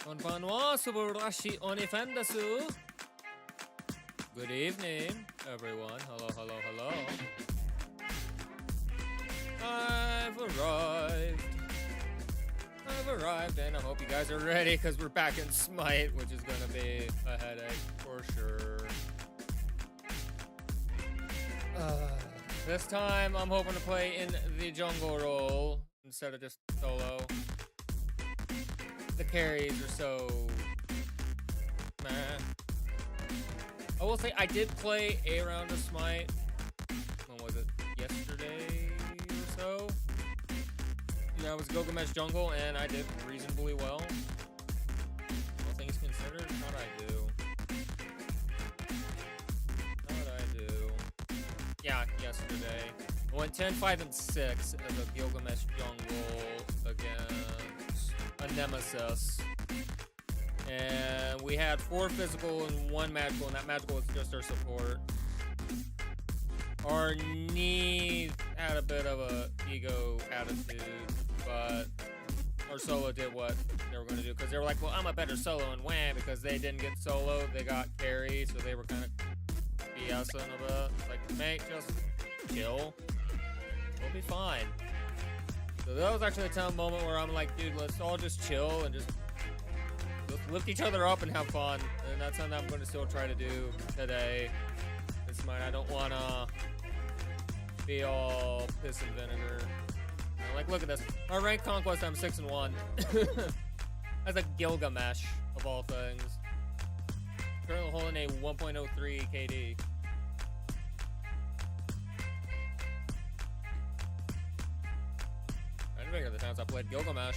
Konbanwa Subarashi Onifendasu. Good evening, everyone. Hello, hello, hello. I've arrived, and I hope you guys are ready, because we're back in Smite, which is going to be a headache for sure. This time, I'm hoping to play in the jungle role instead of just solo. The carries are so meh. I will say I did play a round of Smite. When was it? Yesterday or so? Yeah, it was Gilgamesh Jungle, and I did reasonably well. All things considered, how'd I do? Yeah, yesterday. I went 10, 5, and 6 as a Gilgamesh Jungle against a Nemesis. And we had 4 physical and 1 magical, and that magical was just our support. Our knee had a bit of a ego attitude, but our solo did what they were going to do, because they were like, well, I'm a better solo, and wham, because they didn't get solo, they got carry, so they were kind of BSing a bit. Like, mate, just chill. We'll be fine. So that was actually a tough moment where I'm like, dude, let's all just chill and just lift each other up and have fun. And that's something I'm going to still try to do today. It's mine. I don't want to be all piss and vinegar. I'm like, look at this. Our rank conquest, I'm 6-1. That's a Gilgamesh of all things. Currently holding a 1.03 KD. I didn't think of the times I played Gilgamesh.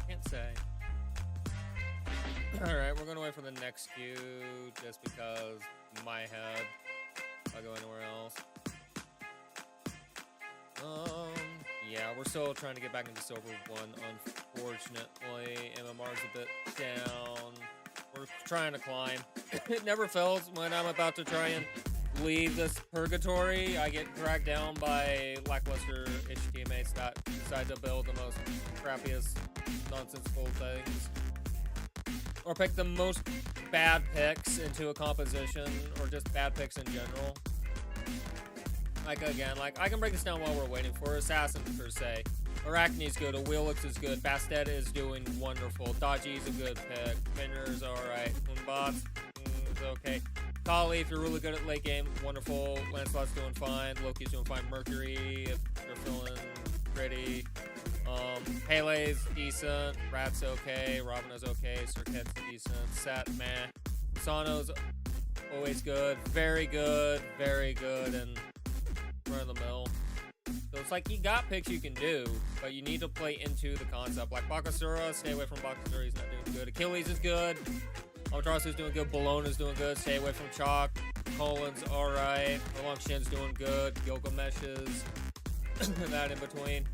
Can't say. Alright, we're gonna wait for the next queue just because my head. I'll go anywhere else. Yeah, we're still trying to get back into Silver 1, unfortunately. MMR's a bit down. We're trying to climb. It never fails when I'm about to try and leave this purgatory. I get dragged down by lackluster-ish teammates that decide to build the most crappiest, nonsensical things. Or pick the most bad picks into a composition, or just bad picks in general. Like, again, like, I can break this down while we're waiting for Assassin, per se. Arachne's good, Awilix is good, Bastet is doing wonderful, Daji's a good pick, Minder's alright, Moonbots is okay. Kali, if you're really good at late game, wonderful, Lancelot's doing fine, Loki's doing fine, Mercury, if you're feeling pretty, Pele's decent, Rat's okay, Robina's okay, Circuit's decent, Set, meh, Sano's always good, and run of the mill. So it's like you got picks you can do, but you need to play into the concept. Like Bakasura, stay away from Bakasura, he's not doing good. Achilles is good. Amaterasu is doing good. Bologna's doing good. Stay away from Chalk. Colin's alright. Shin's doing good. Gilgamesh is that in between.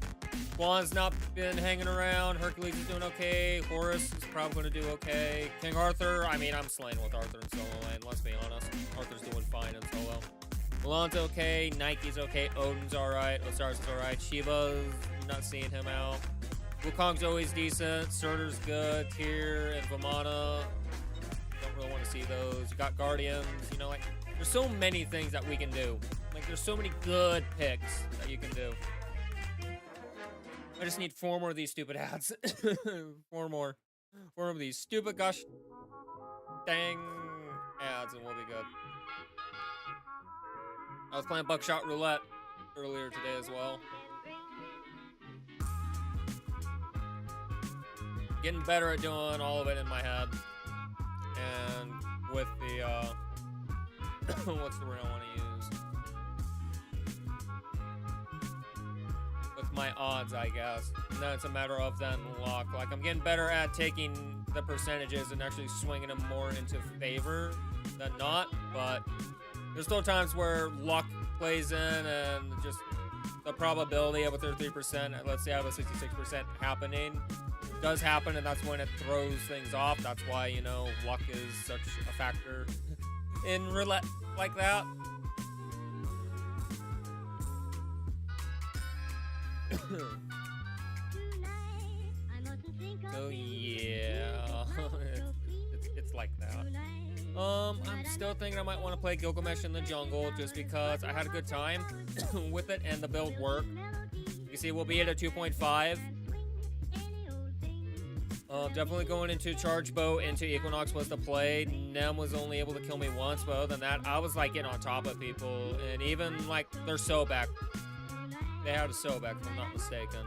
Juan's not been hanging around. Hercules is doing okay. Horus is probably going to do okay. King Arthur, I mean, I'm slaying with Arthur in solo lane, let's be honest. Arthur's doing fine in solo. Milan's okay, Nike's okay, Odin's alright, Osiris is alright, Shiva's not seeing him out. Wukong's always decent, Surtur's good, Tyr and Vamana, don't really want to see those. You got Guardians, you know, like, there's so many things that we can do. Like, there's so many good picks that you can do. I just need 4 more of these stupid ads. 4 more. 4 of these stupid gosh dang ads and we'll be good. I was playing Buckshot Roulette earlier today as well. Getting better at doing all of it in my head. And with the, what's the word I want to use? With my odds, I guess. And then it's a matter of then luck. Like, I'm getting better at taking the percentages and actually swinging them more into favor than not, but there's still times where luck plays in and just the probability of a 33%, let's say I have a 66% happening, does happen, and that's when it throws things off. That's why, you know, luck is such a factor in roulette like that. So yeah, it's like that. I'm still thinking I might want to play Gilgamesh in the jungle just because I had a good time with it and the build worked. You see, we'll be at a 2.5. Definitely going into Charge Bow into Equinox was the play. Nem was only able to kill me once, but other than that, I was like getting on top of people. And even like their Sobek. They had a Sobek, if I'm not mistaken.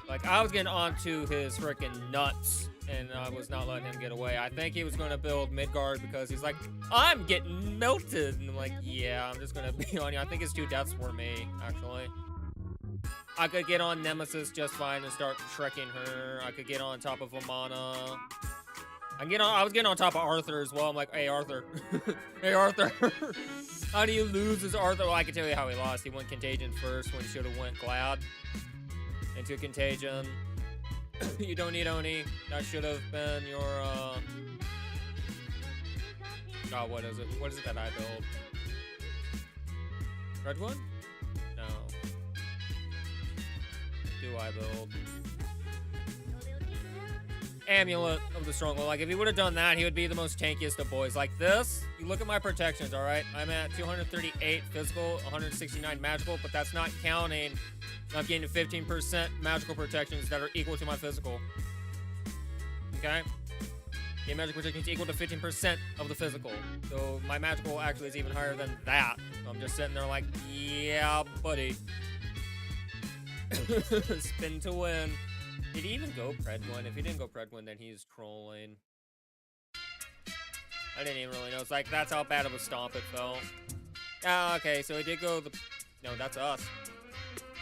Like, I was getting onto his freaking nuts, and I was not letting him get away. I think he was going to build Midgard because he's like, I'm getting melted. And I'm like, yeah, I'm just going to be on you. I think his 2 deaths were me, actually. I could get on Nemesis just fine and start shrekking her. I could get on top of Vamana. I was getting on top of Arthur as well. I'm like, hey, Arthur. Hey, Arthur. How do you lose as Arthur? Well, I can tell you how he lost. He went Contagion first when he should have went Glad into Contagion. You don't need Oni. That should have been your, God, what is it? What is it that I build? Red one? No. Do I build? Amulet of the Stronghold. Like, if he would have done that, he would be the most tankiest of boys. Like this, you look at my protections, all right? I'm at 238 physical, 169 magical, but that's not counting. I'm getting 15% magical protections that are equal to my physical. Okay? The magical protection is equal to 15% of the physical. So my magical actually is even higher than that. So I'm just sitting there like, yeah, buddy. Spin to win. Did he even go Predwin? If he didn't go Predwin, then he's trolling. I didn't even really know. It's like, that's how bad of a stomp it felt. Okay, so he did go the... No, that's us.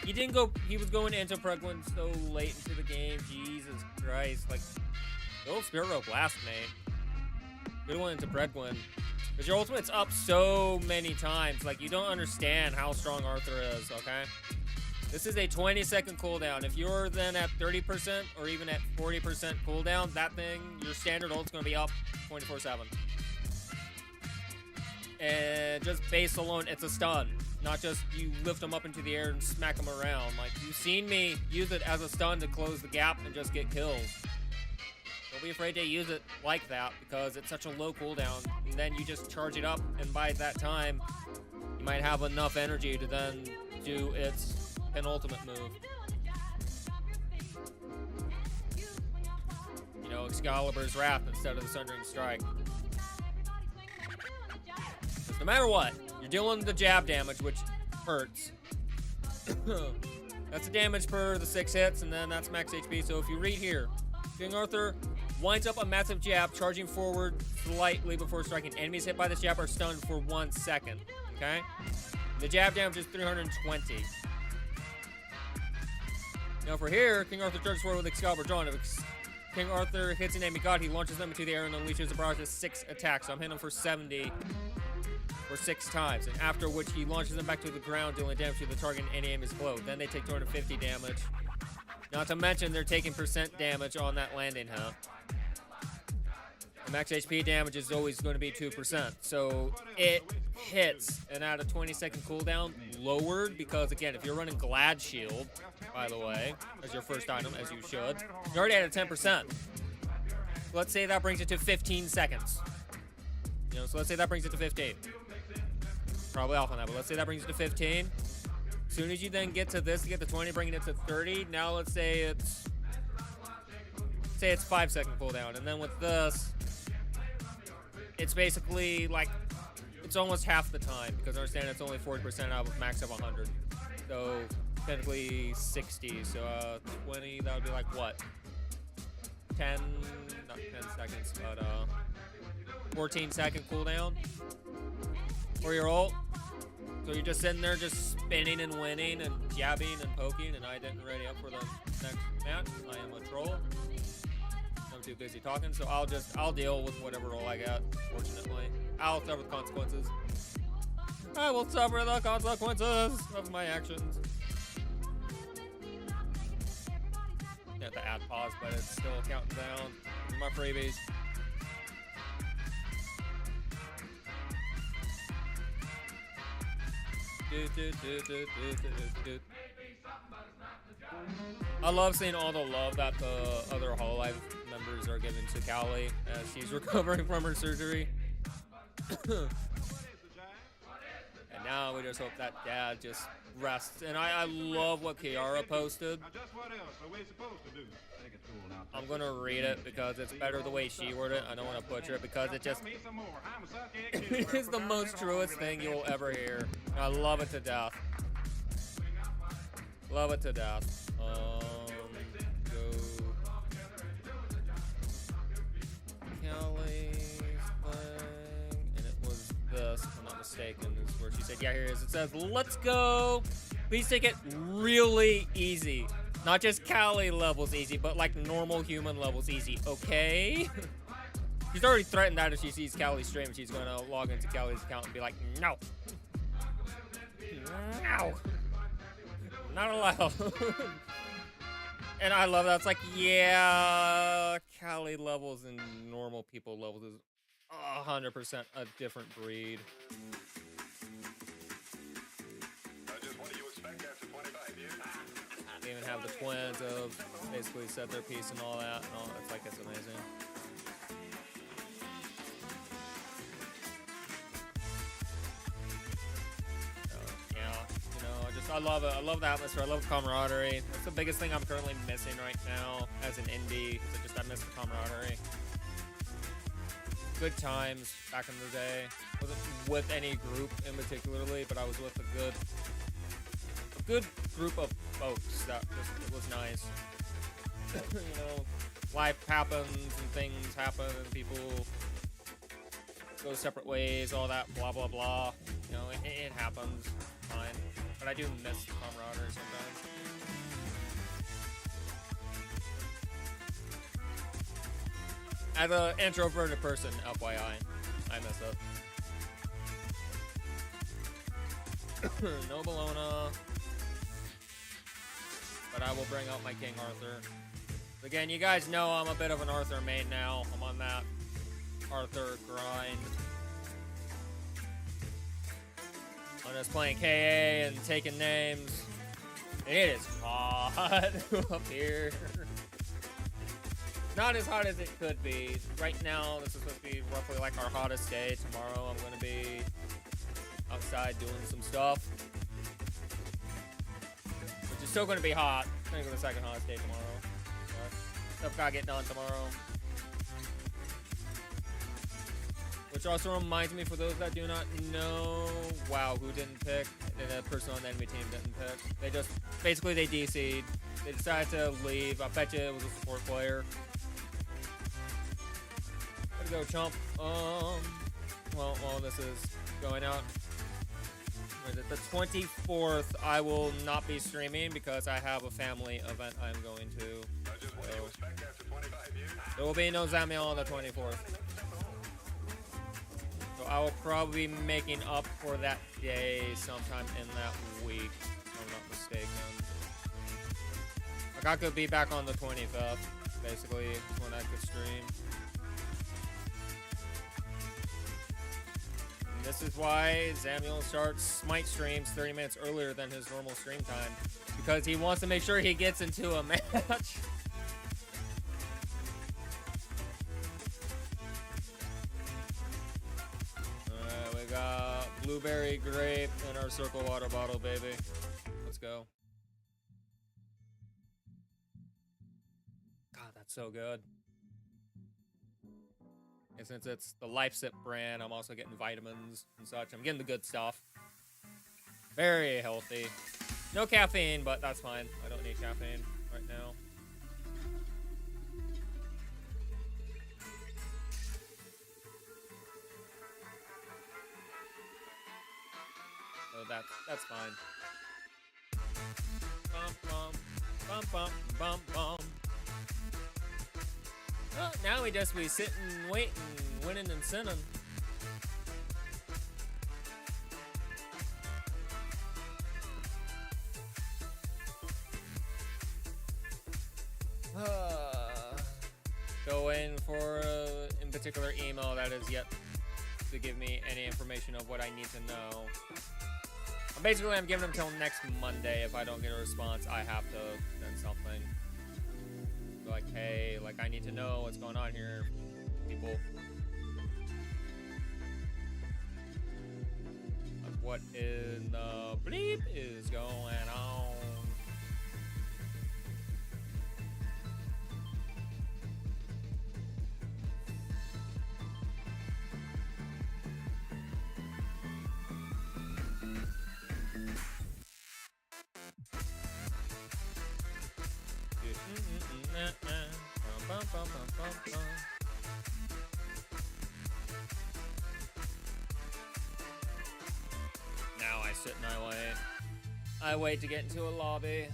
He didn't go... He was going into Predwin so late into the game. Jesus Christ. Like, the old Spirit Row Blast, mate. Good one into Predwin. Because your ultimate's up so many times. Like, you don't understand how strong Arthur is, okay? This is a 20-second cooldown. If you're then at 30% or even at 40% cooldown, that thing, your standard ult's going to be up 24/7. And just base alone, it's a stun. Not just you lift them up into the air and smack them around. Like, you've seen me use it as a stun to close the gap and just get kills. Don't be afraid to use it like that because it's such a low cooldown. And then you just charge it up, and by that time, you might have enough energy to then do its penultimate move. You know, Excalibur's Wrath instead of the Sundering Strike. No matter what, you're dealing the jab damage, which hurts. That's the damage per the 6 hits, and then that's max HP. So if you read here, King Arthur winds up a massive jab, charging forward slightly before striking. Enemies hit by this jab are stunned for 1 second. Okay? The jab damage is 320. Now for here, King Arthur charges forward with Excalibur drawn. If King Arthur hits an enemy god, he launches them into the air and unleashes the barrage of 6 attacks. So I'm hitting him for 70 for 6 times. And after which he launches them back to the ground, dealing damage to the target and any aim is below. Then they take 250 damage. Not to mention they're taking percent damage on that landing, huh? The max HP damage is always going to be 2%. So it hits and at a 20-second cooldown, lowered, because again, if you're running Glad Shield, by the way, as your first item, as you should, you're already at a 10%. Let's say that brings it to 15 seconds. You know, so let's say that brings it to 15. Probably off on that, but let's say that brings it to 15. As soon as you then get to this, you get to 20, bringing it to 30. Now let's say it's 5-second cooldown, and then with this, it's basically like, it's almost half the time, because understand it's only 40% out of max of 100. So technically 60, so 20, that would be like what? 10, not 10 seconds, but 14-second cooldown for your ult. So you're just sitting there just spinning and winning and jabbing and poking, and I didn't ready up for the next match. I am a troll. I'm too busy talking, so I'll deal with whatever role I got, fortunately. I'll suffer the consequences. I will suffer the consequences of my actions. You have to add pause, but it's still counting down for my freebies. I love seeing all the love that the other Hololive members are giving to Callie as she's recovering from her surgery. And now we just hope that Dad just rests. And I love what Kiara posted. I'm gonna read it because it's better the way she worded it. I don't want to butcher it because it just it is the most truest thing you'll ever hear. I love it to death. Love it to death. Go. Kelly's thing, and it was this, if I'm not mistaken, is where she said, yeah, here it is. It says, let's go. Please take it really easy. Not just Callie levels easy, but like normal human levels easy, okay? She's already threatened that if she sees Callie's stream, she's gonna log into Callie's account and be like, no. No. Not allowed. And I love that. It's like, yeah, Kali levels and normal people levels is 100% a different breed. What do you expect after 25 years? They even have the twins of basically said their piece and all that. And all. It's like, it's amazing. I love it. I love the atmosphere. I love the camaraderie. That's the biggest thing I'm currently missing right now as an indie. I miss the camaraderie. Good times back in the day. Wasn't with any group in particularly, but I was with a good group of folks that just, it was nice. You know, life happens and things happen and people go separate ways, all that blah blah blah. You know, it happens. Fine. But I do miss camaraderie sometimes. As an introverted person, FYI, I miss it. No Bologna. But I will bring out my King Arthur. Again, you guys know I'm a bit of an Arthur main now. I'm on that Arthur grind. I'm just playing KA and taking names. It is hot up here. Not as hot as it could be. Right now, this is supposed to be roughly like our hottest day. Tomorrow, I'm going to be outside doing some stuff. Which is still going to be hot. It's going to be the second hottest day tomorrow. But stuff got to get done tomorrow. Which also reminds me, for those that do not know, wow, who didn't pick? The person on the enemy team didn't pick. They just, basically they DC'd. They decided to leave. I bet you it was a support player. Gotta go, chump. Well, while this is going out, the 24th, I will not be streaming because I have a family event I'm going to. There will be no Zamiel on the 24th. I will probably be making up for that day sometime in that week, if I'm not mistaken. Like, I could be back on the 25th, basically, when I could stream. And this is why Zamiel starts Smite streams 30 minutes earlier than his normal stream time, because he wants to make sure he gets into a match. Blueberry grape in our circle water bottle, baby. Let's go. God, that's so good. And since it's the Life Sip brand, I'm also getting vitamins and such. I'm getting the good stuff. Very healthy. No caffeine, but that's fine. I don't need caffeine right now. So that's fine. Bum, bum, bum, bum, bum. Well, now we just be sitting, waiting, winning and sinning. Going for in particular email that is yet to give me any information of what I need to know. Basically, I'm giving them till next Monday. If I don't get a response, I have to send something. Like, hey, like, I need to know what's going on here, people. Like, what in the bleep is going on? Now I sit and I wait. I wait to get into a lobby.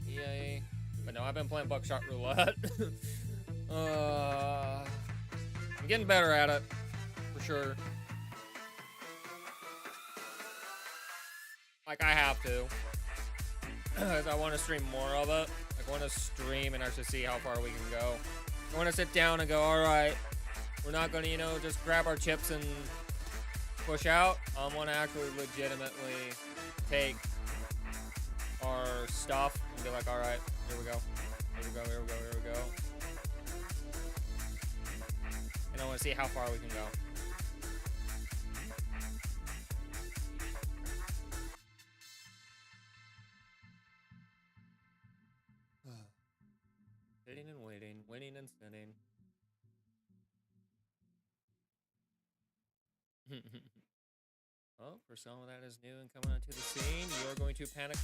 Yay. But no, I've been playing Buckshot Roulette. I'm getting better at it, for sure. Like, I have to. Because I want to stream more of it. Like, I want to stream and actually see how far we can go. I want to sit down and go, all right, we're not going to, you know, just grab our chips and push out. I want to actually legitimately take our stuff and be like, all right, here we go. Here we go, here we go, here we go. And I want to see how far we can go. Sitting and waiting, winning and sitting. Oh, for someone that is new and coming onto the scene, you are going to panic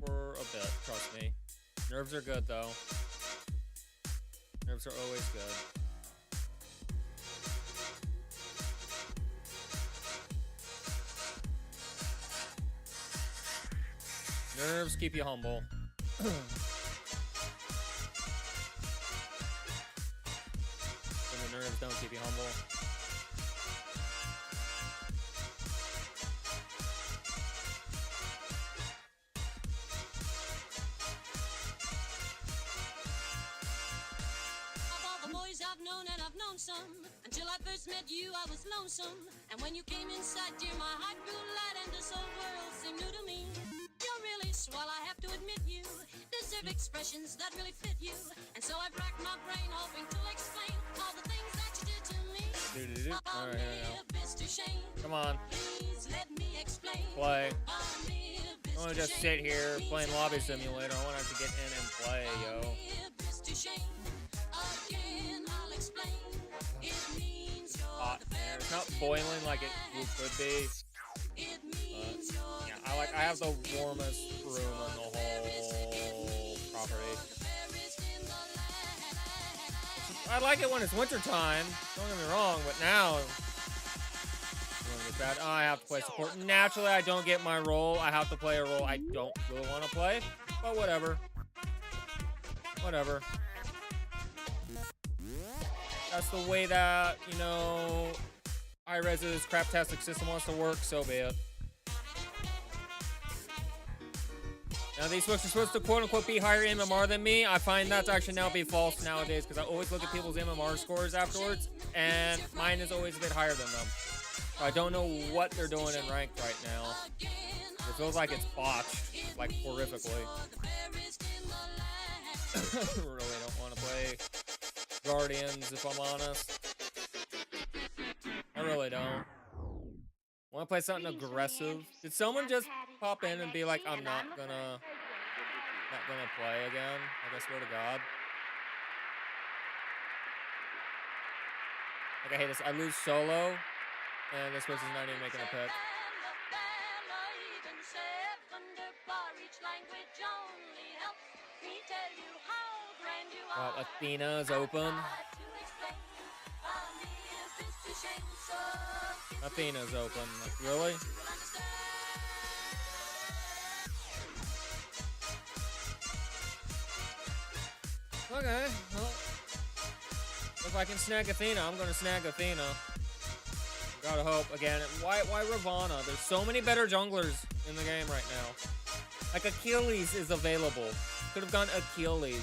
for a bit, trust me. Nerves are good, though. Nerves are always good. Nerves keep you humble. And the nerves don't keep you humble. Until I first met you, I was lonesome. And when you came inside, dear, my heart grew light and this whole world seemed new to me. You're really swell, I have to admit you deserve expressions that really fit you. And so I've racked my brain hoping to explain all the things that you did to me. All right, here we go. Come on. Please let me explain. Play. I want to just sit here playing Lobby Simulator. I want to get in and play, yo. Hot in there. It's not boiling like it could be. But yeah, I have the warmest room on the whole property. I like it when it's winter time. Don't get me wrong, but now it's bad. Oh, I have to play support. Naturally, I don't get my role. I have to play a role I don't really want to play, but whatever. Whatever. That's the way that, you know, iRes's craptastic system wants to work, so be it. Now, these folks are supposed to quote-unquote be higher MMR than me. I find that's actually now be false nowadays, because I always look at people's MMR scores afterwards, and mine is always a bit higher than them. So I don't know what they're doing in ranked right now. It feels like it's botched, like, horrifically. I really don't want to play Guardians, if I'm honest. I really don't. Want to play something aggressive? Did someone just pop in and be like, I'm not gonna play again? Like, I swear to God. Like, I hate this. I lose solo, and this person's not even making a pick. Well, Athena is open. Athena's open. Like, really? Okay, well, if I can snag Athena, I'm gonna snag Athena. Gotta hope. Again, why Ravana? There's so many better junglers in the game right now. Like, Achilles is available. Could have gone Achilles.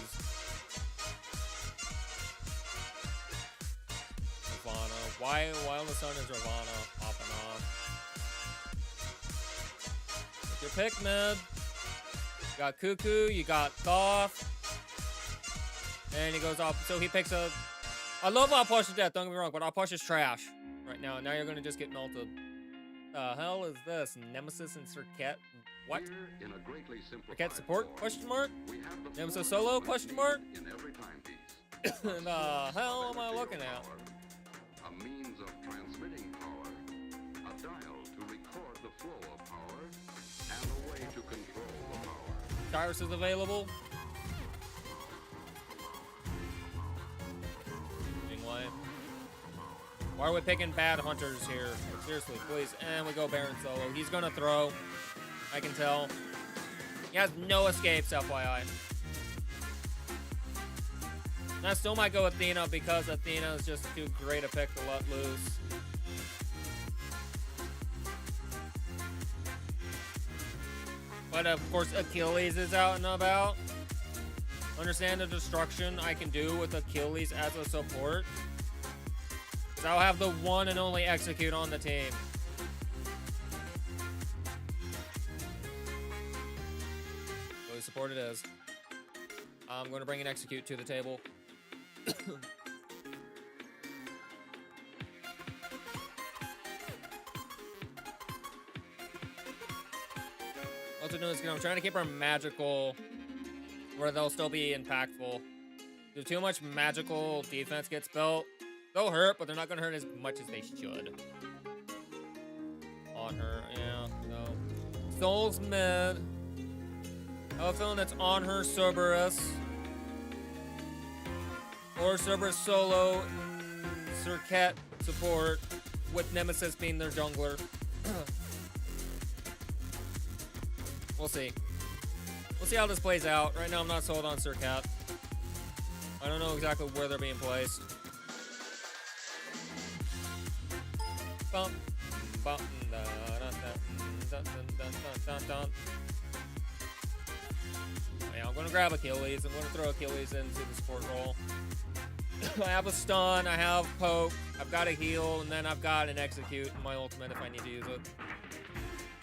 Ravana. Why all of a sudden is Ravana popping off? Take your pick, mid. You got Cuckoo, you got Thoth. And he goes off, so he picks a... I love Alposh's death, don't get me wrong, but Alposh is trash right now. Now you're gonna just get melted. The hell is this? Nemesis and Circuit? What? Circuit support? Question mark? Nemesis solo? Question mark? And the hell am I looking at? A means of transmitting power, a dial to record the flow of power, and a way to control the power. Tyrus is available. Why are we picking bad hunters here? Seriously, please. And we go Baron solo. He's gonna throw. I can tell. He has no escapes, FYI. And I still might go Athena because Athena is just too great a pick to let loose. But of course, Achilles is out and about. Understand the destruction I can do with Achilles as a support. So I'll have the one and only execute on the team. Fully support it is. I'm going to bring an execute to the table. Also doing is I'm trying to keep our magical where they'll still be impactful. If too much magical defense gets built, they'll hurt, but they're not going to hurt as much as they should. On her, yeah, no. Soul's mid. I have a feeling that's on her Cerberus. Or Cerberus solo, Circuit support, with Nemesis being their jungler. We'll see. We'll see how this plays out. Right now, I'm not sold on Circuit. I don't know exactly where they're being placed. Bump, bump, da, da, da, da, da, da, da. Yeah, I'm gonna grab Achilles. I'm gonna throw Achilles into the support role. I have a stun, I have poke, I've got a heal, and then I've got an execute in my ultimate if I need to use it.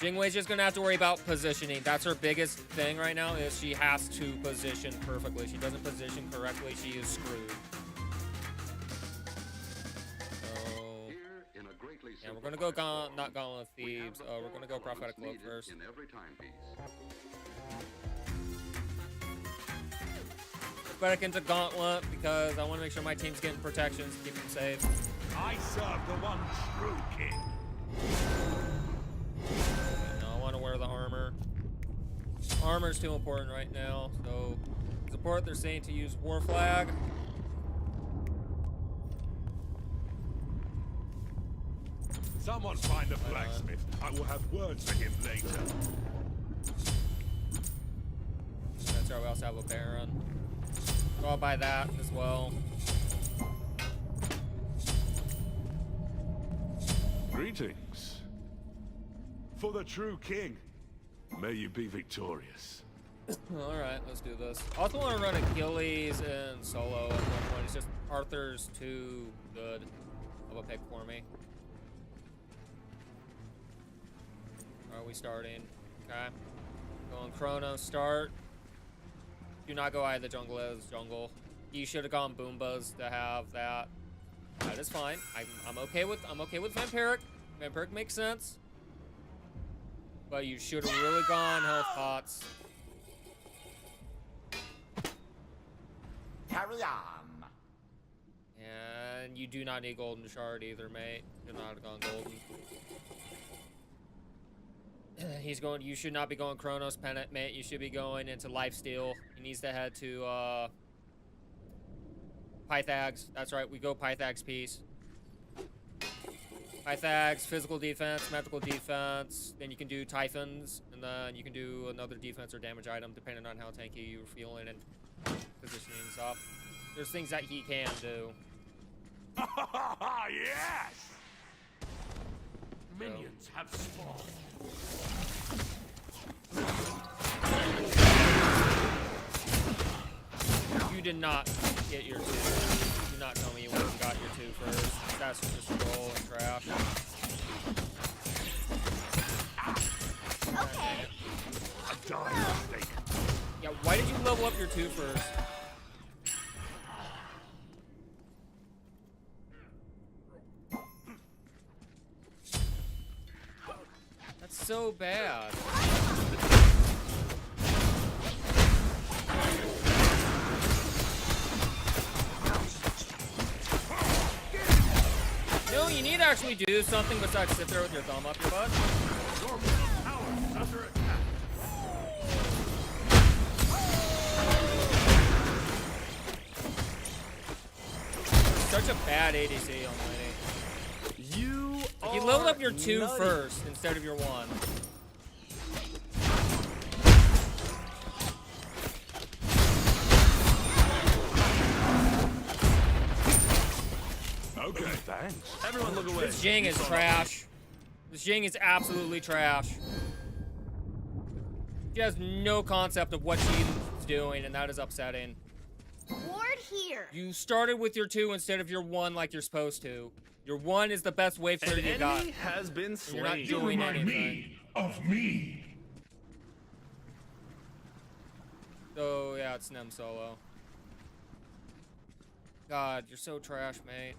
Jingwei's just gonna have to worry about positioning. That's her biggest thing right now, is she has to position perfectly. She doesn't position correctly, she is screwed. So, yeah, we're gonna go not Gauntlet of Thieves. We're gonna go Prophetic Cloak first. Prophetic into Gauntlet because I want to make sure my team's getting protections, keep them safe. I serve the one true king. I want to wear the armor. Armor's too important right now, so support they're saying to use War Flag. Someone find the blacksmith. I will have words for him later. That's right, we also have a Baron. So I'll buy that as well. Greetings. For the true king, may you be victorious. Alright, let's do this. I also want to run Achilles and solo at one point. It's just Arthur's too good of a pick for me. Are we starting? Okay. Going Chrono start. Do not go either jungle as jungle. You should have gone Boombas to have that. That is fine. I'm okay with Vampiric. Vampiric makes sense. But you should have really gone health pots. Carry on. And you do not need Golden Shard either, mate. You should not have gone Golden. He's going. You should not be going Chronos Pennant, mate. You should be going into Lifesteal. He needs to head to Pythags. That's right. We go Pythags piece. Pythags, physical defense, magical defense. Then you can do Typhons, and then you can do another defense or damage item depending on how tanky you're feeling and positioning and stuff. There's things that he can do. Yes! Minions have spawned. You did not get your 2. Do not tell me you went and got your 2 first. That's just roll and trash. Okay. A dying mistake. Yeah, why did you level up your 2 first? That's so bad. No, you need to actually do something besides sit there with your thumb up your butt. Your middle tower is under attack. Such a bad ADC on Lady. You leveled up your 2 first instead of your 1. Okay, thanks. Everyone look away. This Jing is trash. This Jing is absolutely trash. She has no concept of what she's doing, and that is upsetting. Ward here. You started with your 2 instead of your 1 like you're supposed to. Your 1 is the best wave clear you got. has been And you're not doing anything. Of me. So, yeah, it's Nem solo. God, you're so trash, mate.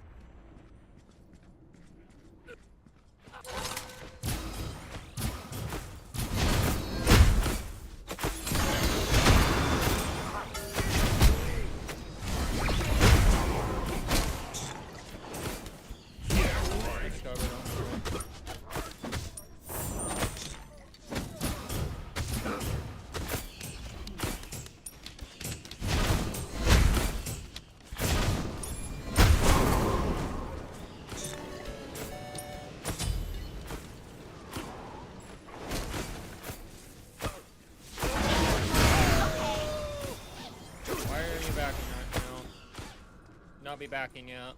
Not be backing you up.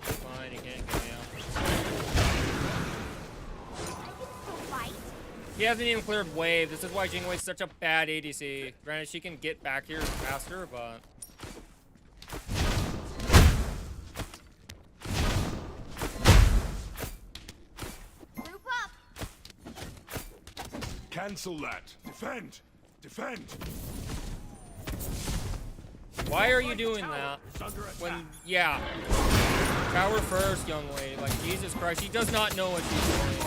Fine, you can't get me out. He hasn't even cleared wave. This is why Jingwei's such a bad ADC. Granted, she can get back here faster, but... Group up. Cancel that. Defend. Defend. Why are you doing that? When, yeah. Tower first, young lady. Like, Jesus Christ, she does not know what she's doing.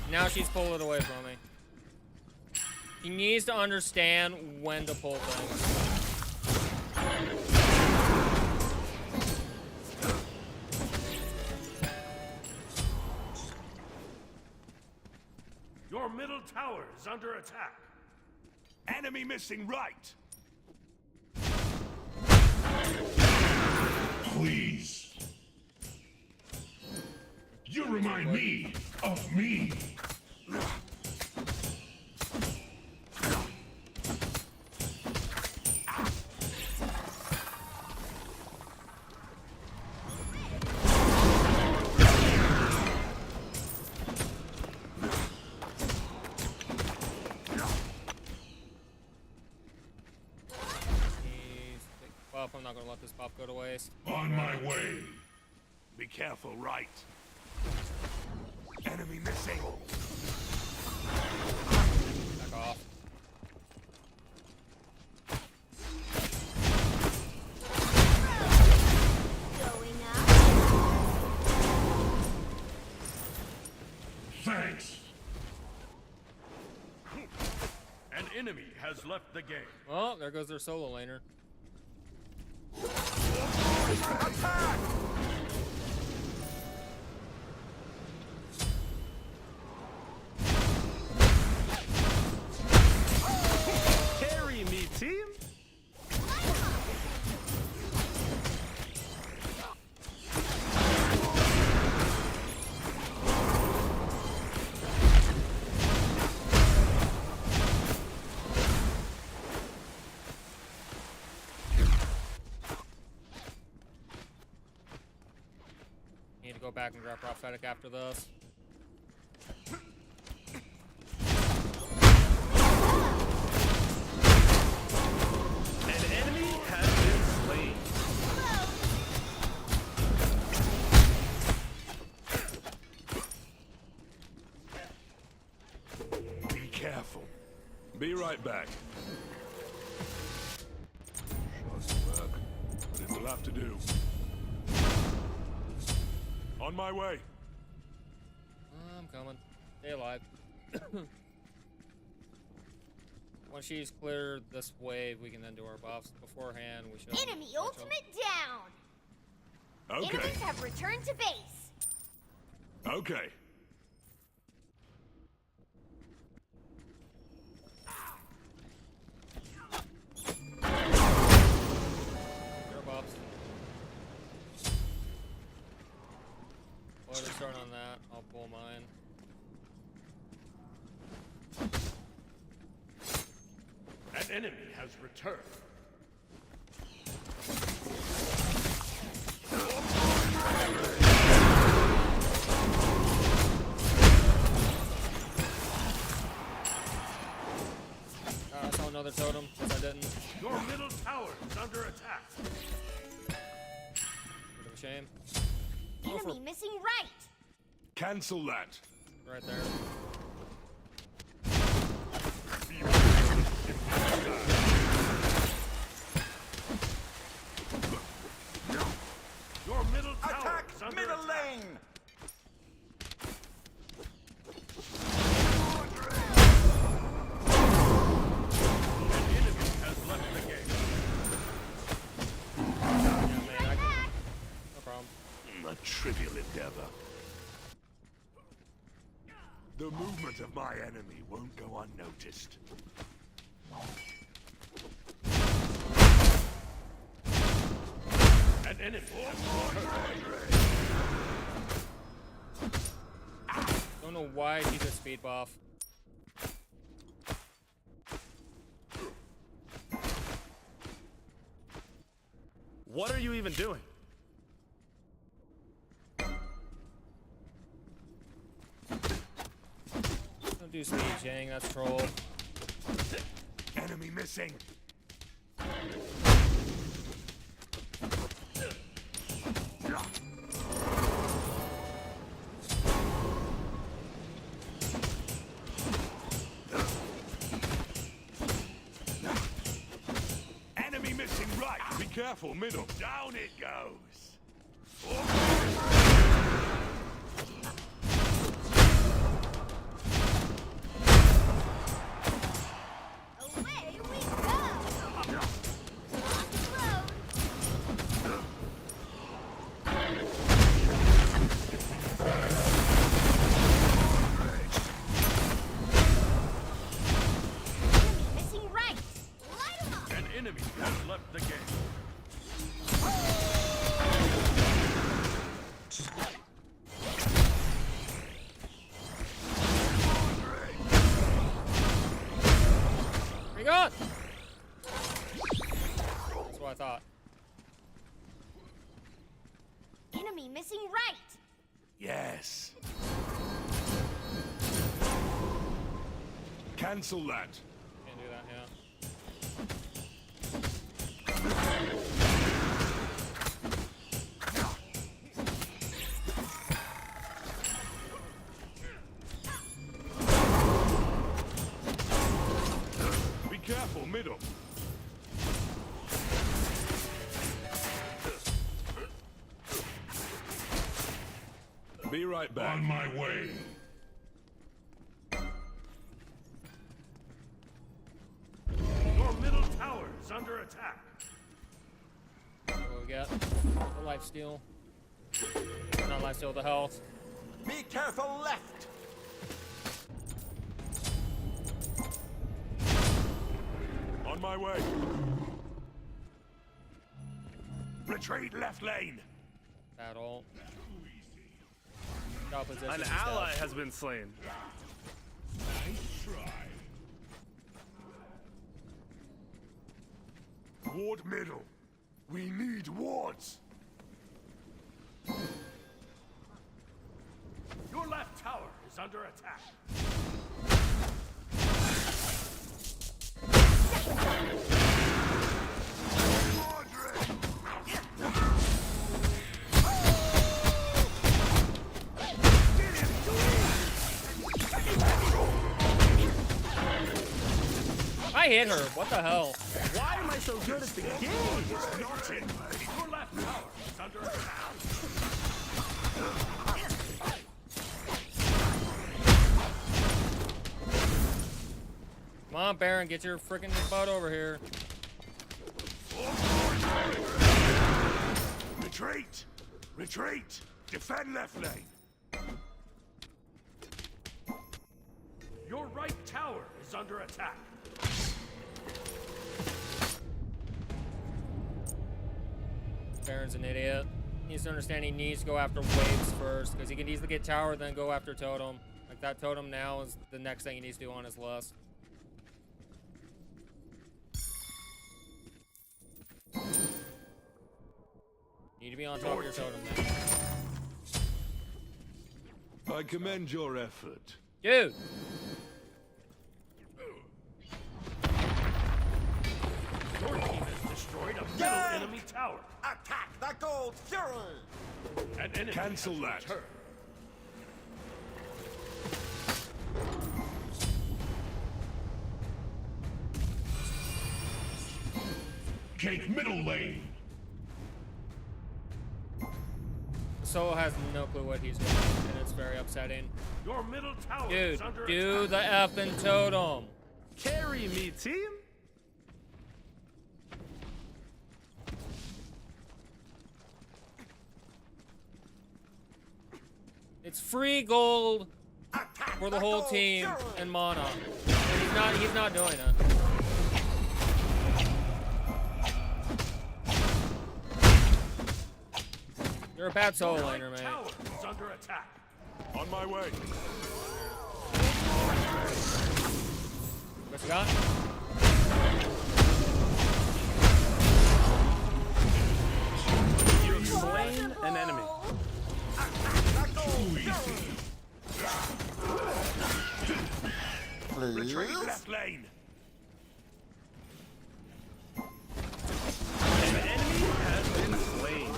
Now she's pulled it away from me. She needs to understand when to pull things. Your middle tower is under attack. Enemy missing right. Please. You remind me of me. Buff, I'm not gonna let this buff go to waste. On my way. Be careful, right. Enemy missing. Back off. Going up. Thanks. An enemy has left the game. Well, there goes their solo laner. Attack! Carry me, team. Need to go back and grab prophetic after this. An enemy has been slain. Be careful. Be right back. Doesn't work, but it will have to do. On my way. I'm coming. Stay alive. When she's cleared this wave, we can then do our buffs. Beforehand, we should. Enemy ultimate down. Okay. Enemies have returned to base. Okay. Your buffs. While they're starting on that, I'll pull mine. An enemy has returned. I saw another totem. Yes, I didn't. Your middle tower is under attack. Bit of a shame. Enemy missing right. Cancel that. Right there. Your middle tower is under Middle attack. lane! An enemy has left the game. Yeah, man, I can... No problem. A trivial endeavor. The movement of my enemy won't go unnoticed. An enemy has Don't know why he's a speed buff. What are you even doing? Don't do speed, Jang. That's troll. Enemy missing. Enemy missing right. Be careful, middle. Down it goes. Away we go. On the road. Enemy missing right. Light 'em up. An enemy has left the game. Where you going? That's what I thought. Enemy missing right. Yes. Cancel that. Can't do that, yeah. Be careful, middle. Be right back. On my way. Your middle tower is under attack. What do we got? The life steal. Not life steal, the health. Be careful left! On my way. Retreat left lane. Battle. Got position An and ally stuff. has been slain. Nice try. Ward middle. We need wards. Your left tower is under attack. I hit her. What the hell? Why am I so good at the game? Not in. Your left tower is under attack. Come on, Baron, get your freaking butt over here. Retreat! Retreat! Defend left lane! Your right tower is under attack. Baron's an idiot. needs to understand he needs to go after waves first, because he can easily get tower, then go after totem. Like, that totem now is the next thing he needs to do on his list. Need to be on top of your totem, man. I commend your effort. Dude! Your team has destroyed a middle enemy tower. Attack the gold fury! An enemy Cancel has that. returned. Take middle lane. Solo has no clue what he's doing, and it's very upsetting. Your middle tower Dude, is under do attack. the effing totem! Carry me, team. It's free gold Attack for the whole gold team fury! and mana. He's not doing it. You're a bad solo Your right laner, mate. tower is under attack. On my way. What you got? You've slain an enemy. Retreat left lane. An enemy has been slain.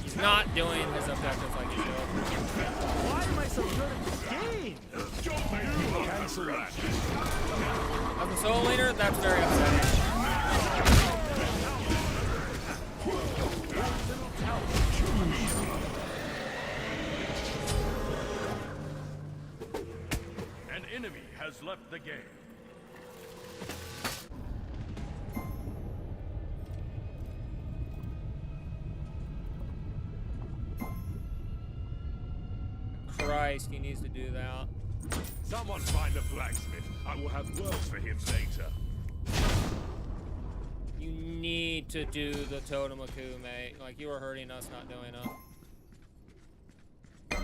He's not doing his objectives like he should. Why am I so good at this game? Cancel that. As a solo laner, that's very upsetting. An enemy has left the game. Christ, he needs to do that. Someone find the blacksmith. I will have words for him later. You need to do the Totemaku, mate. Like, you are hurting us not doing it.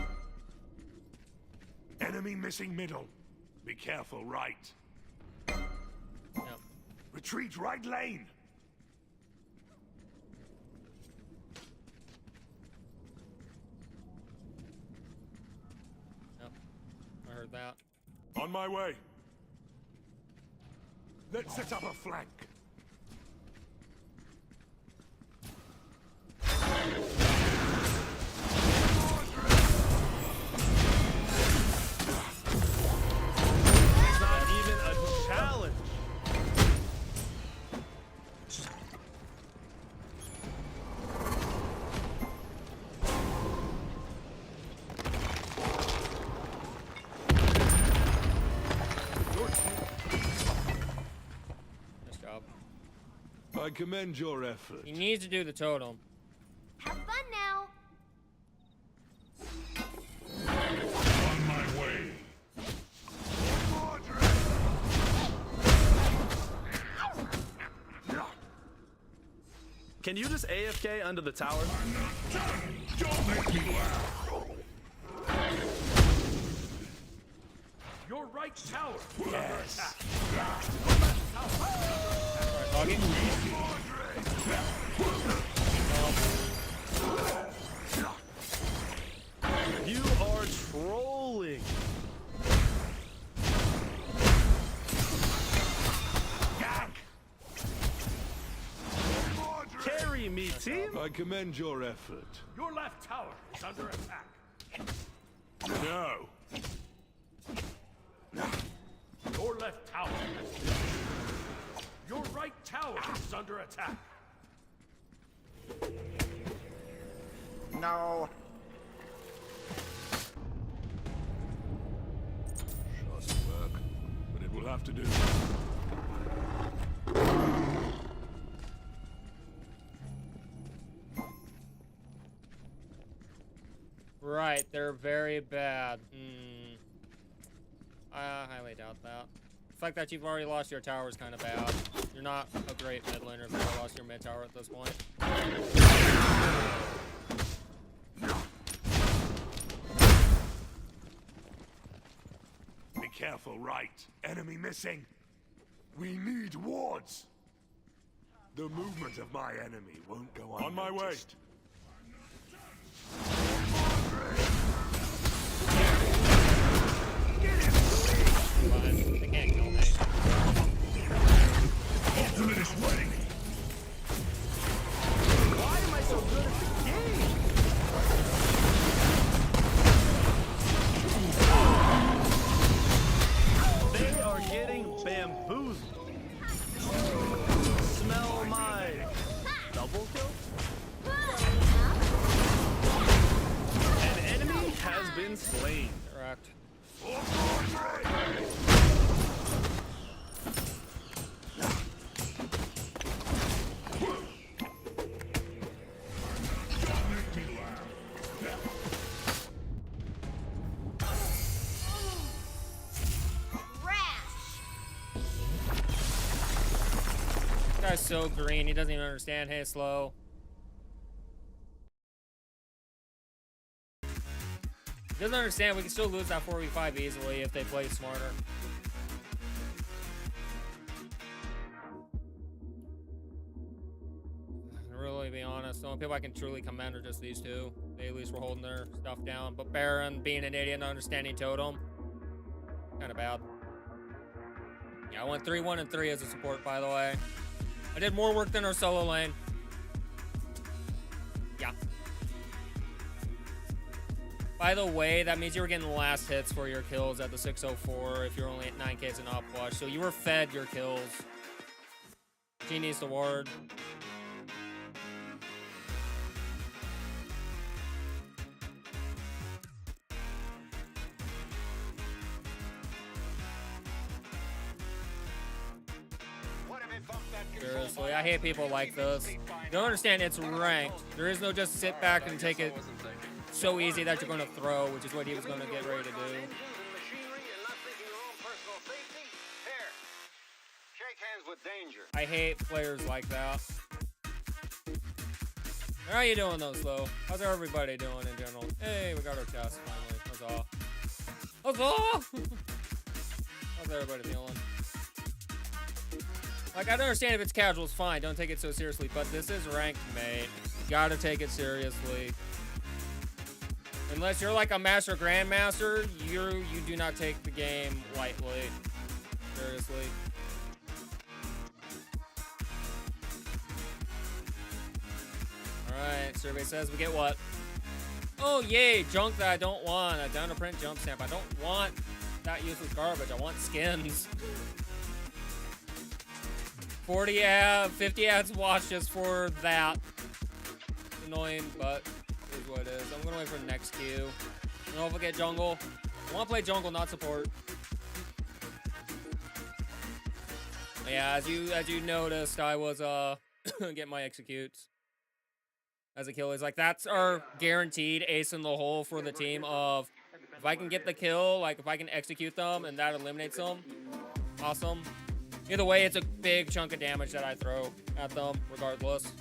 Enemy missing middle. Be careful, right. Yep. Retreat right lane. Yep. I heard that. On my way. Let's set up a flank. It's not even a challenge. Nice job. I commend your effort. He needs to do the totem. Have fun now. On my way. Can you just AFK under the tower? Don't make me laugh. Your right tower is under attack. Alright, doggy. You are trolling. Carry me, team. I commend your effort. Your left tower is under attack. No. Your left tower has been destroyed. Your right tower is under attack. No. Shoddy work, but it will have to do. Right, they're very bad. I highly doubt that. The fact that you've already lost your tower is kind of bad. You're not a great mid laner if you lost your mid tower at this point. Careful, right. Enemy missing. We need wards. The movement of my enemy won't go unnoticed. On my way. Fine. They can't kill me. Ultimate is ready. Why am I so good at the game? They are getting bamboozled. Smell my double kill? An enemy has been slain. Correct. This guy's so green, he doesn't even understand. Hey, slow. He doesn't understand we can still lose that 4v5 easily if they play smarter. Really, be honest, the only people I can truly commend are just these two. They at least were holding their stuff down. But Baron being an idiot and understanding Totem, kind of bad. Yeah, I went 3-1-3 as a support, by the way. I did more work than our solo lane. Yeah. By the way, that means you were getting the last hits for your kills at the 604 if you're only at 9Ks and up push. So you were fed your kills. She needs to ward. Seriously, I hate people like this. You don't understand it's ranked. There is no just sit back and take it so easy that you're going to throw, which is what he was going to get ready to do. I hate players like that. How are you doing though, Slow? How's everybody doing in general? Hey, we got our chest finally. Huzzah. Huzzah! How's everybody feeling? Like, I don't understand if it's casual, it's fine. Don't take it so seriously. But this is ranked, mate. You gotta take it seriously. Unless you're like a master grandmaster, you do not take the game lightly. Seriously. Alright, survey says we get what? Oh, yay, junk that I don't want. A down to print jump stamp. I don't want that useless garbage. I want skins. 40 ads, 50 ads watch just for that. It's annoying, but it is what it is. I'm gonna wait for the next queue. I don't know if I'll get jungle. I want to play jungle, not support. Yeah, as you noticed, I was getting my executes as Achilles. Like, that's our guaranteed ace in the hole for the team of if I can get the kill, like if I can execute them and that eliminates them, awesome. Either way, it's a big chunk of damage that I throw at them, regardless.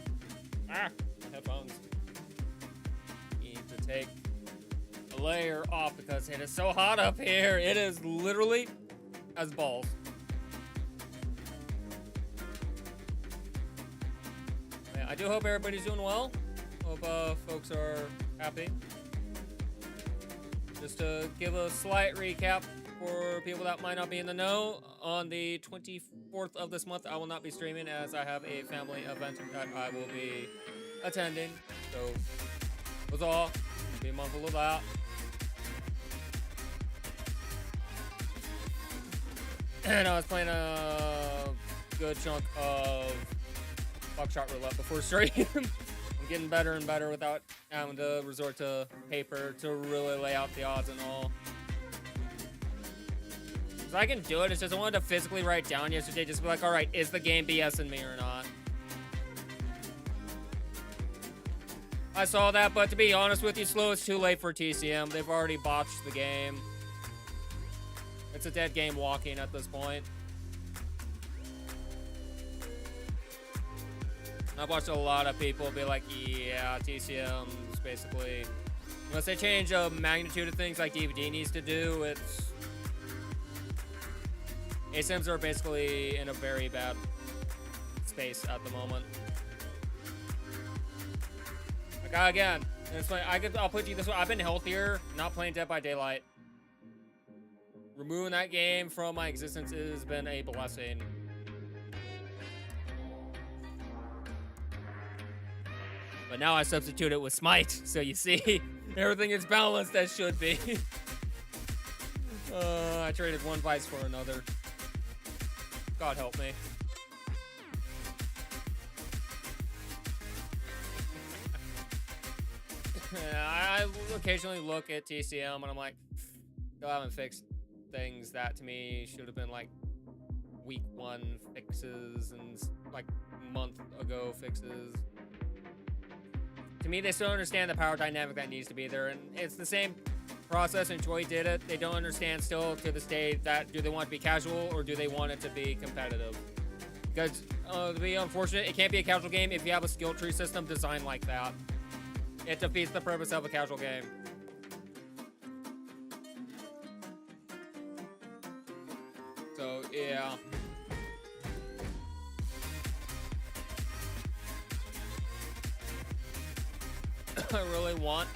Ah, my headphones. Need to take a layer off because it is so hot up here. It is literally as balls. Yeah, I do hope everybody's doing well. Hope folks are happy. Just to give a slight recap for people that might not be in the know, on the 24th of this month, I will not be streaming as I have a family event that I will be attending. So, that's all. Be mindful of that. And I was playing a good chunk of Buckshot Roulette before stream. I'm getting better and better without having to resort to paper to really lay out the odds and all. So I can do it, it's just I wanted to physically write down yesterday, just be like, alright, is the game BSing me or not? I saw that, but to be honest with you, Slow, it's too late for TCM. They've already botched the game. It's a dead game walking at this point. I've watched a lot of people be like, yeah, TCM is basically, unless they change the magnitude of things like DVD needs to do, it's ASIMs are basically in a very bad space at the moment. Like, again, it's funny, I'll put you this way. I've been healthier not playing Dead by Daylight. Removing that game from my existence has been a blessing. But now I substitute it with Smite, so you see, everything is balanced as should be. I traded one vice for another. God help me. I occasionally look at TCM and I'm like, still haven't fixed things that to me should have been like week 1 fixes and like month ago fixes. To me, they still don't understand the power dynamic that needs to be there, and it's the same process and Joy did it. They don't understand still to this day that do they want it to be casual or do they want it to be competitive? Because to be unfortunate, it can't be a casual game if you have a skill tree system designed like that. It defeats the purpose of a casual game. So, yeah. I really want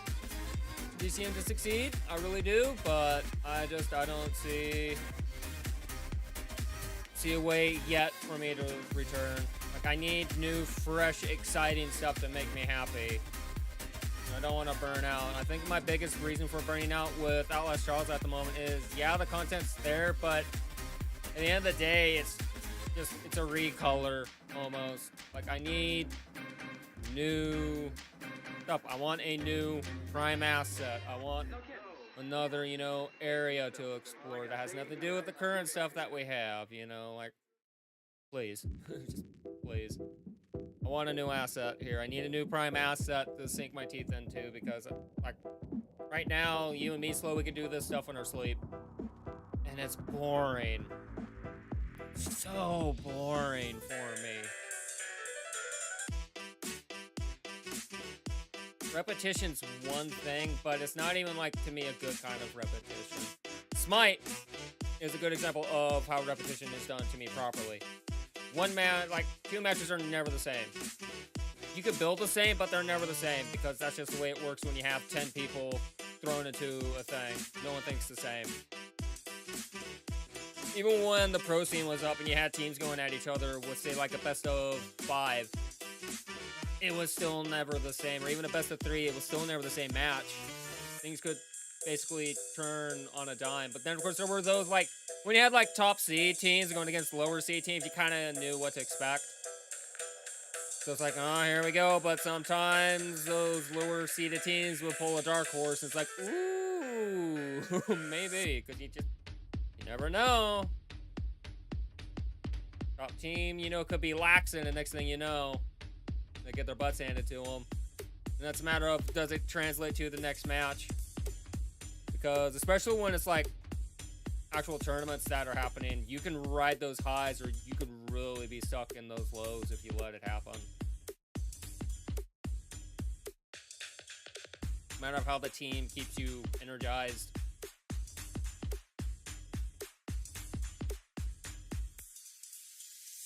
DCM to succeed. I really do, but I don't see a way yet for me to return. Like, I need new, fresh, exciting stuff to make me happy. I don't want to burn out. I think my biggest reason for burning out with Outlast Charles at the moment is, yeah, the content's there, but at the end of the day, it's a recolor almost. Like, I need new stuff. I want a new prime asset. I want another, you know, area to explore that has nothing to do with the current stuff that we have, you know, like, please, just please. I want a new asset here. I need a new prime asset to sink my teeth into because, like, right now, you and me, Slow, we can do this stuff in our sleep. And it's boring. So boring for me. Repetition's one thing, but it's not even, like, to me, a good kind of repetition. Smite is a good example of how repetition is done to me properly. Two matches are never the same. You could build the same, but they're never the same because that's just the way it works when you have 10 people thrown into a thing. No one thinks the same. Even when the pro scene was up and you had teams going at each other with, say, like a best of 5, it was still never the same. Or even a best of 3, it was still never the same match. Things could basically turn on a dime. But then, of course, there were those, like, when you had, like, top seed teams going against lower seed teams, you kind of knew what to expect. So it's like, oh, here we go. But sometimes those lower seeded teams would pull a dark horse. And it's like, ooh, maybe. Because you never know. Top team, you know, could be laxing. And next thing you know, they get their butts handed to them. And that's a matter of, does it translate to the next match? Because especially when it's like actual tournaments that are happening, you can ride those highs or you could really be stuck in those lows if you let it happen. No matter of how the team keeps you energized.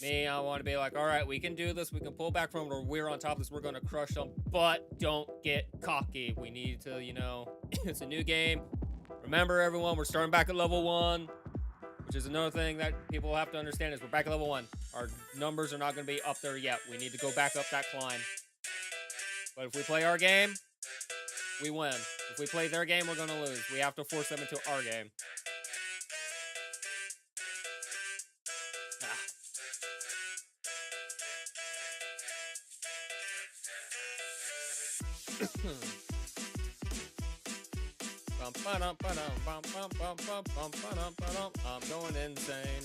Me, I want to be like, all right, we can do this. We can pull back from it, or we're on top of this. We're going to crush them, but don't get cocky. We need to, you know, it's a new game. Remember, everyone, we're starting back at level 1, which is another thing that people have to understand is we're back at level 1. Our numbers are not going to be up there yet. We need to go back up that climb. But if we play our game, we win. If we play their game, we're going to lose. We have to force them into our game. I'm going insane.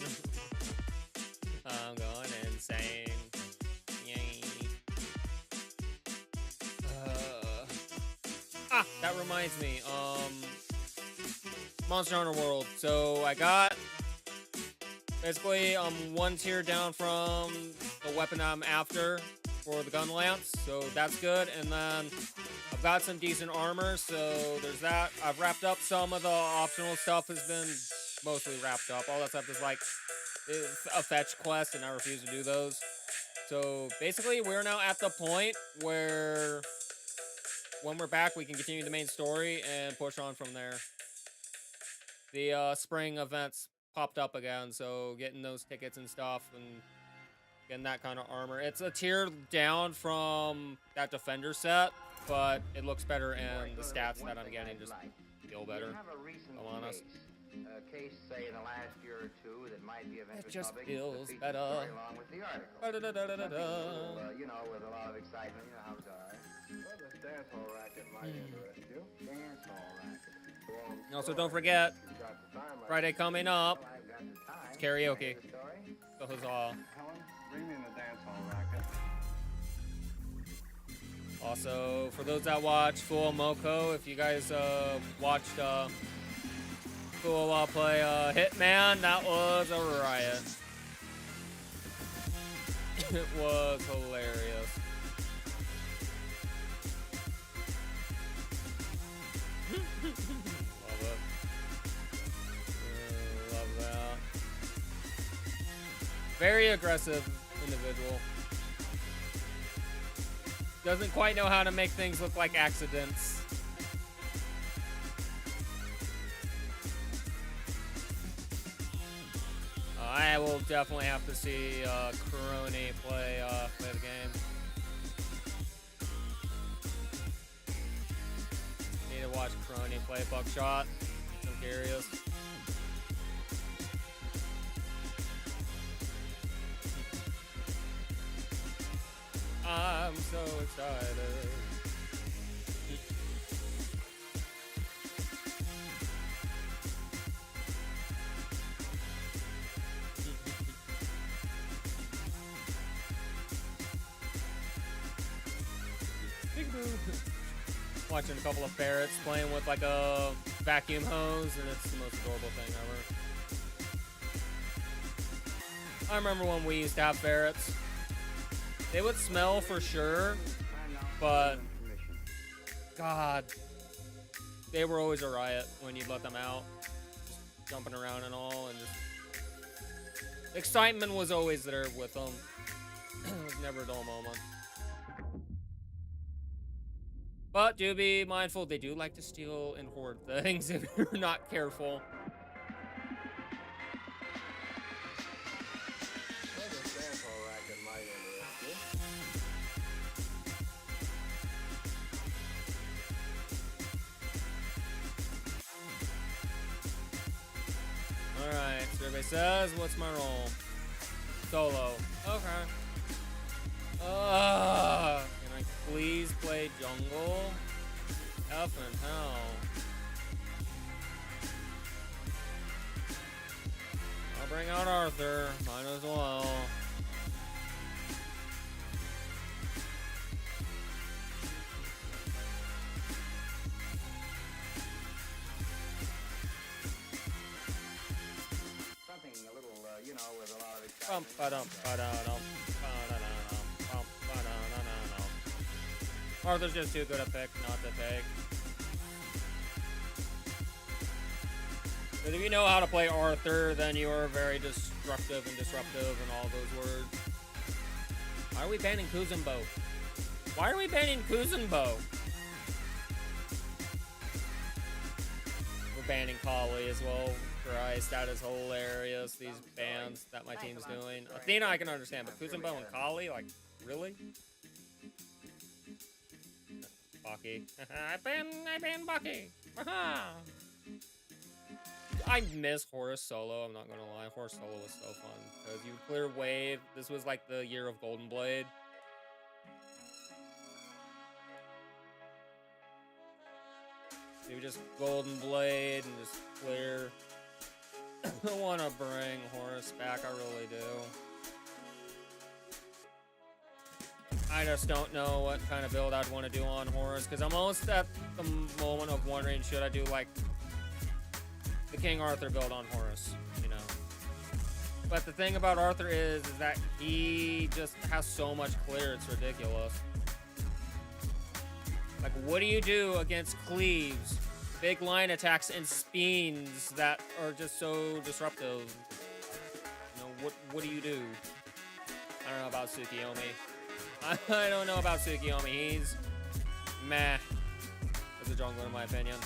I'm going insane. Yay. That reminds me. Monster Hunter World. So I got basically one tier down from the weapon I'm after for the gun lance. So that's good. And then I've got some decent armor, so there's that. I've wrapped up some of the optional stuff has been mostly wrapped up. All that stuff is like a fetch quest, and I refuse to do those. So basically, we're now at the point where when we're back, we can continue the main story and push on from there. The spring events popped up again, so getting those tickets and stuff and getting that kind of armor. It's a tier down from that defender set, but it looks better and the stats that I'm getting just feel better. I'm honest. Case, say, in the last year or two that might be of It interest just public, feels the better. story along with the article. Ba-da-da-da-da-da. You know, with a lot of excitement, you know how it's are. Well, this dance hall racket might interest you. Dance hall racket. Also, don't forget, You've got the time, like, Friday coming up, well, I've got the time. it's karaoke. The story? So huzzah. Helen, bring me in the dance hall racket. Also, for those that watch Full Moko, if you guys watched Full play Hitman, that was a riot. It was hilarious. Love it. Love that. Very aggressive individual. Doesn't quite know how to make things look like accidents. I will definitely have to see Crony play the game. Need to watch Crony play Buckshot. I'm curious. I'm so excited. Watching a couple of ferrets playing with like a vacuum hose, and it's the most adorable thing ever. I remember when we used to have ferrets. They would smell for sure, but God, they were always a riot when you let them out, just jumping around and all, and just excitement was always there with them. It was never a dull moment. But do be mindful, they do like to steal and hoard things if you're not careful. Alright, survey says, what's my role? Solo. Okay. Can I please play jungle? Effing hell. I'll bring out Arthur. Might as well. Something a little, you know, with a lot of excitement. Arthur's just too good a pick not to take. Because if you know how to play Arthur, then you are very destructive and disruptive and all those words. Why are we banning Kuzumbo? Why are we banning Kuzumbo? We're banning Kali as well. Christ, that is hilarious. These bans that my team's doing. Athena I can understand, but Kuzumbo and Kali, like, really? Bucky. I ban Bucky. I miss Horus Solo, I'm not gonna lie. Horus Solo was so fun. Because you clear wave. This was like the year of Golden Blade. You just Golden Blade and just clear. I want to bring Horus back, I really do. I just don't know what kind of build I'd want to do on Horus, because I'm almost at the moment of wondering, should I do like the King Arthur build on Horus, you know? But the thing about Arthur is that he just has so much clear, it's ridiculous. Like, what do you do against cleaves, big line attacks, and spins that are just so disruptive? You know, what do you do? I don't know about Tsukiyomi. I don't know about Tsukiyomi. He's meh as a jungler, in my opinion.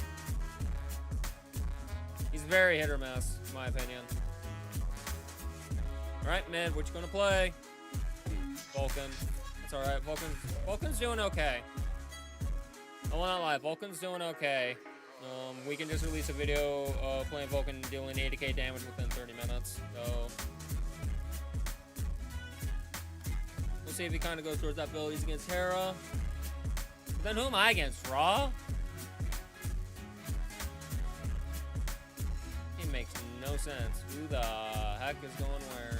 He's very hit or miss, in my opinion. Alright, mid, what you gonna play? Vulcan. That's alright. Vulcan's doing okay. I will not lie, Vulcan's doing okay. We can just release a video of playing Vulcan dealing 80k damage within 30 minutes. So we'll see if he kind of goes towards that build. He's against Hera. But then who am I against? Ra? It makes no sense. Who the heck is going where?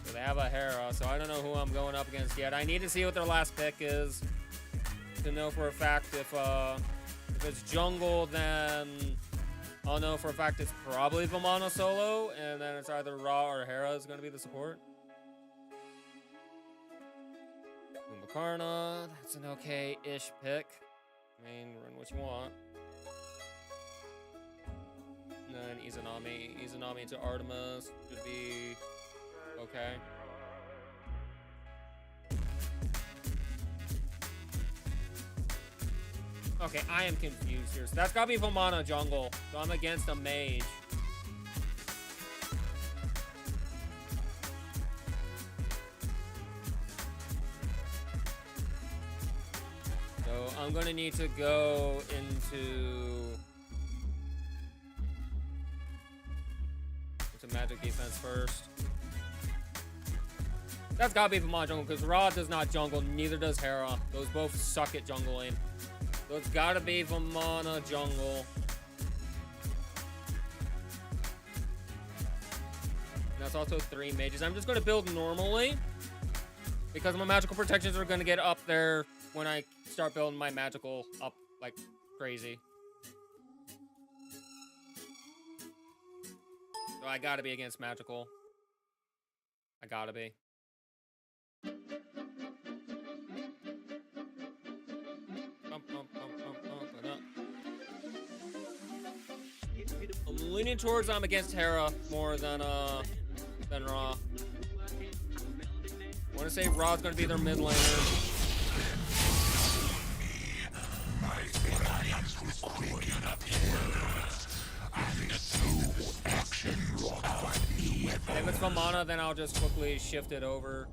So they have a Hera, so I don't know who I'm going up against yet. I need to see what their last pick is to know for a fact if it's jungle, then I'll know for a fact it's probably Vamana solo, and then it's either Ra or Hera is going to be the support. Karna, that's an okay-ish pick. I mean, run what you want. And then Izanami to Artemis should be okay. Okay, I am confused here. So that's gotta be Vamana jungle. So I'm against a mage. So I'm gonna need to go into magic defense first. That's gotta be Vamana jungle because Ra does not jungle, neither does Hera. Those both suck at jungling. So it's gotta be Vamana jungle. And that's also 3 mages. I'm just gonna build normally because my magical protections are gonna get up there when I start building my magical up like crazy. So I gotta be against magical. I gotta be. I'm leaning towards I'm against Hera more than Ra. I want to say Ra's gonna be their mid laner. If it's Vamana, then I'll just quickly shift it over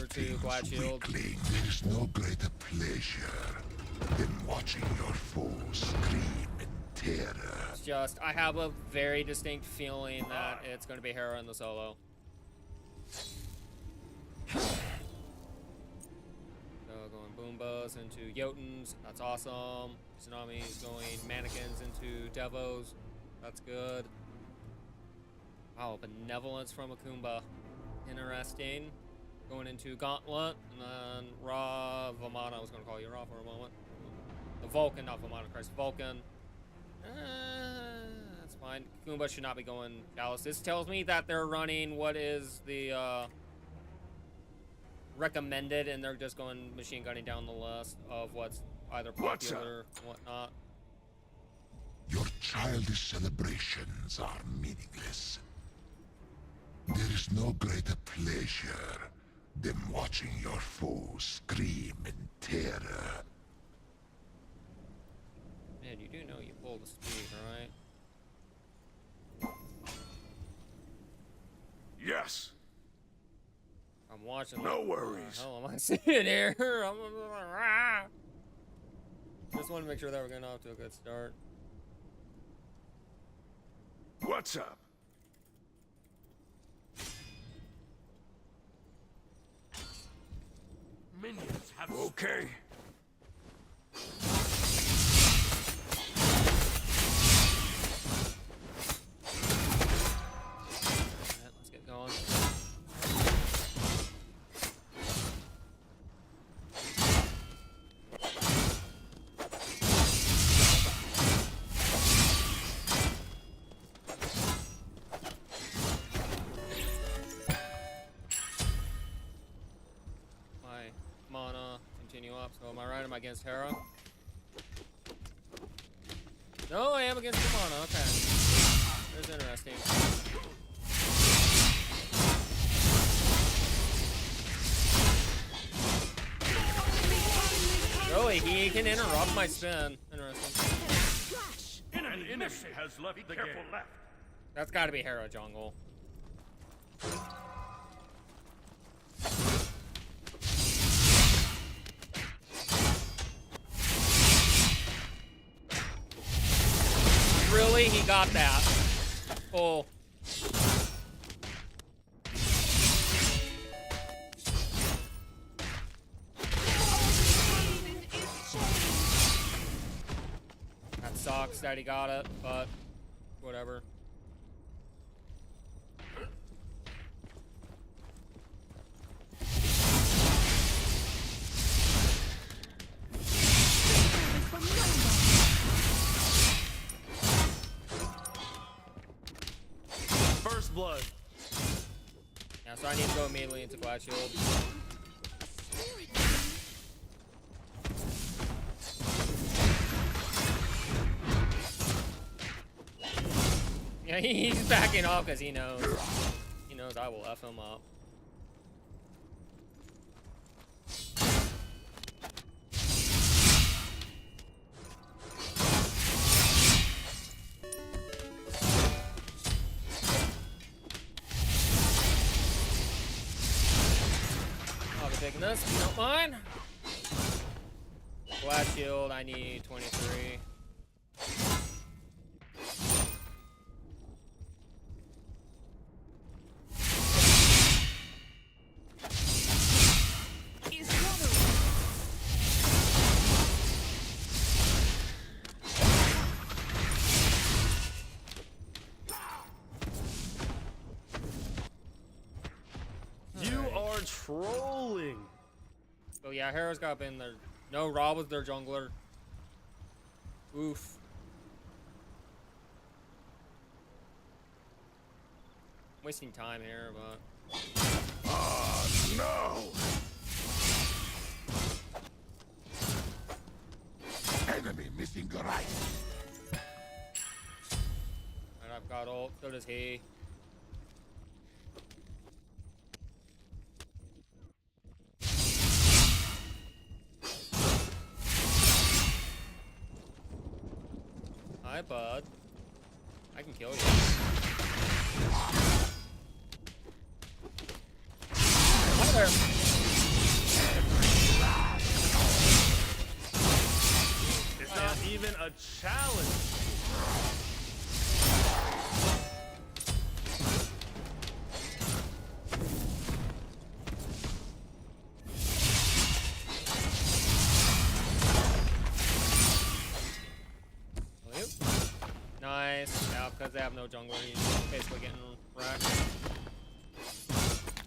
to Glad Shield. There is no greater pleasure than watching your foes scream in terror. It's just, I have a very distinct feeling that it's going to be Hera in the solo. So going Boombas into Jotuns, that's awesome. Tsunami's going Mannequins into Devos, that's good. Wow, Benevolence from Akumba, interesting. Going into Gauntlet, and then Ra, Vamana, I was going to call you Ra for a moment. The Vulcan, not Vamana, Christ, Vulcan. That's fine. Kumba should not be going Chalice. This tells me that they're running what is the recommended, and they're just going machine gunning down the list of what's either popular or whatnot. Your childish celebrations are meaningless. There is no greater pleasure than watching your foes scream in terror. Man, you do know you pull the speed, right? Yes. I'm watching. No worries. How am I sitting here? Just want to make sure that we're getting off to a good start. What's up? Minions have Okay. Alright, let's get going. My mana So am I right? Am I against Hera? No, I am against Kimana. Okay. That's interesting. Really? He can interrupt my spin. Interesting. An enemy has left the game. Left. That's gotta be Hera jungle. Really? He got that. Oh. That sucks that he got it, but whatever. First blood. Yeah, so I need to go immediately into Glad Shield. Yeah, he's backing off because he knows. He knows I will F him up. I'll be taking this if you don't mind. Glad Shield, I need 23. Trolling. So yeah, Hera's got in there. No, Rob was their jungler. Oof. Wasting time here, but. No! Enemy missing the right. And I've got ult. So does he. Hi, bud. I can kill you. Hi there. It's not even a challenge. Nice. Yeah, because they have no jungler, he's basically getting wrecked.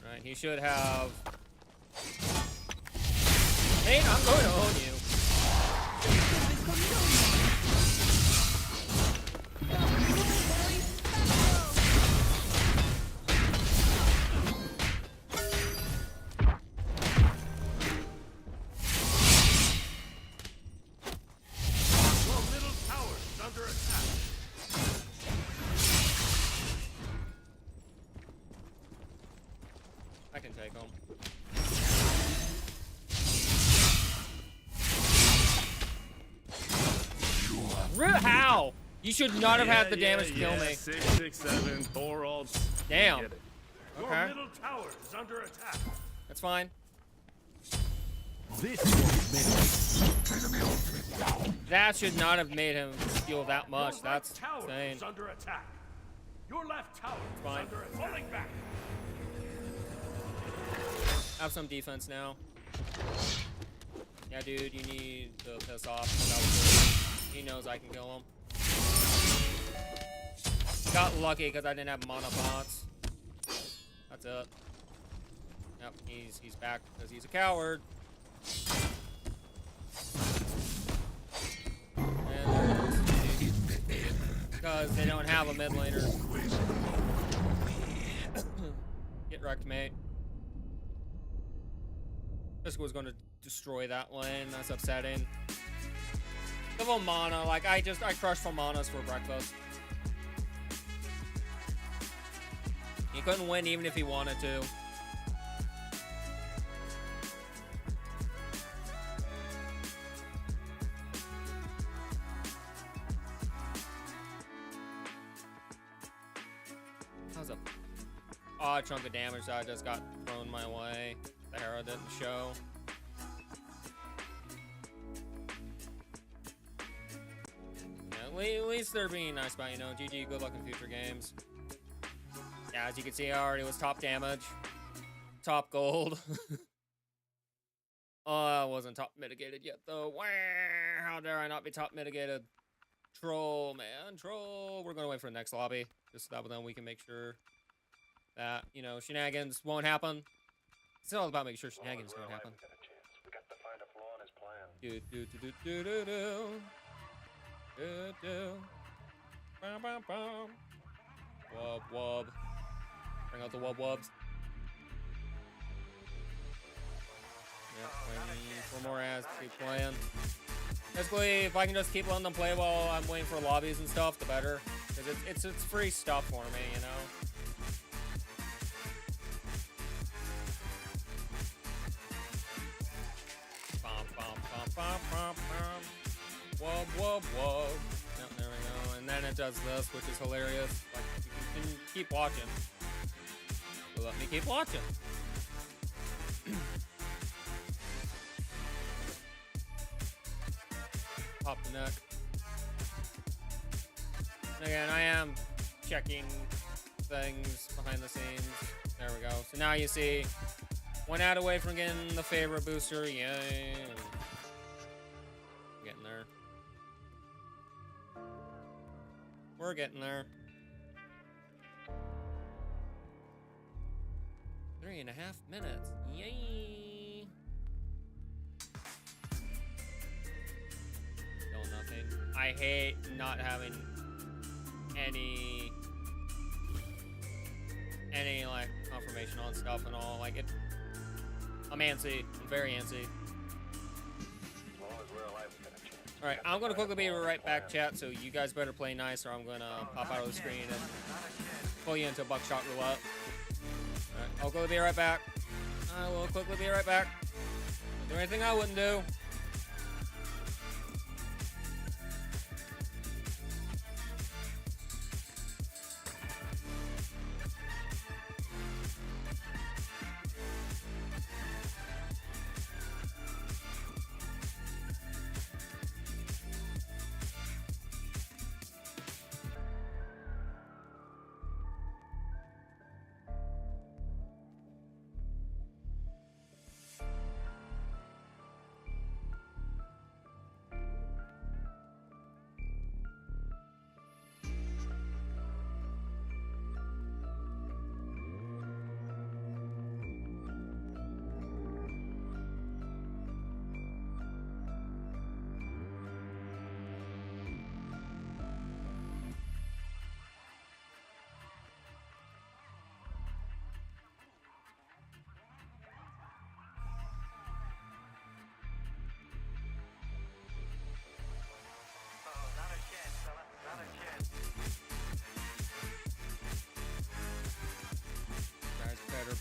Right, he should have. Hey, I'm going to own you. I can take him. How? You should not have had the damage to kill me. 6, 6, 7, 4 ults. Damn. Get it. Your Okay. middle tower is under attack. That's fine. That should not have made him steal that much. Your That's right tower insane. is under attack. Your left tower is Fine. under falling back. Have some defense now. Yeah, dude, you need to piss off. 'Cause I was he knows I can kill him. Got lucky because I didn't have mana bots. That's it. Yep, he's back because he's a coward. And there it is. Because they don't have a mid laner. Get wrecked, mate. Fisk was going to destroy that lane. That's upsetting. The Vomana, like, I crushed Vomanas for breakfast. He couldn't win even if he wanted to. That was a odd chunk of damage that just got thrown my way. The Hera didn't show. Yeah, at least they're being nice about, you know, GG, good luck in future games. Yeah, as you can see, I already was top damage. Top gold. Oh, I wasn't top mitigated yet, though. Wah, how dare I not be top mitigated? Troll, man, troll. We're going to wait for the next lobby. Just so that then we can make sure that, you know, shenanigans won't happen. It's all about making sure shenanigans don't happen. We got to find a flaw in his plan. Do do do do do do do do. Bum bum bum. Wub wub. Bring out the wub wubs. Yep, waiting for more ads to keep playing. Basically, if I can just keep letting them play while I'm waiting for lobbies and stuff, the better. Because it's free stuff for me, you know. Bum bum bum bum bum bum. Wub wub wub. Yep, there we go. And then it does this, which is hilarious. Like, you can keep watching. So let me keep watching. Pop the neck. Again, I am checking things behind the scenes. There we go. So now you see, one ad away from getting the favorite booster. Yay. Getting there. We're getting there. 3.5 minutes. Yay. Still nothing. I hate not having any like confirmation on stuff and all. Like, I'm antsy. I'm very antsy. Alright, I'm gonna quickly be right back, chat, so you guys better play nice or I'm gonna pop out of the screen and pull you into buckshot roulette. Alright, I'll quickly be right back. I will quickly be right back. Do anything I wouldn't do.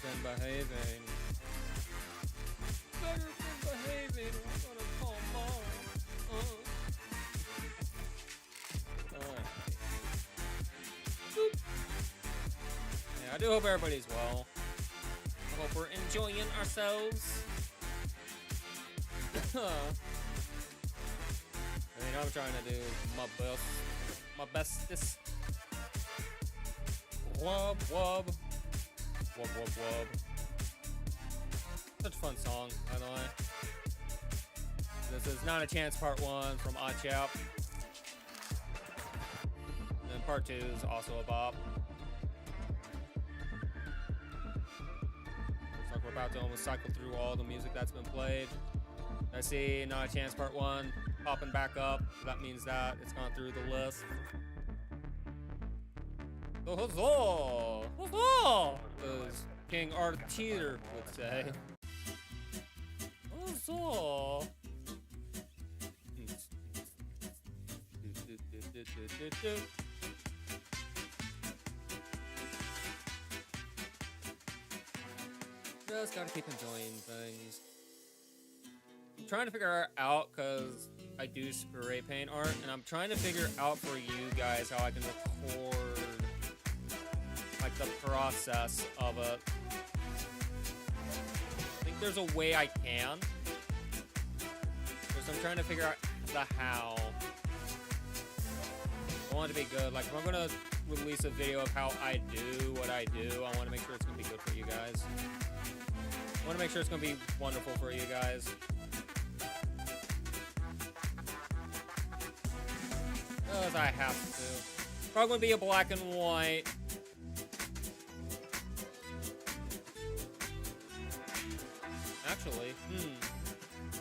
Been behaving. Better been behaving. I'm gonna call mom. Boop. Yeah, I do hope everybody's well. I hope we're enjoying ourselves. I mean, I'm trying to do my bestest. Wub wub. Wub wub wub. Such a fun song, by the way. This is Not a Chance Part 1 from Odd Chap. And then Part 2 is also a bop. Looks like we're about to almost cycle through all the music that's been played. I see Not a Chance Part 1 popping back up. That means that it's gone through the list. So huzzah! Huzzah! As King Arthur would say. Medusa. Just gotta keep enjoying things. I'm trying to figure out, because I do spray paint art, and I'm trying to figure out for you guys how I can record like the process of it. I think there's a way I can. So I'm trying to figure out the how. I want it to be good. Like, if I'm gonna release a video of how I do what I do, I want to make sure it's gonna be good for you guys. I want to make sure it's gonna be wonderful for you guys. Because I have to. Probably gonna be a black and white. Actually,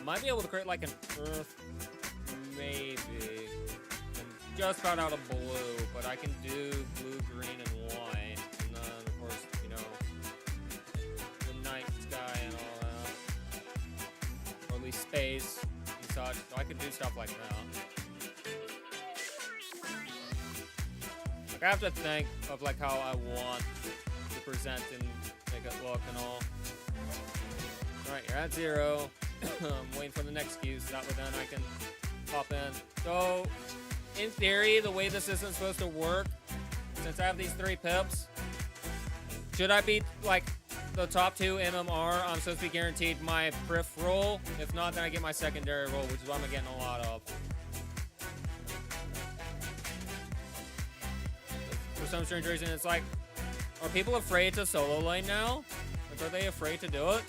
might be able to create like an earth, maybe. I'm just found out a blue, but I can do blue, green, and white. And then, of course, you know, the night sky and all that. Or at least space and such. So I could do stuff like that. Like, I have to think of like how I want to present and make it look and all. Alright, you're at 0. I'm waiting for the next queue, so that way then I can hop in. So, in theory, the way this isn't supposed to work, since I have these 3 pips, should I beat, like, the top 2 MMR, I'm supposed to be guaranteed my priff roll. If not, then I get my secondary roll, which is what I'm getting a lot of. For some strange reason, it's like, are people afraid to solo lane now? Like, are they afraid to do it?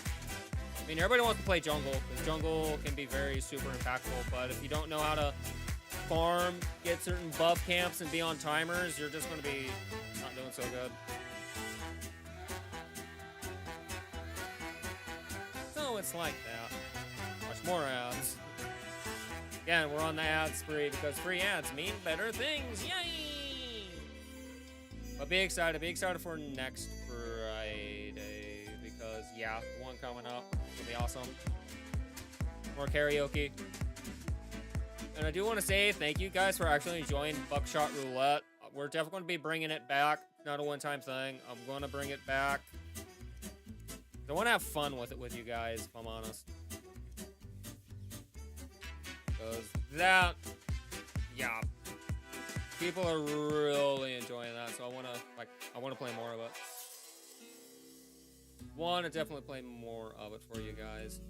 I mean, everybody wants to play jungle, because jungle can be very super impactful, but if you don't know how to farm, get certain buff camps, and be on timers, you're just going to be not doing so good. So it's like that. Watch more ads. Again, we're on the ad spree, because free ads mean better things. Yay! But be excited for next Friday, because, yeah, the one coming up. Be awesome. More karaoke. And I do want to say thank you guys for actually enjoying Buckshot Roulette. We're definitely going to be bringing it back. Not a one-time thing. I'm going to bring it back. I want to have fun with it with you guys, if I'm honest. Because that, yeah, people are really enjoying that. So I want to play more of it. Want to definitely play more of it for you guys.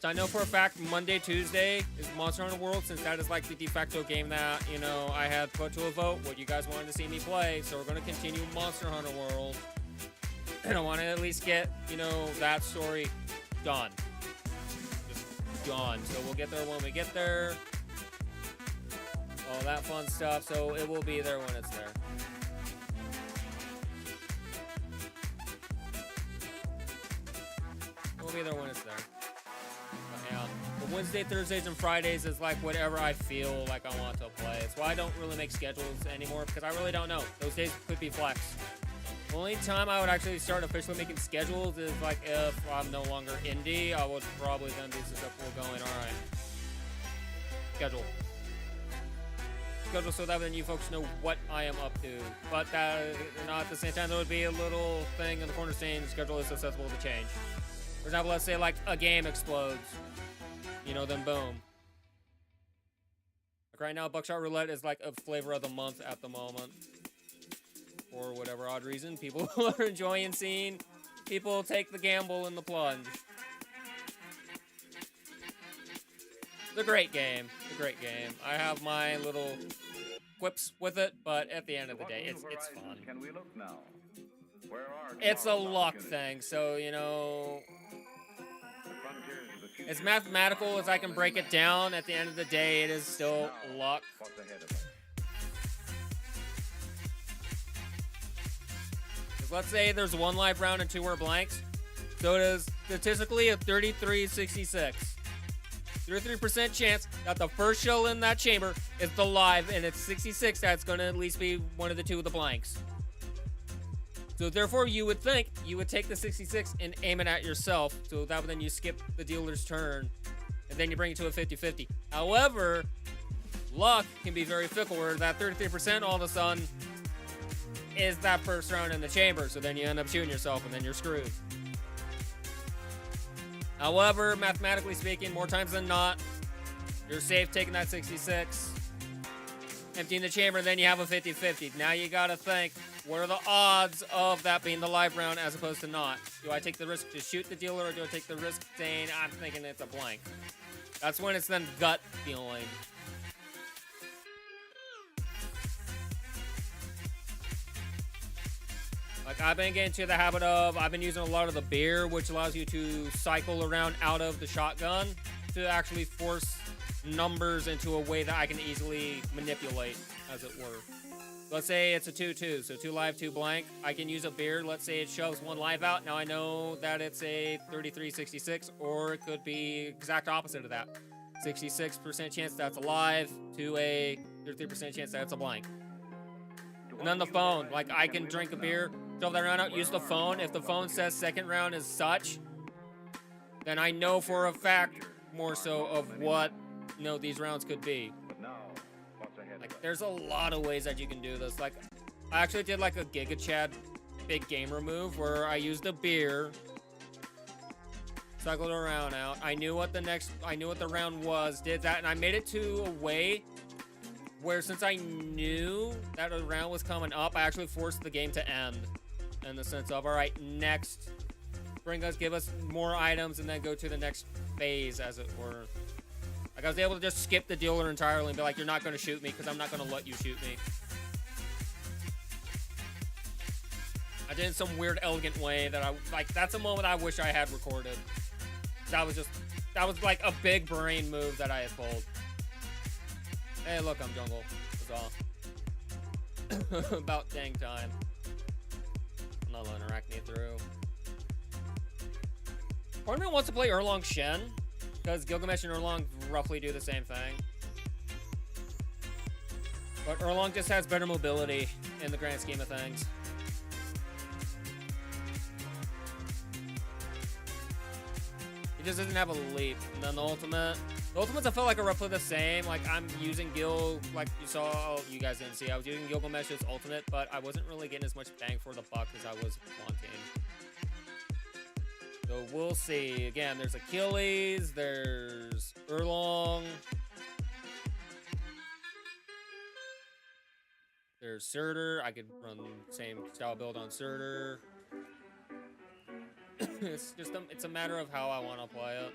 I know for a fact Monday, Tuesday is Monster Hunter World, since that is like the de facto game that, you know, I had put to a vote what you guys wanted to see me play. So we're going to continue Monster Hunter World. And I want to at least get, you know, that story done. Just done. So we'll get there when we get there. All that fun stuff. So it will be there when it's there. We'll be there when it's there. But yeah, but Wednesday, Thursdays, and Fridays is like whatever I feel like I want to play. That's why I don't really make schedules anymore, because I really don't know. Those days could be flex. The only time I would actually start officially making schedules is like if I'm no longer indie, I would probably then be susceptible going, alright. Schedule so that then you folks know what I am up to. But not at the same time, there would be a little thing in the corner saying the schedule is susceptible to change. For example, let's say like a game explodes, you know, then boom. Like right now, Buckshot Roulette is like a flavor of the month at the moment. For whatever odd reason, people are enjoying seeing people take the gamble and the plunge. It's a great game. It's a great game. I have my little quips with it, but at the end of the day, it's fun. Can we look now? Where are It's a luck thing, so, you know, as mathematical as I can break it down, at the end of the day, it is still luck. What's ahead of us? Let's say there's 1 live round and 2 were blanks. So it is statistically a 33-66. 33% chance that the first shell in that chamber is the live, and it's 66 that's going to at least be one of the 2 of the blanks. So therefore, you would think you would take the 66 and aim it at yourself. So that would then you skip the dealer's turn, and then you bring it to a 50-50. However, luck can be very fickle, where that 33% all of a sudden is that first round in the chamber. So then you end up shooting yourself, and then you're screwed. However, mathematically speaking, more times than not, you're safe taking that 66, emptying the chamber, and then you have a 50-50. Now you gotta think, what are the odds of that being the live round as opposed to not? Do I take the risk to shoot the dealer, or do I take the risk saying I'm thinking it's a blank? That's when it's then gut feeling. Like, I've been getting to the habit of, I've been using a lot of the beer, which allows you to cycle around out of the shotgun to actually force numbers into a way that I can easily manipulate, as it were. Let's say it's a 2-2, so 2 live, 2 blank. I can use a beer. Let's say it shoves 1 live out. Now I know that it's a 33-66, or it could be exact opposite of that. 66% chance that's a live to a 33% chance that it's a blank. And then the phone, like, I can drink a beer, shove that round out, use the phone. If the phone says second round is such, then I know for a fact more so of what, you know, these rounds could be. Like, there's a lot of ways that you can do this. Like, I actually did like a Giga Chad big gamer move where I used a beer, cycled around out. I knew what the round was, did that, and I made it to a way where, since I knew that a round was coming up, I actually forced the game to end. In the sense of, all right, next, give us more items, and then go to the next phase, as it were. Like, I was able to just skip the dealer entirely and be like, you're not going to shoot me because I'm not going to let you shoot me. I did it in some weird, elegant way that that's a moment I wish I had recorded. That was like a big brain move that I had pulled. Hey, look, I'm jungle. That's all. About dang time. I'm not letting Arachne through. Part of me wants to play Erlong Shen, because Gilgamesh and Erlong roughly do the same thing. But Erlong just has better mobility in the grand scheme of things. He just doesn't have a leap. And then the ultimates I felt like are roughly the same. Like, I'm using Gil, like you saw, you guys didn't see, I was using Gilgamesh's ultimate, but I wasn't really getting as much bang for the buck as I was wanting. So we'll see. Again, there's Achilles, there's Erlong, there's Surtur. I could run the same style build on Surtur. It's a matter of how I want to play it.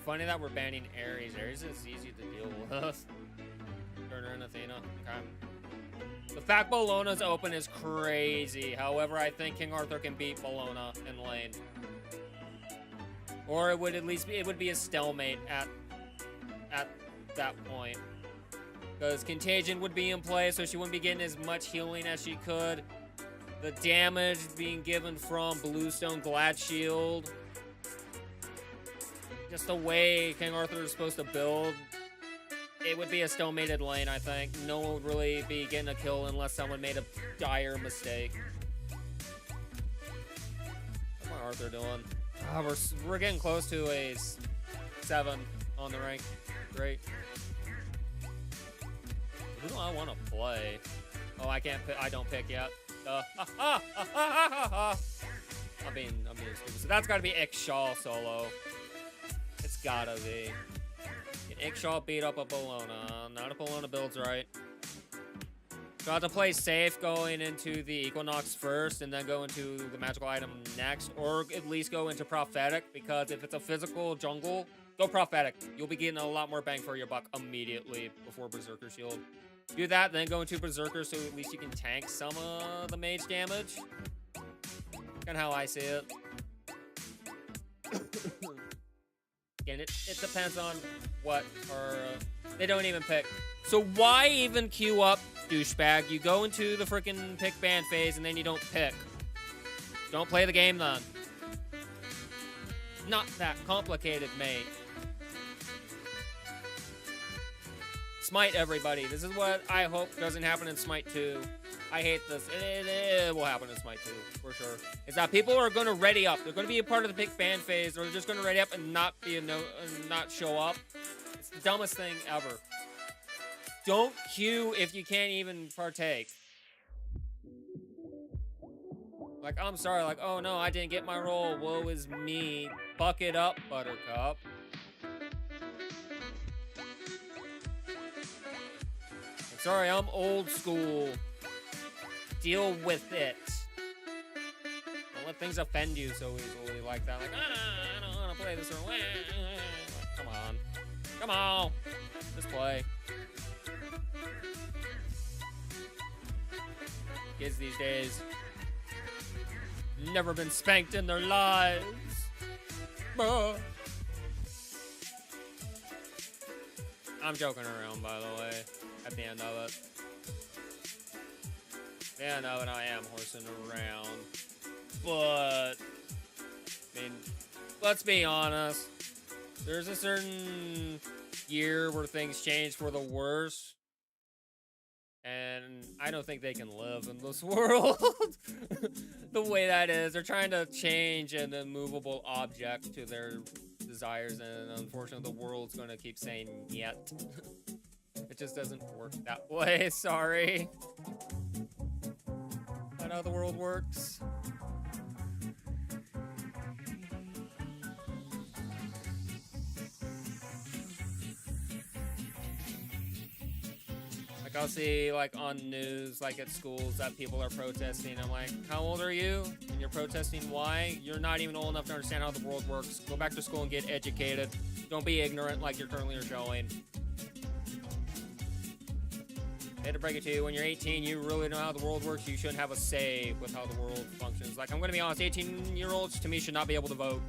Funny that we're banning Ares. Ares is easy to deal with. Turner and Athena. Okay. The fact Bologna's open is crazy. However, I think King Arthur can beat Bologna in lane. Or it would at least be, it would be a stalemate at that point. Because Contagion would be in play, so she wouldn't be getting as much healing as she could. The damage being given from Bluestone Glad Shield. Just the way King Arthur is supposed to build, it would be a stalemated lane, I think. No one would really be getting a kill unless someone made a dire mistake. What's my Arthur doing? Oh, we're getting close to a 7 on the rank. Great. Who do I want to play? Oh, I can't pick. I don't pick yet. I'm being stupid. So that's got to be Ixchel solo. It's gotta be. Can Ixchel beat up a Bologna? Not if Bologna builds right. Got to play safe going into the Equinox first and then go into the magical item next. Or at least go into Prophetic, because if it's a physical jungle, go Prophetic. You'll be getting a lot more bang for your buck immediately before Berserker Shield. Do that, then go into Berserker so at least you can tank some of the mage damage. Kind of how I see it. Again, it depends on what, or they don't even pick. So why even queue up, douchebag? You go into the freaking pick ban phase and then you don't pick. Don't play the game then. Not that complicated, mate. Smite, everybody. This is what I hope doesn't happen in Smite 2. I hate this. It will happen in Smite 2, for sure. Is that people are going to ready up. They're going to be a part of the pick fan phase, or they're just going to ready up and not be and not show up. It's the dumbest thing ever. Don't queue if you can't even partake. Like, I'm sorry, like, oh no, I didn't get my role. Woe is me. Buck it up, Buttercup. I'm sorry, I'm old school. Deal with it. Don't let things offend you so easily like that. Like, I don't want to play this role. Come on. Come on. Just play. Kids these days never been spanked in their lives. I'm joking around, by the way, at the end of it. At the end of it, I am horsing around. But, I mean, let's be honest. There's a certain year where things change for the worse. And I don't think they can live in this world the way that is. They're trying to change an immovable object to their desires, and unfortunately the world's going to keep saying yet. It just doesn't work that way, sorry. I know how the world works. Like, I'll see, like, on news, like, at schools that people are protesting. I'm like, how old are you? And you're protesting why? You're not even old enough to understand how the world works. Go back to school and get educated. Don't be ignorant like you're currently showing. I hate to break it to you, when you're 18, you really know how the world works. You shouldn't have a say with how the world functions. Like, I'm going to be honest, 18-year-olds, to me, should not be able to vote.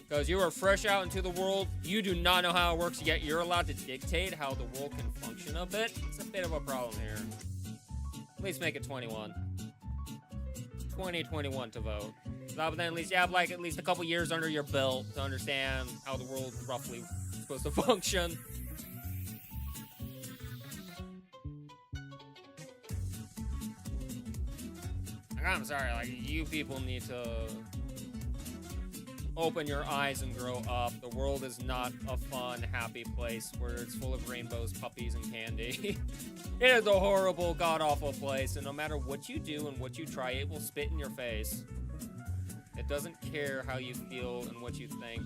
Because you are fresh out into the world, you do not know how it works, yet you're allowed to dictate how the world can function a bit. It's a bit of a problem here. At least make it 21. 21 to vote. So then at least you have, like, at least a couple years under your belt to understand how the world roughly is supposed to function. I'm sorry, like, you people need to open your eyes and grow up. The world is not a fun, happy place where it's full of rainbows, puppies, and candy. It is a horrible, god-awful place, and no matter what you do and what you try, it will spit in your face. It doesn't care how you feel and what you think.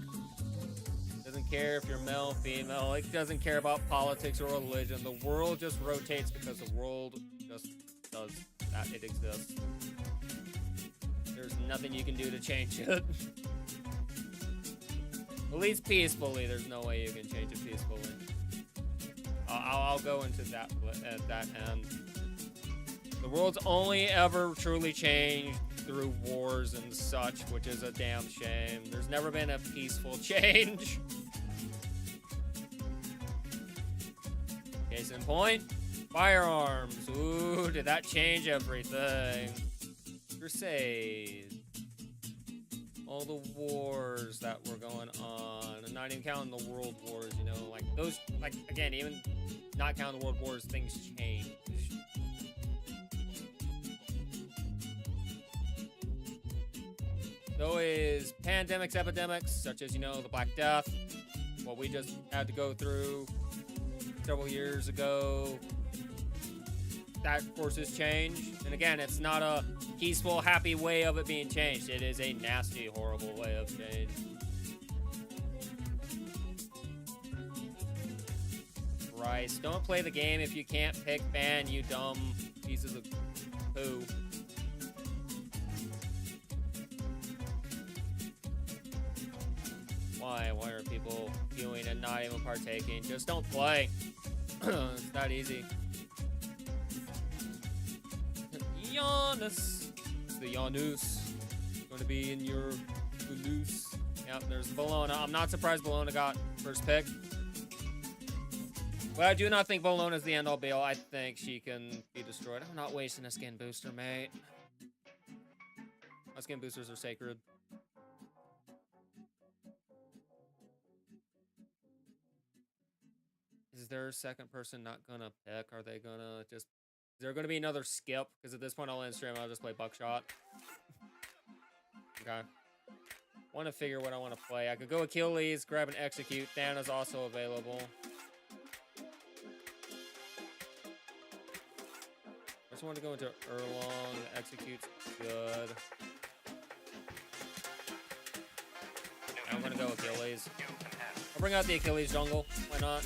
It doesn't care if you're male, female. It doesn't care about politics or religion. The world just rotates because the world just does that. It exists. There's nothing you can do to change it. At least peacefully, there's no way you can change it peacefully. I'll go into that at that end. The world's only ever truly changed through wars and such, which is a damn shame. There's never been a peaceful change. Case in point, firearms. Ooh, did that change everything? Crusade. All the wars that were going on, and not even counting the world wars, you know, like those, like, again, even not counting the world wars, things change. So is pandemics, epidemics, such as, you know, the Black Death, what we just had to go through several years ago. That forces change. And again, it's not a peaceful, happy way of it being changed. It is a nasty, horrible way of change. Christ, don't play the game if you can't pick ban, you dumb pieces of poo. Why are people queuing and not even partaking? Just don't play. It's that easy. Giannis. It's the Janus. Going to be in your loose. Yep, there's Bologna. I'm not surprised Bologna got first pick. But I do not think Bologna is the end-all be-all. I think she can be destroyed. I'm not wasting a skin booster, mate. My skin boosters are sacred. there a second person not gonna pick? Are they gonna just... Is there gonna be another skip? Because at this point I'll end stream, I'll just play Buckshot. Okay. Want to figure what I want to play. I could go Achilles, grab an Execute. Thana's also available. I just want to go into Erlong. Execute's good. I'm gonna go Achilles. I'll bring out the Achilles jungle. Why not?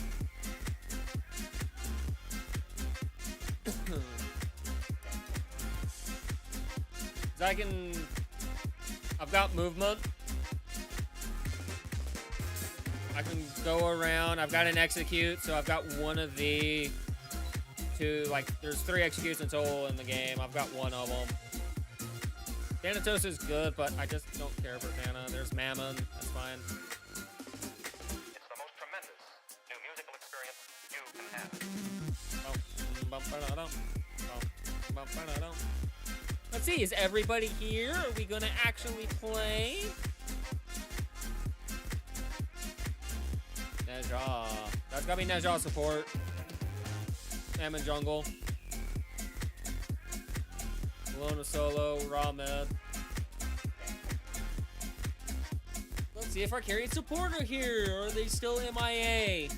I've got movement. I can go around. I've got an Execute, so I've got one of the two. Like, there's 3 Executes in total in the game. I've got one of them. Thanatos is good, but I just don't care for Thana. There's Mammon. That's fine. It's the most tremendous new musical experience you can have. Let's see, is everybody here? Are we gonna actually play? Neja. That's gotta be Neja support. Mammon jungle. Lona solo, raw mid. Let's see if our carry and support are here. Or are they still MIA? Oh,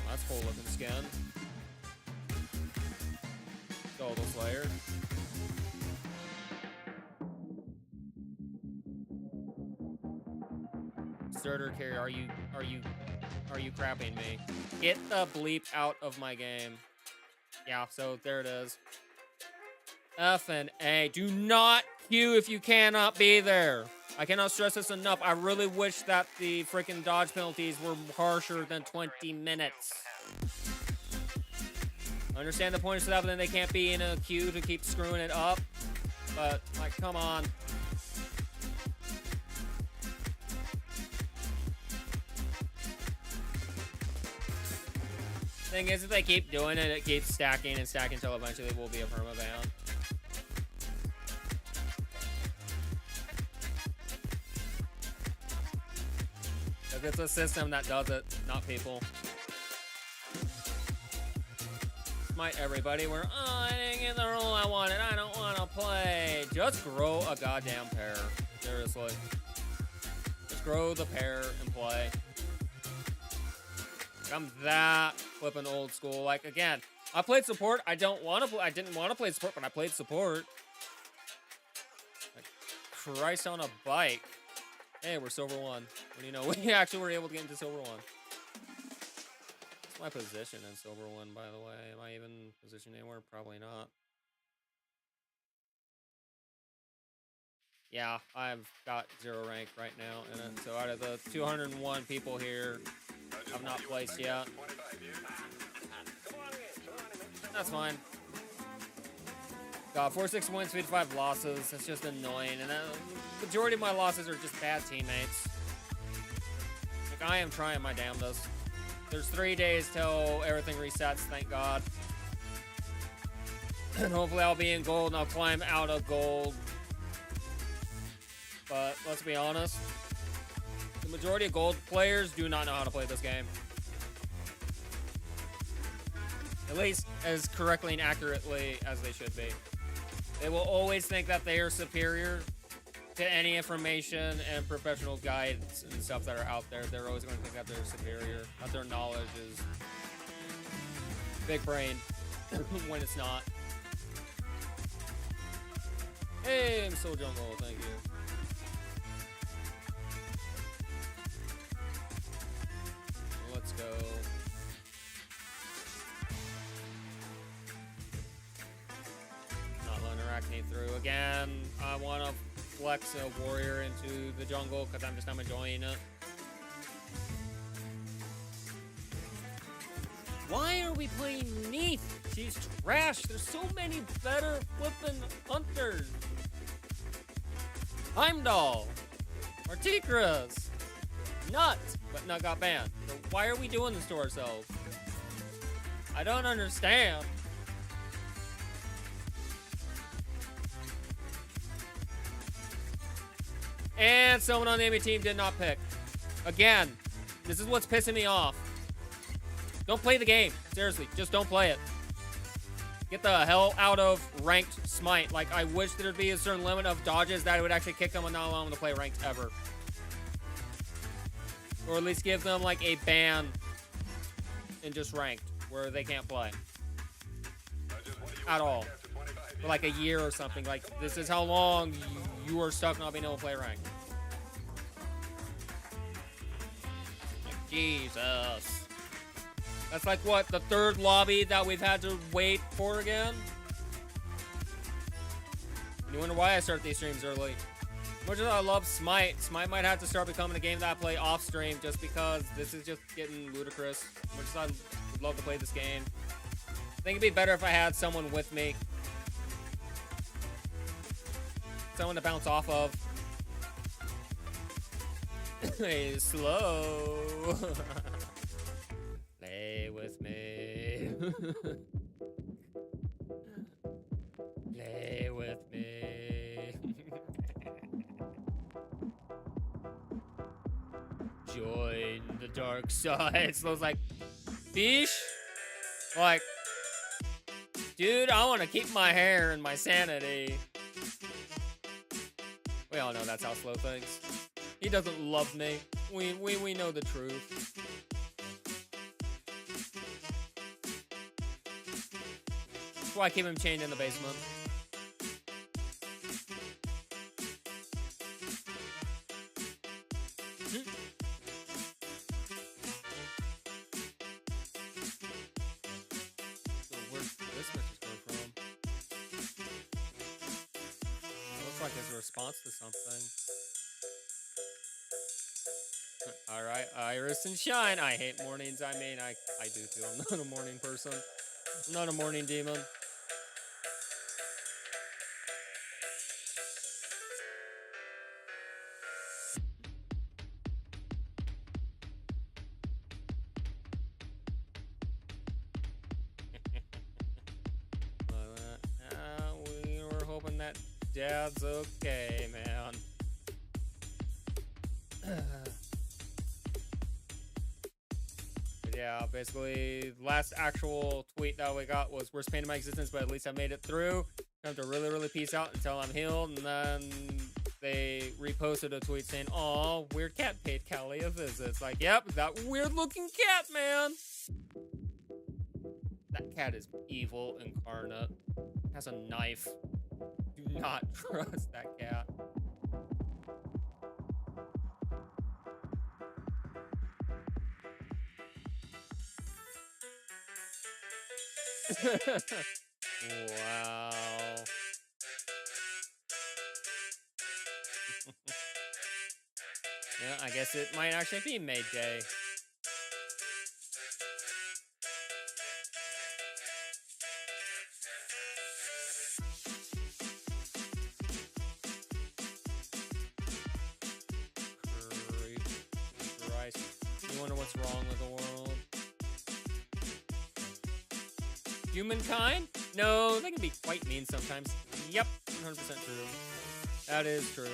that's cool looking skin. Golden Slayer. Starter carry, are you crapping me? Get the bleep out of my game. Yeah, so there it is. F and A. Do not queue if you cannot be there. I cannot stress this enough. I really wish that the freaking dodge penalties were harsher than 20 minutes. I understand the point is that, but then they can't be in a queue to keep screwing it up. But, like, come on. Thing is, if they keep doing it, it keeps stacking and stacking until eventually it will be a permaban. If it's a system that does it, not people. Smite everybody. We're I didn't get the role I wanted. I don't want to play. Just grow a goddamn pair. Seriously. Just grow the pair and play. I'm that flipping old school. Like, again, I played support. I didn't want to play support, but I played support. Like, Christ on a bike. Hey, we're silver 1. What do you know? We actually were able to get into silver 1. What's my position in silver 1, by the way? Am I even positioned anywhere? Probably not. Yeah, I've got 0 rank right now in it. So out of the 201 people here, I've not placed yet. That's fine. God, 4-6 wins, 3-5 losses. That's just annoying. And the majority of my losses are just bad teammates. Like, I am trying my damnedest. There's 3 days till everything resets, thank God. And hopefully I'll be in gold and I'll climb out of gold. But let's be honest. The majority of gold players do not know how to play this game. At least as correctly and accurately as they should be. They will always think that they are superior to any information and professional guides and stuff that are out there. They're always going to think that they're superior, that their knowledge is big brain when it's not. Hey, I'm Soul Jungle, thank you. Let's go. Not letting Arachne through again. I want to flex a warrior into the jungle because I'm just not enjoying it. Why are we playing Neith? She's trash. There's so many better flippin' hunters. Heimdall. Artikras. Nut. But Nut got banned. So why are we doing this to ourselves? I don't understand. And someone on the enemy team did not pick. Again, this is what's pissing me off. Don't play the game. Seriously, just don't play it. Get the hell out of ranked Smite. Like, I wish there'd be a certain limit of dodges that would actually kick them and not allow them to play ranked ever. Or at least give them, like, a ban in just ranked, where they can't play. At all. For, like, a year or something. Like, this is how long you are stuck not being able to play ranked. Like, Jesus. That's like, what, the third lobby that we've had to wait for again? You wonder why I start these streams early. As much as I love Smite, Smite might have to start becoming a game that I play off stream just because this is just getting ludicrous. As much as I would love to play this game. I think it'd be better if I had someone with me. Someone to bounce off of. Hey, slow. Play with me. Play with me. Join the dark side. Slow's like, fish? Like, dude, I want to keep my hair and my sanity. We all know that's how Slow thinks. He doesn't love me. We know the truth. That's why I keep him chained in the basement. So where's this message coming from? It looks like it's a response to something. Alright, Iris and Shine. I hate mornings. I mean, I do too. I'm not a morning person. I'm not a morning demon. We were hoping that Dad's okay, man. Yeah, basically, last actual tweet that we got was worst pain in my existence, but at least I made it through. Time to really peace out until I'm healed. And then they reposted a tweet saying, "Aw, weird cat paid Callie a visit." It's like, yep, that weird looking cat, man. That cat is evil incarnate. Has a knife. Do not trust that cat. Wow. Yeah, I guess it might actually be May Day. Christ. You wonder what's wrong with the world? Humankind? No, they can be quite mean sometimes. Yep, 100% true. That is true.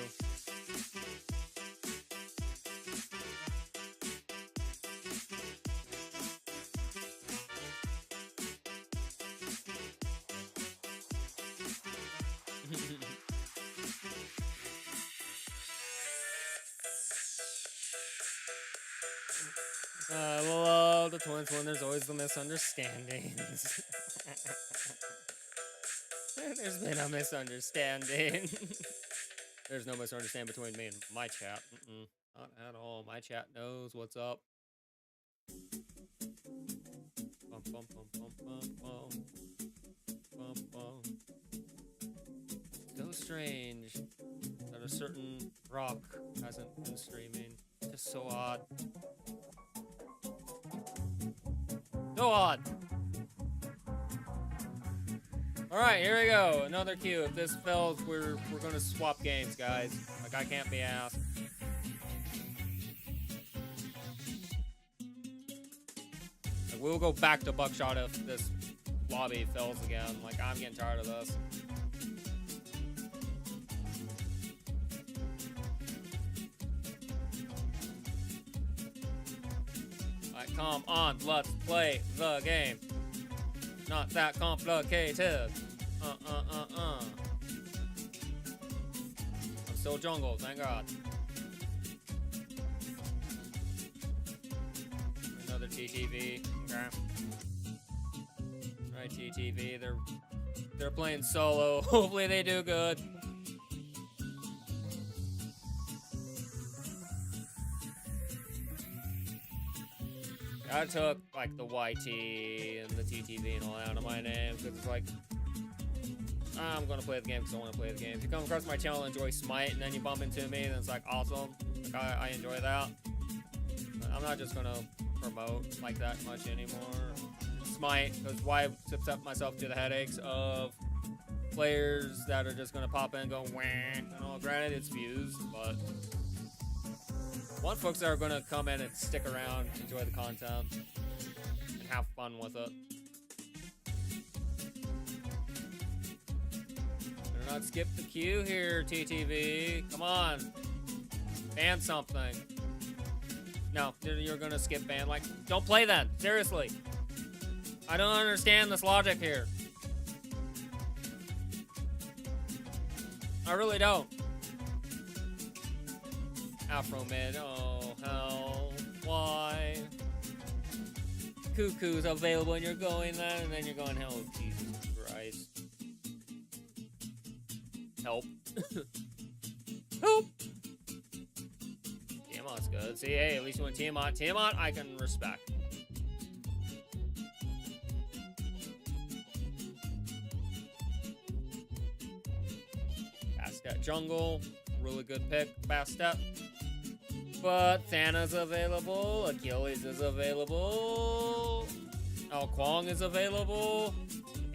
I love the twins when there's always the misunderstandings. There's been a misunderstanding. There's no misunderstanding between me and my chat. Not at all. My chat knows what's up. Bum, bum, bum, bum, bum, bum. Bum, bum. So strange that a certain rock hasn't been streaming. Just so odd. So odd. Alright, here we go. Another queue. If this fails, we're gonna swap games, guys. Like, I can't be asked. Like, we'll go back to Buckshot if this lobby fails again. Like, I'm getting tired of this. Come on, let's play the game. Not that complicated. I'm still jungle, thank God. Another TTV. Okay. Alright, TTV. They're playing solo. Hopefully they do good. I took like the YT and the TTV and all that out of my name because it's like I'm gonna play the game because I want to play the game. If you come across my channel and enjoy Smite and then you bump into me, then it's like awesome. Like, I enjoy that. But I'm not just gonna promote like that much anymore. Smite, because why subject myself to the headaches of players that are just gonna pop in and go wah. And all, granted it's views, but want folks that are gonna come in and stick around, enjoy the content, and have fun with it. Better not skip the queue here, TTV. Come on. Ban something. No, you're gonna skip ban. Like, don't play then. Seriously. I don't understand this logic here. I really don't. Afro mid, oh hell, why? Cuckoo's available and you're going then, and then you're going hell, Jesus Christ. Help. Help! Tiamat's good. See, hey, at least you went Tiamat. Tiamat, I can respect. Bastet jungle, really good pick, Bastet. But Thana's available, Achilles is available, Al Kwong is available,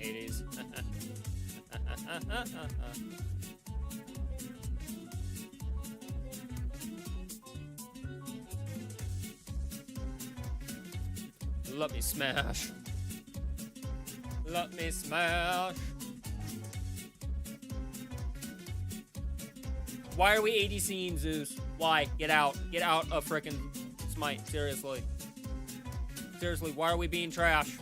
80s. Let me smash. Let me smash. Why are we ADCing Zeus? Why? Get out. Get out of frickin' Smite. Seriously. Seriously, why are we being trash?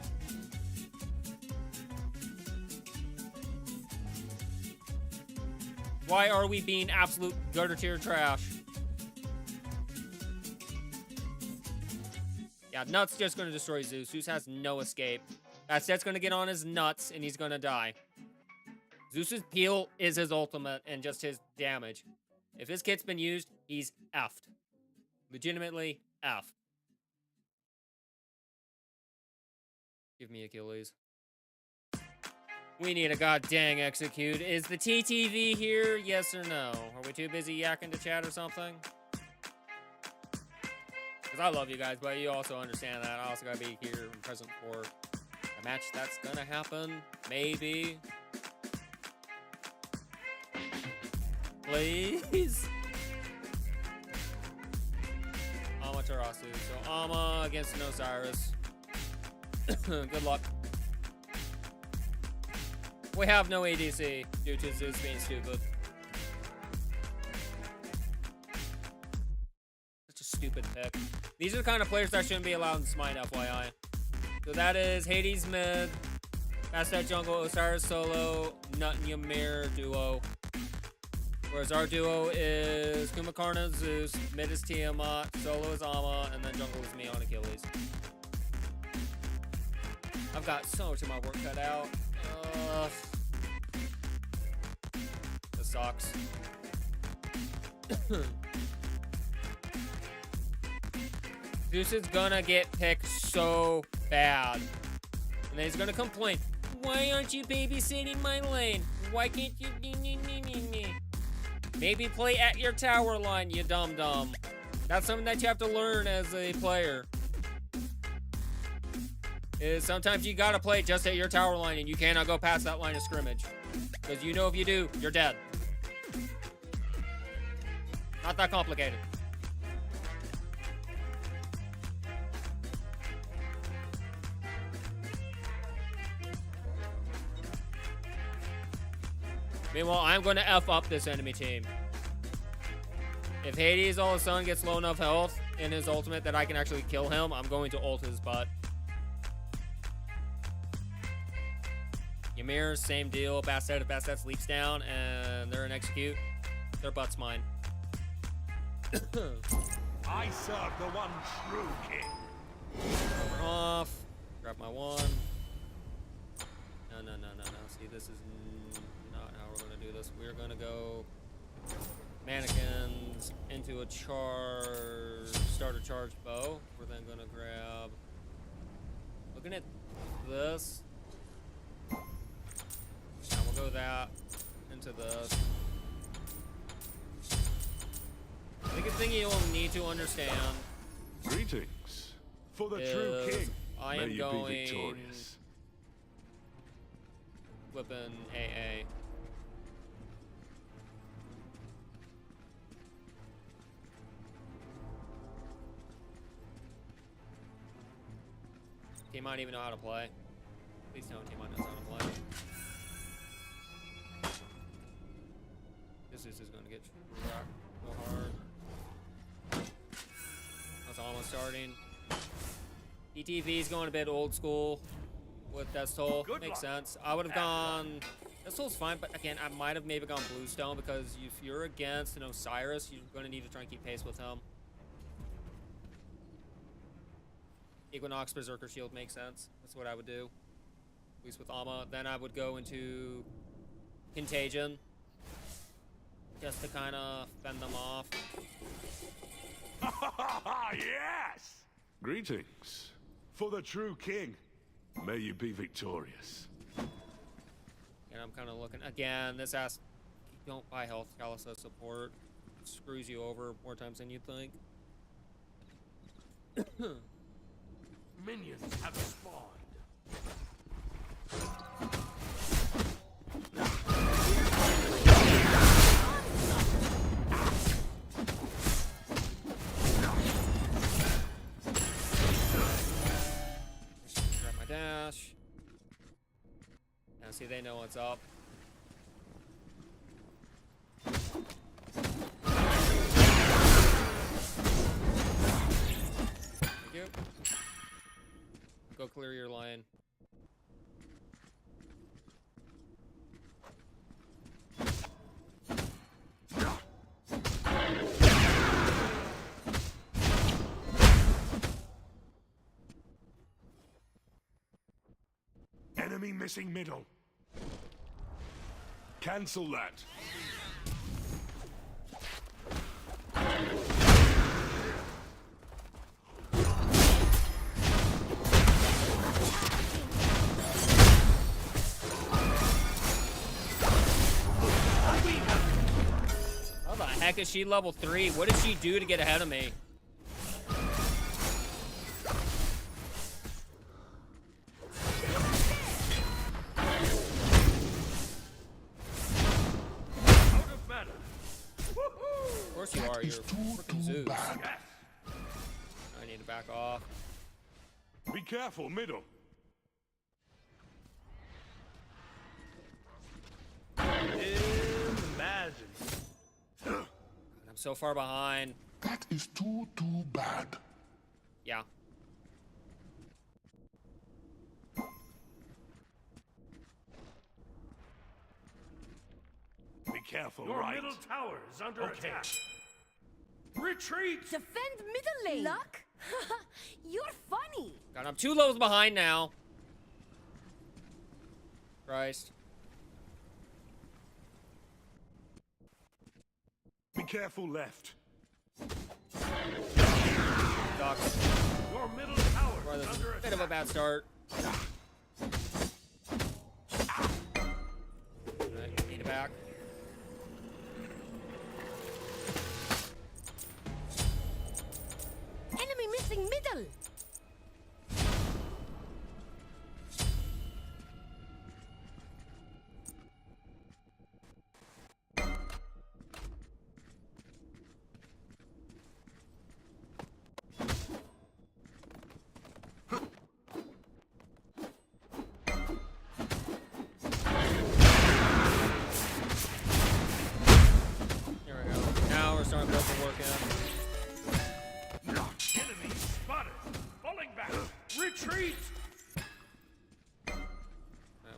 Why are we being absolute gutter tier trash? Yeah, Nuts just gonna destroy Zeus. Zeus has no escape. That's gonna get on his nuts and he's gonna die. Zeus's peel is his ultimate and just his damage. If his kit's been used, he's effed. Legitimately effed. Give me Achilles. We need a goddamn execute. Is the TTV here? Yes or no? Are we too busy yakking to chat or something? Because I love you guys, but you also understand that. I also gotta be here and present for a match that's gonna happen. Maybe. Please. Amaterasu. So Ama against an Osiris. Good luck. We have no ADC due to Zeus being stupid. Such a stupid pick. These are the kind of players that shouldn't be allowed in Smite, FYI. So that is Hades mid, Bastet jungle, Osiris solo, Nut and Ymir duo. Whereas our duo is Kumakarna, Zeus, mid is Tiamat, solo is Ama, and then jungle is me on Achilles. I've got so much of my work cut out. This sucks. Zeus is gonna get picked so bad. And then he's gonna complain, why aren't you babysitting my lane? Why can't you... Maybe play at your tower line, you dum-dum. That's something that you have to learn as a player. Is sometimes you gotta play just at your tower line and you cannot go past that line of scrimmage. Because you know if you do, you're dead. Not that complicated. Meanwhile, I'm going to F up this enemy team. If Hades all of a sudden gets low enough health in his ultimate that I can actually kill him, I'm going to ult his butt. Ymir, same deal. Bastet, if Bastet sleeps down and they're an execute, their butt's mine. I serve the one true king. Armor off. Grab my one. No. See, this is not how we're gonna do this. We're gonna go mannequins into a starter charge bow. We're then gonna grab. Looking at this. Now we'll go that into this. The biggest thing you'll need to understand. Greetings. For the true king. I May am you going be victorious. flipping AA. He might even know how to play. Please tell him he might know how to play. This is just gonna get rocked real hard. That's almost starting. ETV's going a bit old school with Death's Toll. Makes sense. I would have gone. Death's Toll's fine, but again, I might have maybe gone Bluestone because if you're against an Osiris, you're going to need to try and keep pace with him. Equinox Berserker Shield makes sense. That's what I would do. At least with Alma. Then I would go into Contagion. Just to kind of fend them off. Yes! Greetings. For the true king. May you be victorious. And I'm kind of looking. Again, this asks, don't buy health Callus as support. It screws you over more times than you'd think. Minions have spawned. Grab my dash. Now see, they know what's up. Thank you. Go clear your line. Enemy missing middle. Cancel that. How the heck is she level 3? What did she do to get ahead of me? Of course you are. You're freaking Zeus. I need to back off. Be careful, middle. Imagine. I'm so far behind. That is too bad. Yeah. Be careful, Your right? middle tower is under attack. Retreat! Defend middle lane. Luck? You're funny. God, I'm 2 levels behind now. Christ. Be careful left. Ducks. Your middle tower Boy, is this is under a bit of a attack. bad start. Alright, need it back. Enemy missing middle. Retreat! I'm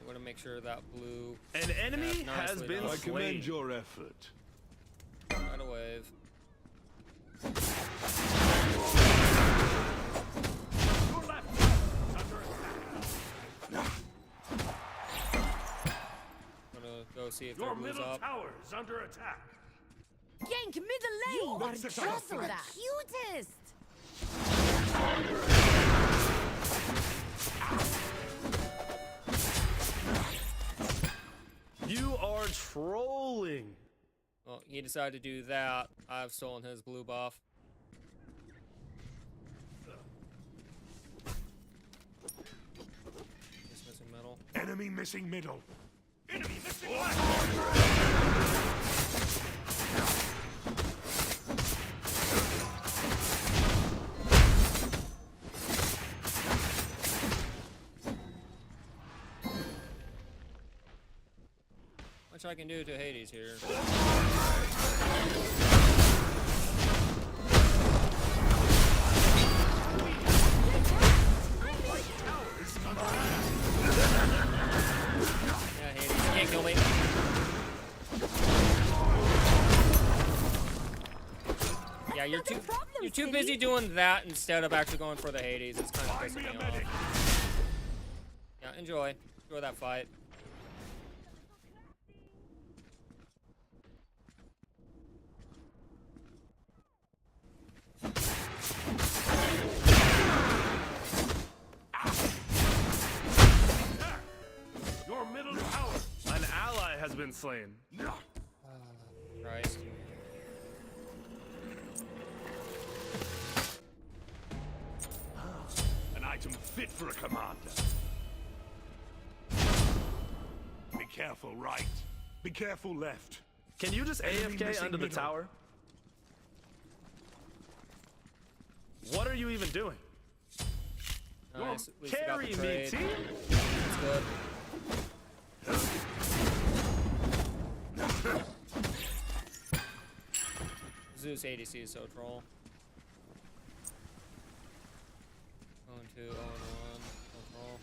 gonna make sure that blue. An enemy Yeah, has nicely been done. I slain. commend your effort. Got a wave. Your left tower is under attack. Gonna go see if Your their blue's middle up. tower is under attack. Gank middle lane. You are Let's just set up the that. cutest. You are trolling. Well, he decided to do that. I've stolen his blue buff. Just missing metal. Enemy missing middle. Enemy missing left. Much I can do to Hades here. Yeah, Hades, you can't kill me. Yeah, you're too busy doing that instead of actually going for the Hades. It's kind of Find pissing me me a off. medic. Yeah, enjoy that fight. Your middle tower. An ally has been slain. Christ. An item fit for a commander. Be careful right. Be careful left. Can you just Enemy AFK missing under the middle. tower? What are you even doing? Nice. At least you got the Carry me, trade. team. That's good. Zeus ADC is so troll. 0-2, 0-1, so troll.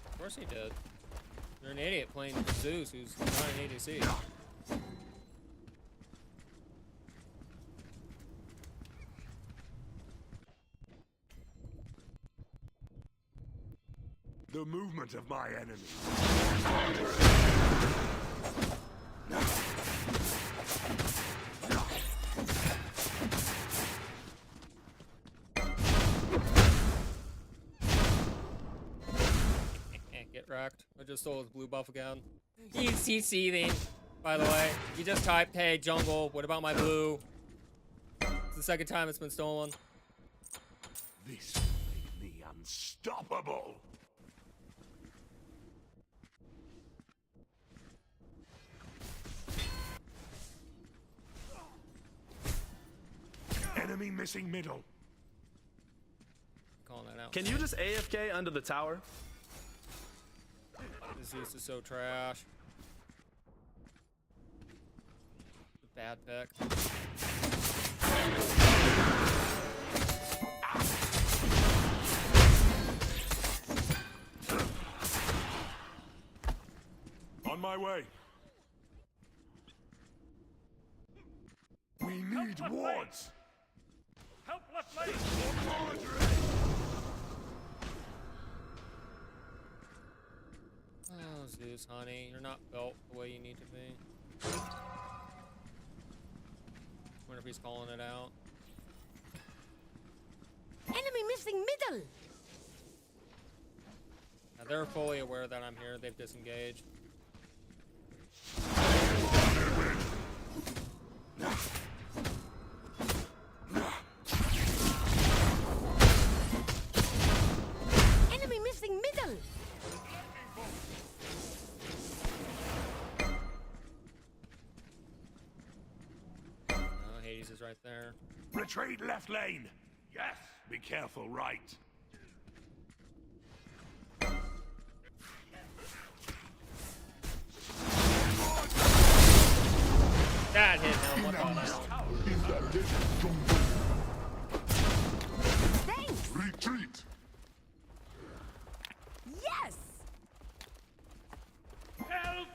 Of course he did. You're an idiot playing Zeus, who's not an ADC. The movement of my enemy. Get wrecked. I just stole his blue buff again. He's seething, by the way. He just typed, hey, jungle, what about my blue? It's the second time it's been stolen. This will make me unstoppable. Enemy missing middle. Calling that out. Can you just AFK under the tower? Zeus is so trash. Bad pick. On my way. We need left wards. Help left lane. Oh, Zeus, honey, you're not built the way you need to be. Wonder if he's calling it out. Enemy missing middle. Now, they're fully aware that I'm here. They've disengaged. Enemy missing middle. Hades is right there. Retreat left lane. Yes. Be careful right. That hit him. What the hell? In the dead jungle. Thanks. Retreat. Yes. Help!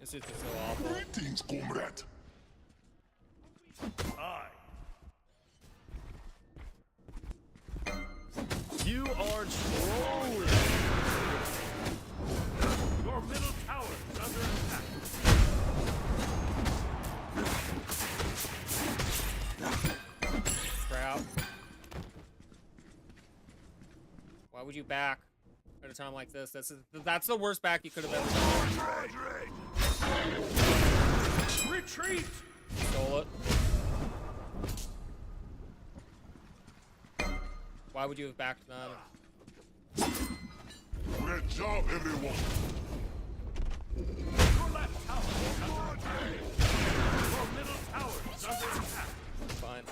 This is just so awful. Greetings, comrade. I. You are trolling. Your middle tower is under attack. Crap. Why would you back at a time like this? That's the worst back you could have ever done. Retreat! Stole it. Why would you have backed them? Great job, everyone. Your left tower is under attack. Your middle tower is under attack. Fine.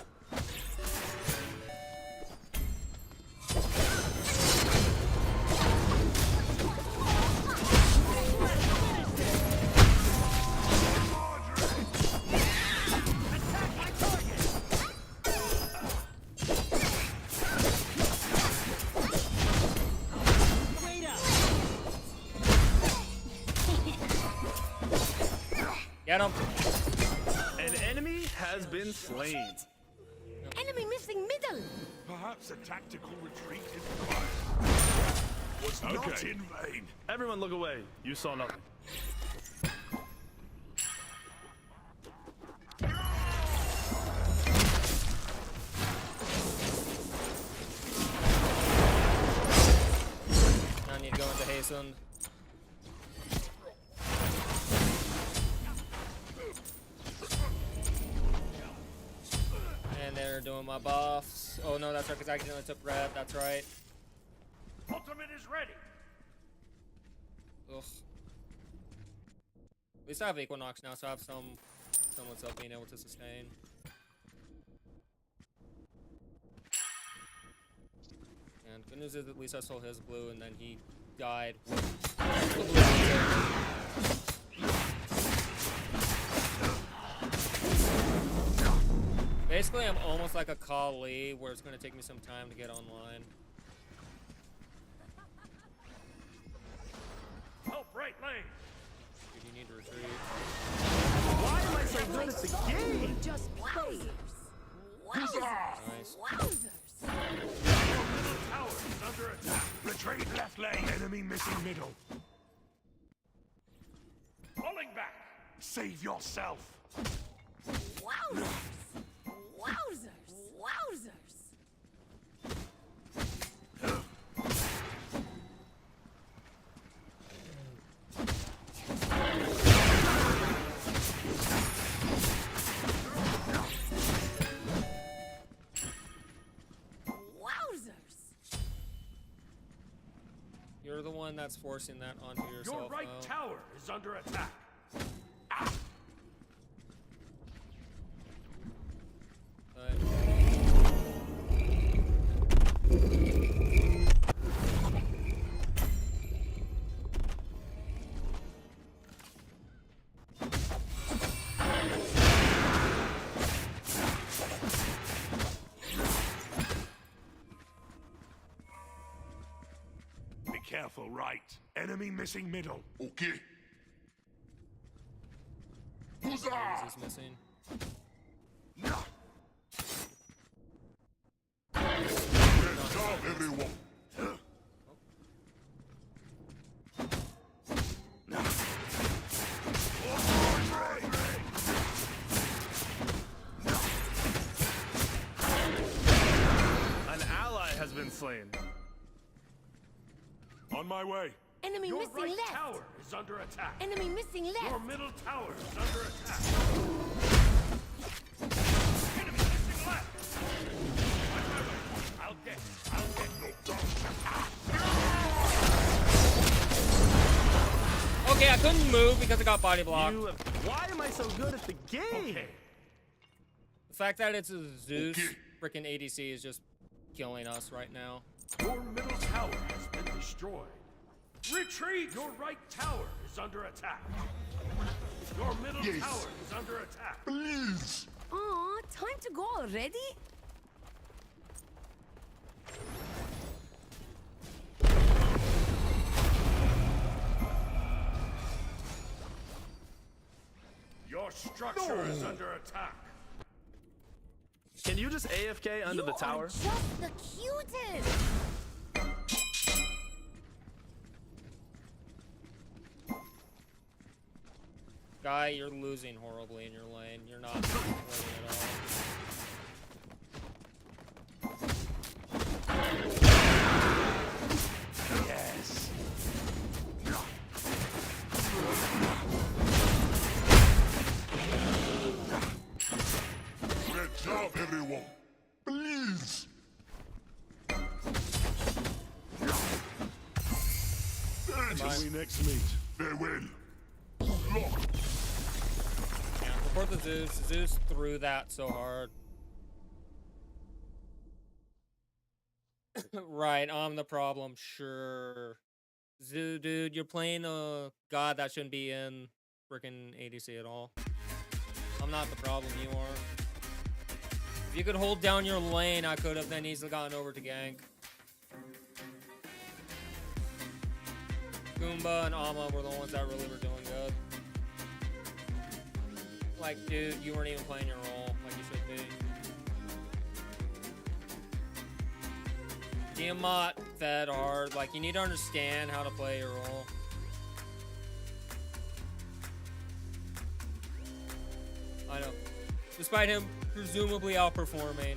Get him. An enemy has been slain. Enemy missing middle. Perhaps a tactical retreat is required. Was not in vain. Everyone look away. You saw nothing. I need to go into hastened. And they're doing my buffs. Oh no, that's right, because I accidentally took red. That's right. Ultimate is ready. Ugh. At least I have Equinox now, so I have some semblance of being able to sustain. And good news is at least I stole his blue, and then he died with the blue. Basically, I'm almost like a Kali, where it's going to take me some time to get online. Help right lane. Dude, you need to retreat. Why am I so good at the game? Just wowzers. Nice. Wowzers. Your middle tower is under attack. Retreat left lane. Enemy missing middle. Falling back. Save yourself. Wowzers. Wowzers. Wowzers. You're the one that's forcing that onto yourself. Your right now. tower is under attack. Be careful right. Enemy missing middle. Okay. He's Huzzah! missing. Great job, everyone. An ally has been slain. On my way. Enemy Your missing right left. tower is under attack. Enemy missing Your left. middle tower is under attack. Enemy missing left. On my way. I'll get Okay, I couldn't move because I got body blocked. Why am I so good at the game? Okay. The fact that it's a Zeus freaking ADC is just killing us right now. Your middle tower has been destroyed. Retreat! Your right tower is under attack. Your middle tower is under attack. Please. Aw, time to go already? Your structure is under attack. Can you just AFK under the tower? Are just the cutest. Guy, you're losing horribly in your lane. You're not winning at all. Yes. Great job, everyone. Please. Till we next meet. Farewell. Yeah, report the Zeus. Zeus threw that so hard. Right, I'm the problem, sure. Dude, you're playing a god that shouldn't be in freaking ADC at all. I'm not the problem, you are. If you could hold down your lane, I could have then easily gotten over to gank. Goomba and Amma were the ones that really were doing good. Like, dude, you weren't even playing your role like you should be. Tiamat fed hard. Like, you need to understand how to play your role. I know. Despite him presumably outperforming.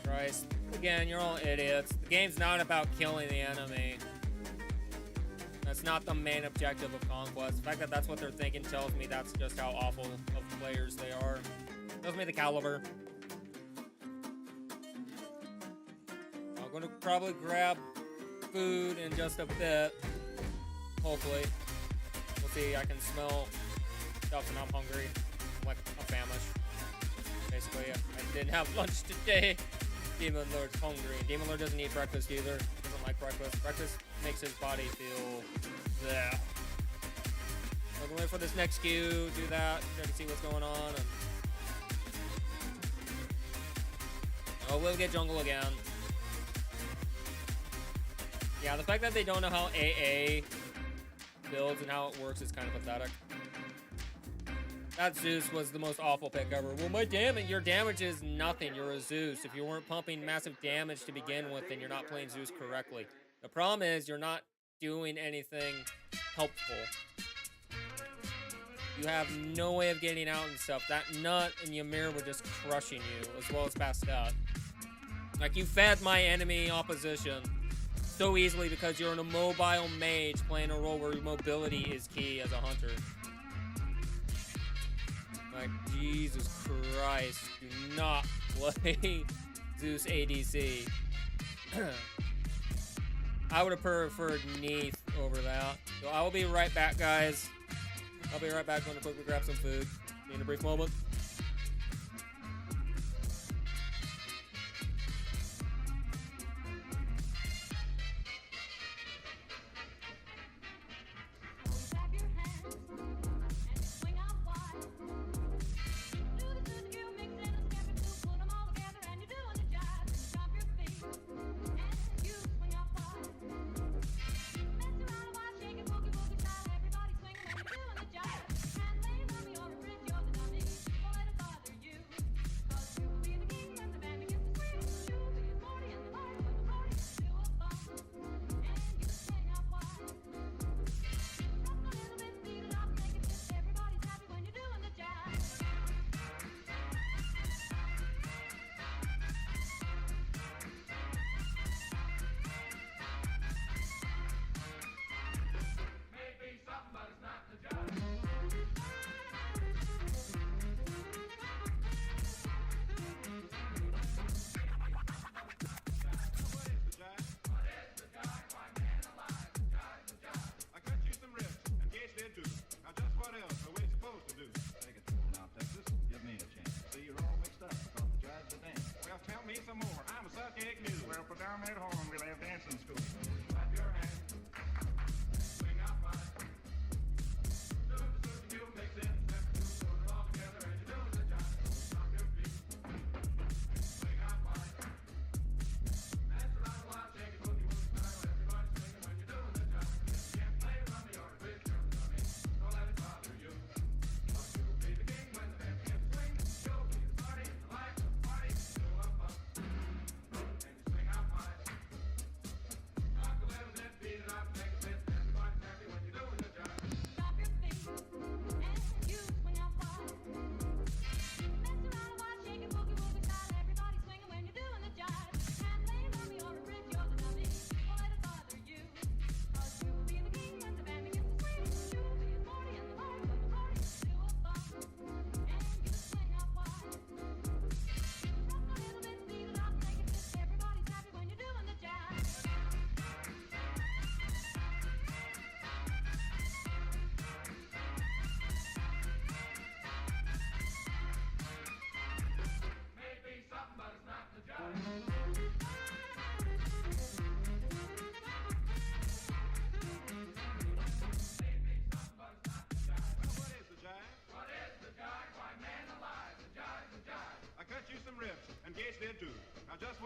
Christ. Again, you're all idiots. The game's not about killing the enemy. That's not the main objective of Conquest. The fact that that's what they're thinking tells me that's just how awful of players they are. Tells me the caliber. I'm gonna probably grab food in just a bit. Hopefully. We'll see. I can smell stuff and I'm hungry. I'm like a famished. Basically, I didn't have lunch today. Demon Lord's hungry. Demon Lord doesn't eat breakfast either. Doesn't like breakfast. Breakfast makes his body feel bleh. I'm gonna wait for this next queue, do that, try to see what's going on. And... oh, we'll get jungle again. Yeah, the fact that they don't know how AA builds and how it works is kind of pathetic. That Zeus was the most awful pick ever. Well, my damage, your damage is nothing. You're a Zeus. If you weren't pumping massive damage to begin with, then you're not playing Zeus correctly. The problem is you're not doing anything helpful. You have no way of getting out and stuff. That Nut and Ymir were just crushing you, as well as Bastet. Like, you fed my enemy opposition so easily because you're an immobile mage playing a role where your mobility is key as a hunter. Like, Jesus Christ, do not play Zeus ADC. I would have preferred Neath over that. So I will be right back, guys. I'll be right back. Going to quickly grab some food. In a brief moment.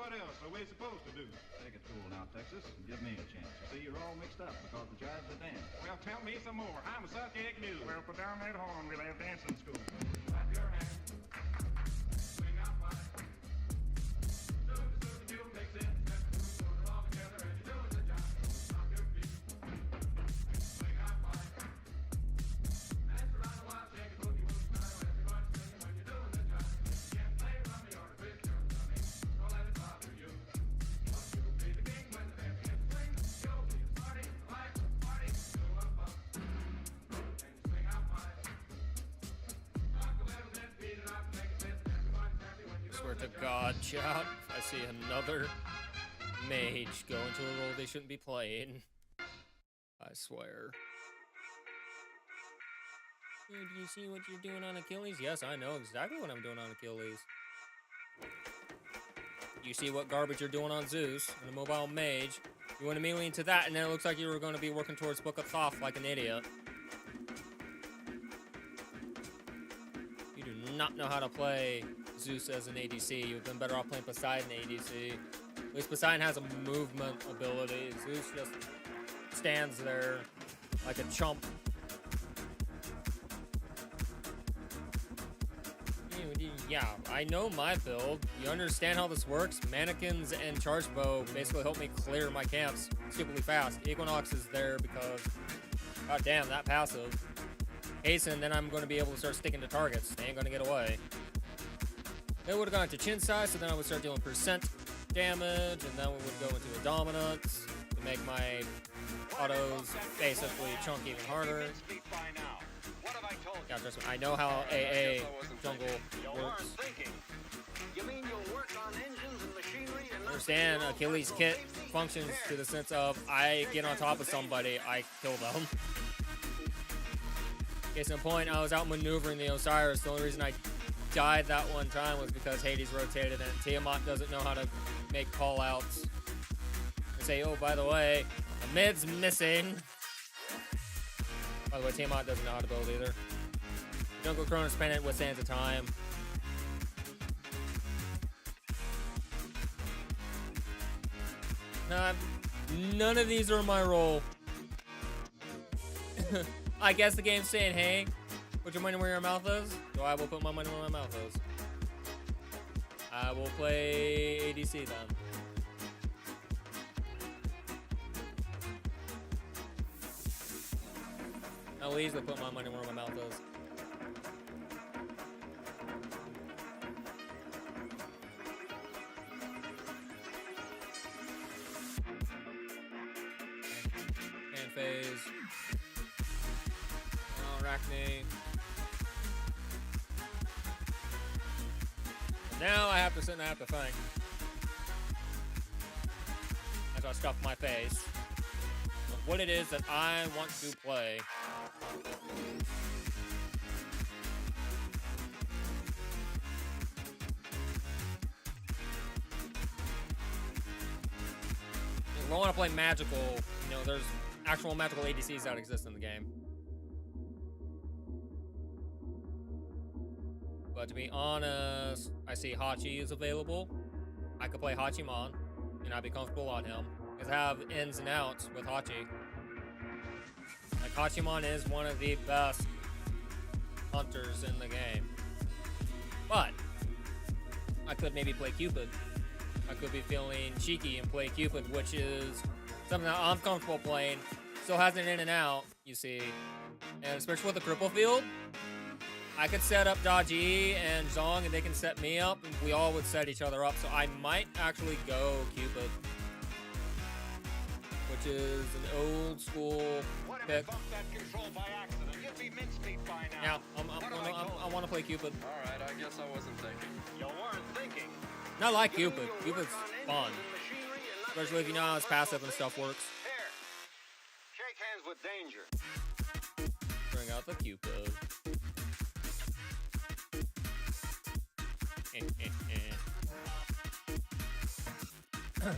what else are we supposed to do? Take it cool now, Texas, and give me a chance. You see, you're all mixed up because the jives are dancing. Well, tell me some more. I'm such ignorant. Well, put down that horn. We'll have dancing school. Clap your hands. Swing out wide. Do the you mix it. Step the two all together and you're doing the job. Stop your feet. Swing out wide. Dance around a while, shake a boogie woogie style. Everybody's singing when you're doing the job. You can't play rummy or twist your tummy. Don't let it bother you. But you'll be the king when the band begins to swing. You'll be the party, the life of the party. Do a bump. And swing out wide. Rock a little bit, beat it up, make it fit. Everybody's happy when you Swear to God, chat, I see another mage go into a role they shouldn't be playing. I swear. Dude, do you see what you're doing on Achilles? Yes, I know exactly what I'm doing on Achilles. You see what garbage you're doing on Zeus and a mobile mage. You went immediately into that, and then it looks like you were going to be working towards Book of Thoth like an idiot. You do not know how to play Zeus as an ADC. You've been better off playing Poseidon ADC. At least Poseidon has a movement ability. Zeus just stands there like a chump. Yeah, I know my build. You understand how this works? Mannequins and charge bow basically help me clear my camps stupidly fast. Equinox is there because, god damn, that passive. Hasten, then I'm going to be able to start sticking to targets. They ain't going to get away. Then we would have gone to chin size, so then I would start dealing percent damage, and then we would go into a dominance to make my autos basically chunk even harder. Yeah, trust me, I know how AA jungle works. You mean you'll work on engines and machinery and Understand, Achilles kit functions to the sense of I get on top of somebody, I kill them. Case in point, I was out maneuvering the Osiris. The only reason I died that one time was because Hades rotated and Tiamat doesn't know how to make call-outs. And say, oh, by the way, the mid's missing. By the way, Tiamat doesn't know how to build either. Jungle Cronus Pennant withstands the time. None of these are my role. I guess the game's saying, hey, put your money where your mouth is. So I will put my money where my mouth is. I will play ADC then. I'll easily put my money where my mouth is. Hand phase. Arachne. Now I have to sit and I have to think. As I stuff my face with what it is that I want to play. If I want to play magical, you know, there's actual magical ADCs that exist in the game. But to be honest, I see Hachi is available. I could play Hachimon, and I'd be comfortable on him. Because I have ins and outs with Hachi. Like, Hachimon is one of the best hunters in the game. But I could maybe play Cupid. I could be feeling cheeky and play Cupid, which is something that I'm comfortable playing. Still has an in and out, you see. And especially with the cripple field, I could set up Daji and Zong, and they can set me up, and we all would set each other up. So I might actually go Cupid, which is an old school pick. Yeah, I want to play Cupid. All right, I guess I wasn't thinking. You weren't thinking. Not like Cupid. Cupid's fun, especially if you know how his passive and stuff works. Here, shake hands with danger. Bring out the Cupid.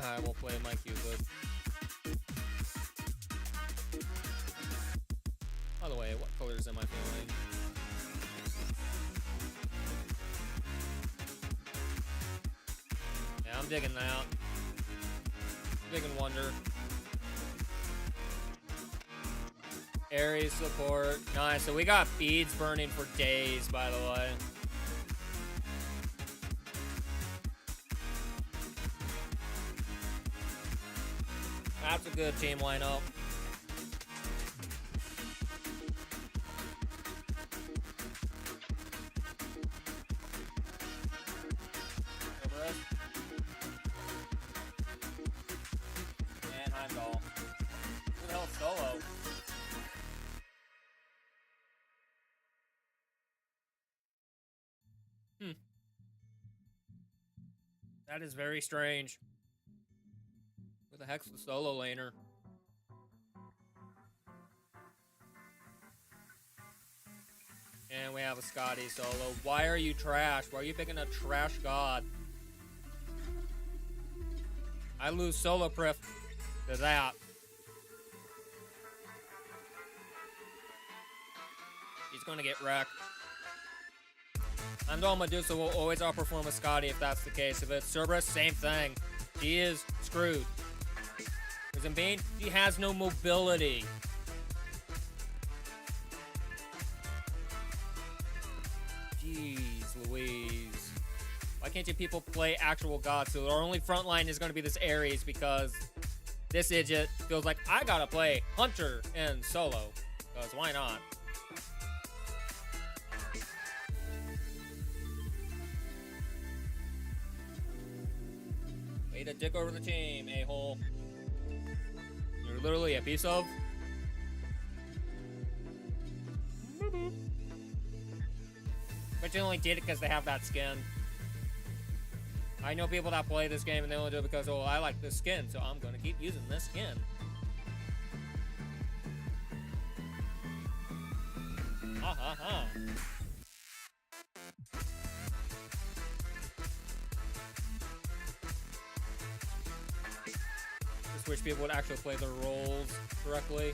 I will play my Cupid. By the way, what colors am I feeling? Yeah, I'm digging that. Digging Wonder. Ares support. Nice. So we got beads burning for days, by the way. That's a good team lineup. And Heimdall. Who the hell's Solo? That is very strange. Who the heck's the solo laner? And we have a Scotty solo. Why are you trash? Why are you picking a trash god? I lose solo pref to that. He's gonna get wrecked. I know Medusa will always outperform a Scotty if that's the case. If it's Cerberus, same thing. She is screwed. Because in Bane, she has no mobility. Jeez Louise. Why can't you people play actual gods? So our only front line is going to be this Ares because this idiot feels like I gotta play Hunter and solo. Because why not? Way to dick over the team, a-hole. You're literally a piece of... But you only did it because they have that skin. I know people that play this game and they only do it because, oh, I like this skin, so I'm gonna keep using this skin. Ha ha ha. Just wish people would actually play their roles correctly.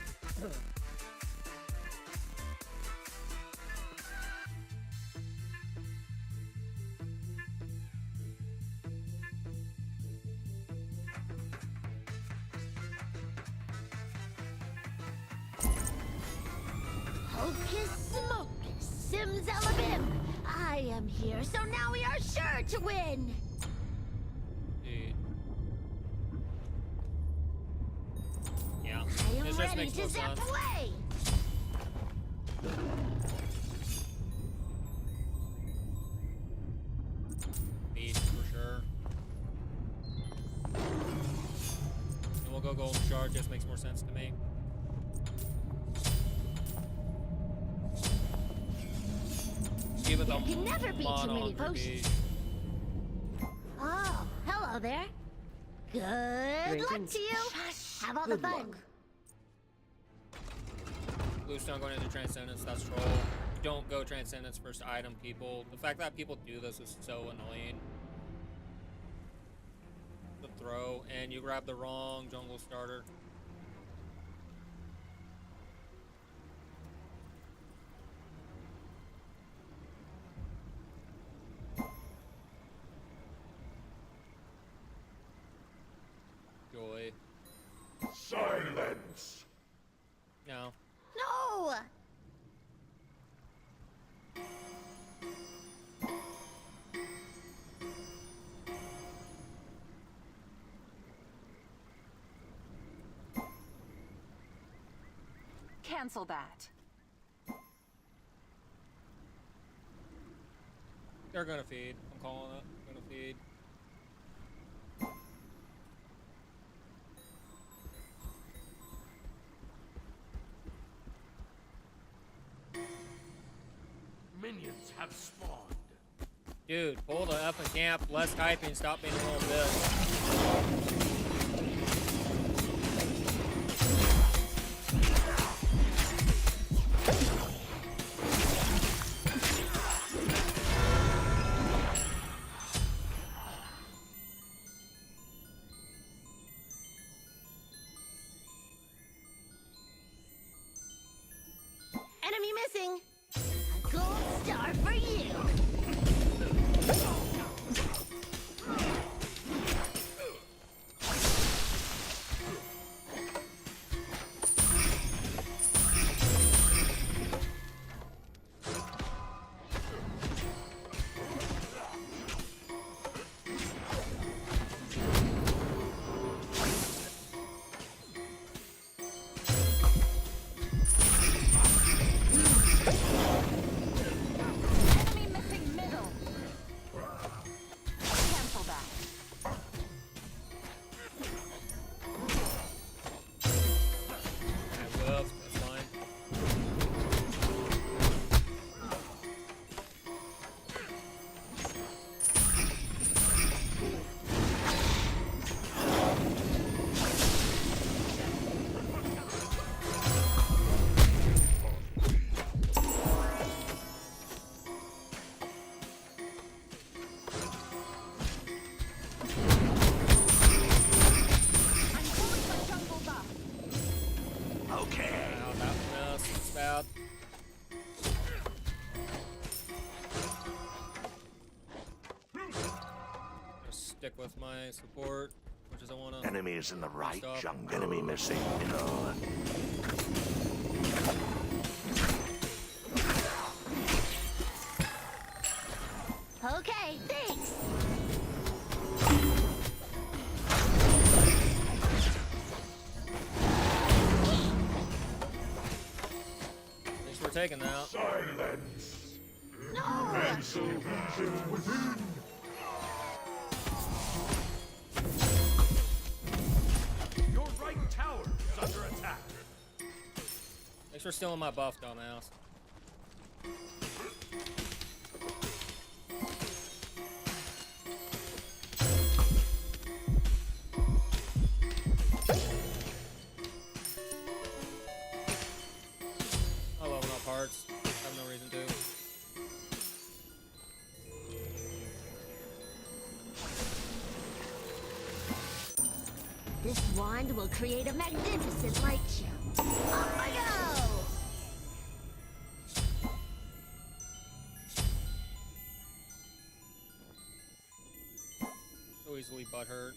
Hocus Smocus, Simsalabim. I am here, so now we are sure to win. Dude. Yeah. I am This just ready makes to no zap sense. away. Beast for sure. And we'll go Golden Shard, just makes more sense to me. Give it There can never be too many potions. Oh, hello there. Good luck to you. Have all the fun. Bluestone going into Transcendence, that's troll. Don't go Transcendence first item, people. The fact that people do this is so annoying. The throw, and you grab the wrong jungle starter. Joy. Silence! No. No! Cancel that. They're gonna feed. I'm calling it. Gonna feed. Minions have spawned. Dude, pull the F and camp, less typing, stop being a little bitch. Enemy missing. A gold star for you. bad. Just stick with my support, which is I want to. Enemies in the right Stop. jungle. Enemy missing middle. Okay, thanks. Thanks for taking that. Silence. No! Execution within. Your right tower is under attack. Thanks for stealing my buff, dumbass. I love enough hearts. I have no reason to. This wand will create a magnificent light show. Off I go! So easily butthurt.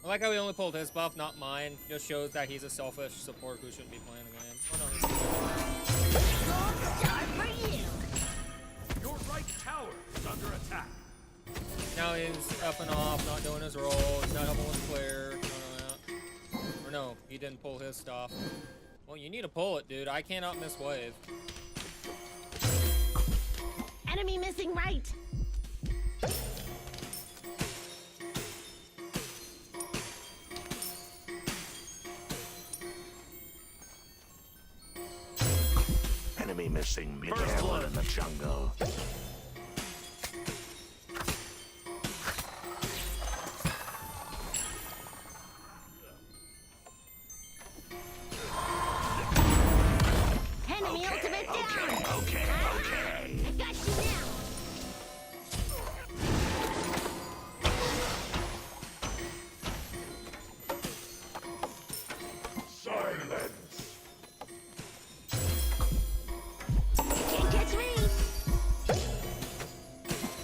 I like how he only pulled his buff, not mine. Just shows that he's a selfish support who shouldn't be playing the game. Oh no, he's Gold star for you! Your right tower is under attack. now he's effing off, not doing his role, he's not helping with clear, none of that. Or no, he didn't pull his stuff. Well, you need to pull it, dude. I cannot miss wave. Enemy missing right! Enemy missing middle First blood. in the jungle. Enemy ultimate down! Okay. I got you now! Silence. Can't catch me!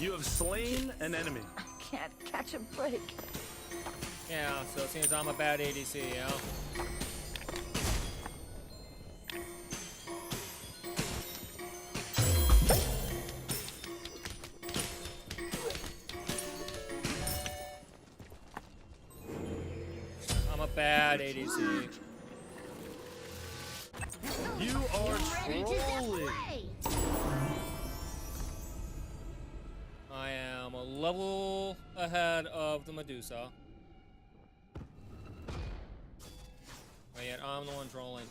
You have slain an enemy. Can't catch a break. Yeah, so it seems I'm a bad ADC, yeah? I'm a bad ADC. You are Ready to step trolling. away! I am a level ahead of the Medusa. But yet I'm the one trolling.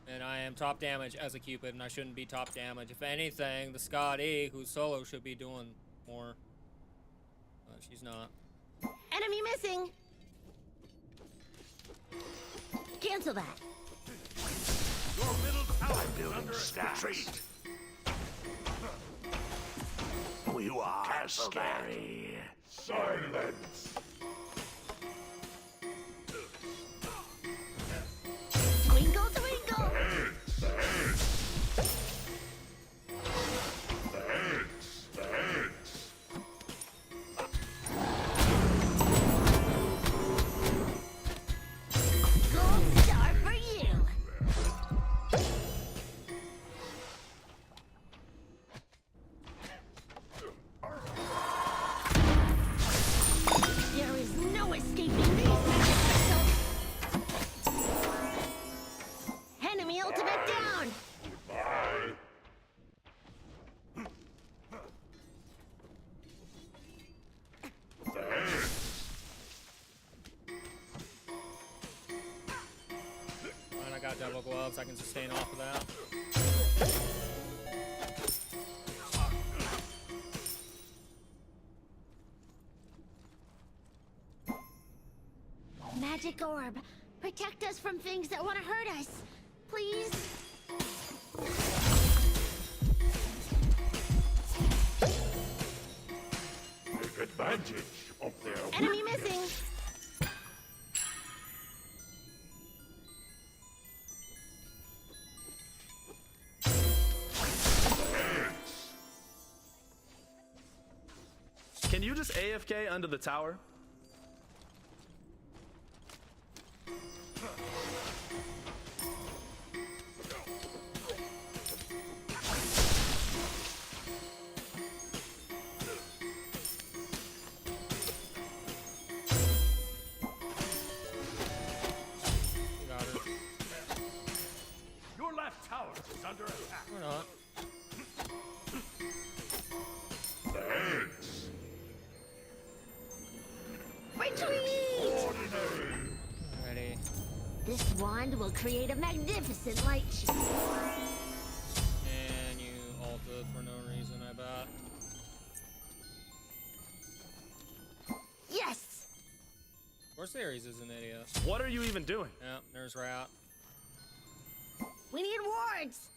And I am top damage as a Cupid, and I shouldn't be top damage. If anything, the Scotty, who's solo, should be doing more. But she's not. Enemy missing! Cancel that. Your middle tower is Building under stats. retreat. You are scary. Silence. Twinkle, twinkle! Gold star for you! There is no escaping these magic missiles! Enemy ultimate down! Bye. And I got double gloves, I can sustain off of that. Magic orb, protect us from things that want to hurt us. Please? Take advantage of their Enemy missing! you just AFK under the tower? Got her. Your left tower is under attack. Or not. Thanks. Retreat! Ready. This wand will create a magnificent light shield. And you ulted for no reason, I bet. Yes! Of course Ares is an idiot. What are you even doing? Yep, there's Rat. We need wards!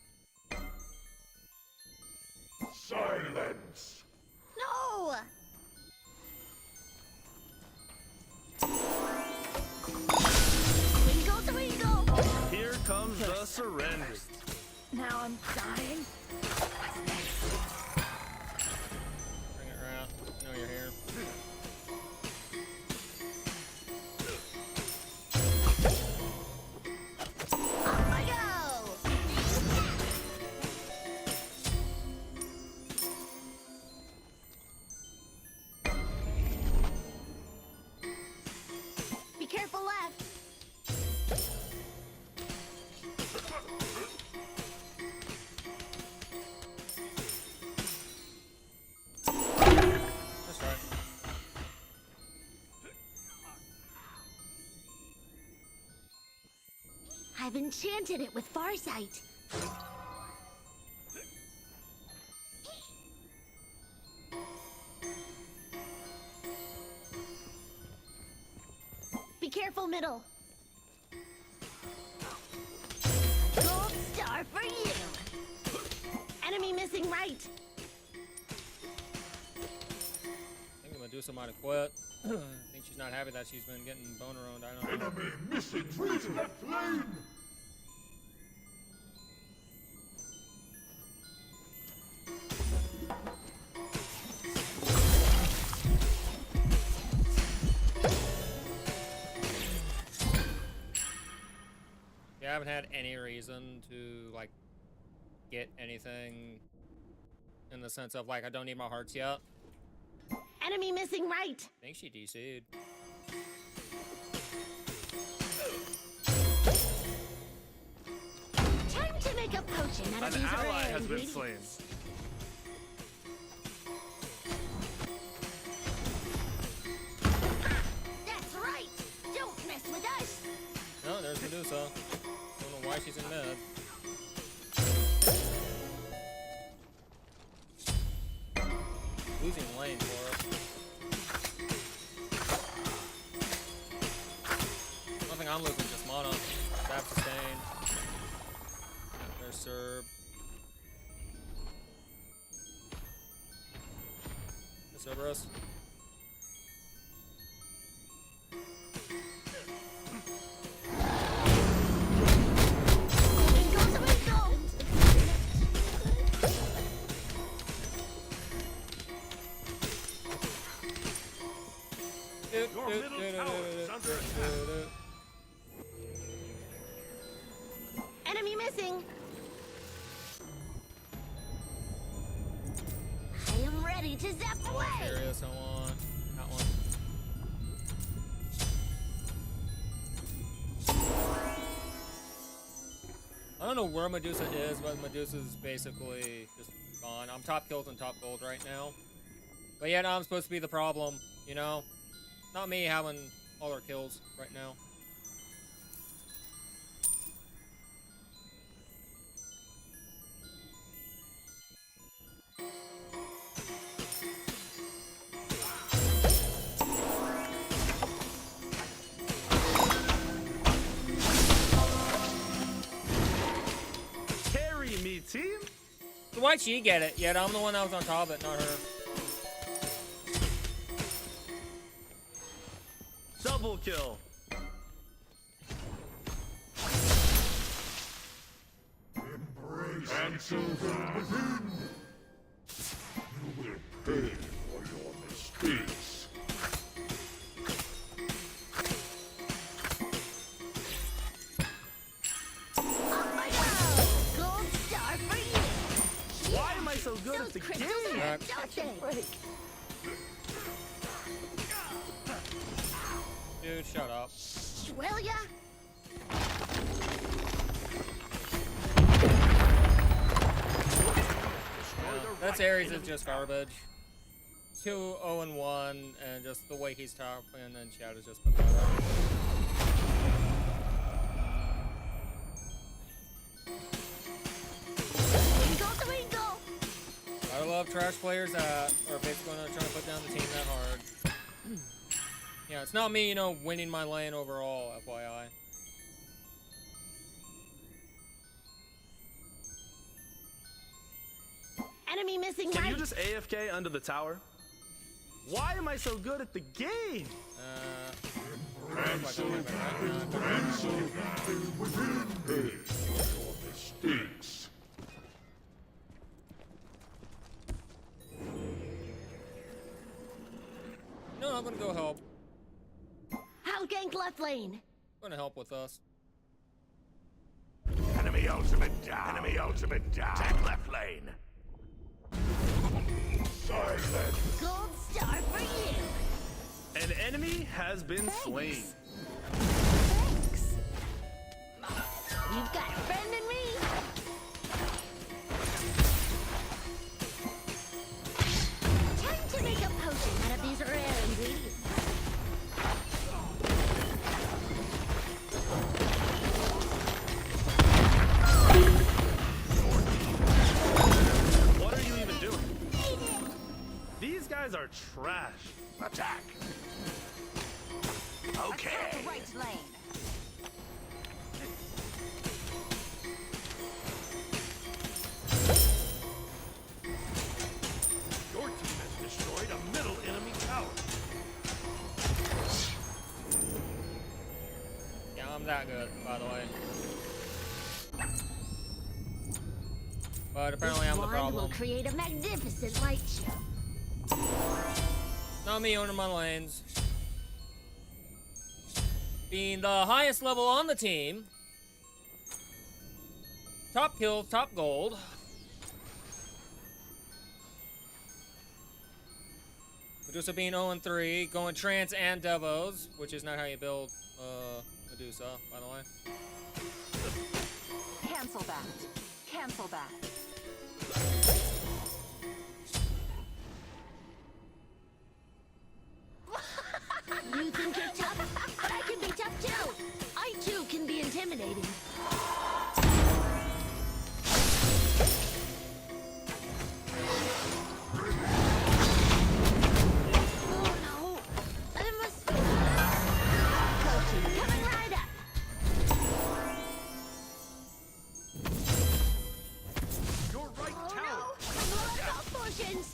Silence. No! Twinkle, twinkle! Here comes the surrender. Now I'm dying. Bring it, Rat. I know you're here. Off I go! Be careful left. That's right. I've enchanted it with Farsight. Be careful, middle. Gold star for you. Enemy missing right. I think Medusa might have quit. I think she's not happy that she's been getting boner owned. I don't know. Enemy missing trees that flame. Yeah, I haven't had any reason to, like, get anything in the sense of, like, I don't need my hearts yet. Enemy missing right. I think she DC'd. Time to make a potion out of An these ally rare has been ingredients. slain. That's right. Don't mess with us. No, there's Medusa. Don't know why she's in mid. Losing lane for us. Nothing I'm losing, just mana. Stab sustain. There's Serb. There's Cerberus. Twinkle, twinkle. Your middle tower is under attack. Enemy missing. I am ready to zap away. Serious, I want that one. I don't know where Medusa is, but Medusa's basically just gone. I'm top kills and top gold right now. But yeah, now I'm supposed to be the problem, you know? Not me having all our kills right now. Carry me, team. So why'd she get it? Yet I'm the one that was on top of it, not her. Double kill. Embrace answers within. You will pay for your mistakes. good at the crystals game. hurt, don't they? Dude, shut up. Will ya? That's Ares is just garbage. 2-0-1, and just the way he's talking, and Chad is just pathetic. Twinkle, twinkle. I love trash players that are basically not trying to put down the team that hard. Yeah, it's not me, you know, winning my lane overall, FYI. Enemy missing Can right. you just AFK under the tower? Why am I so good at the game? Mistakes. No, I'm gonna go help. I'll gank left lane. I'm gonna help with us. Enemy ultimate down. Enemy ultimate down. Take left lane. Silent. Gold star for you. An enemy has been slain. Thanks. You've got a friend in me. Time to make a potion out of these rare ingredients. What are you even doing? These guys are trash. Attack. Okay. Attack the right lane. Your team has destroyed a middle enemy tower. Yeah, I'm that good, by the way. But apparently I'm the Wand will problem. create a magnificent light show. Not me owning my lanes. Being the highest level on the team. Top kills, top gold. Medusa being 0-3, going trans and devos, which is not how you build Medusa, by the way. Cancel that. Cancel that. You think you're tough? But I can be tough too. I too can be intimidating. Oh no. I must. Potion coming right up. Your right Oh tower. no. I'm low on potions.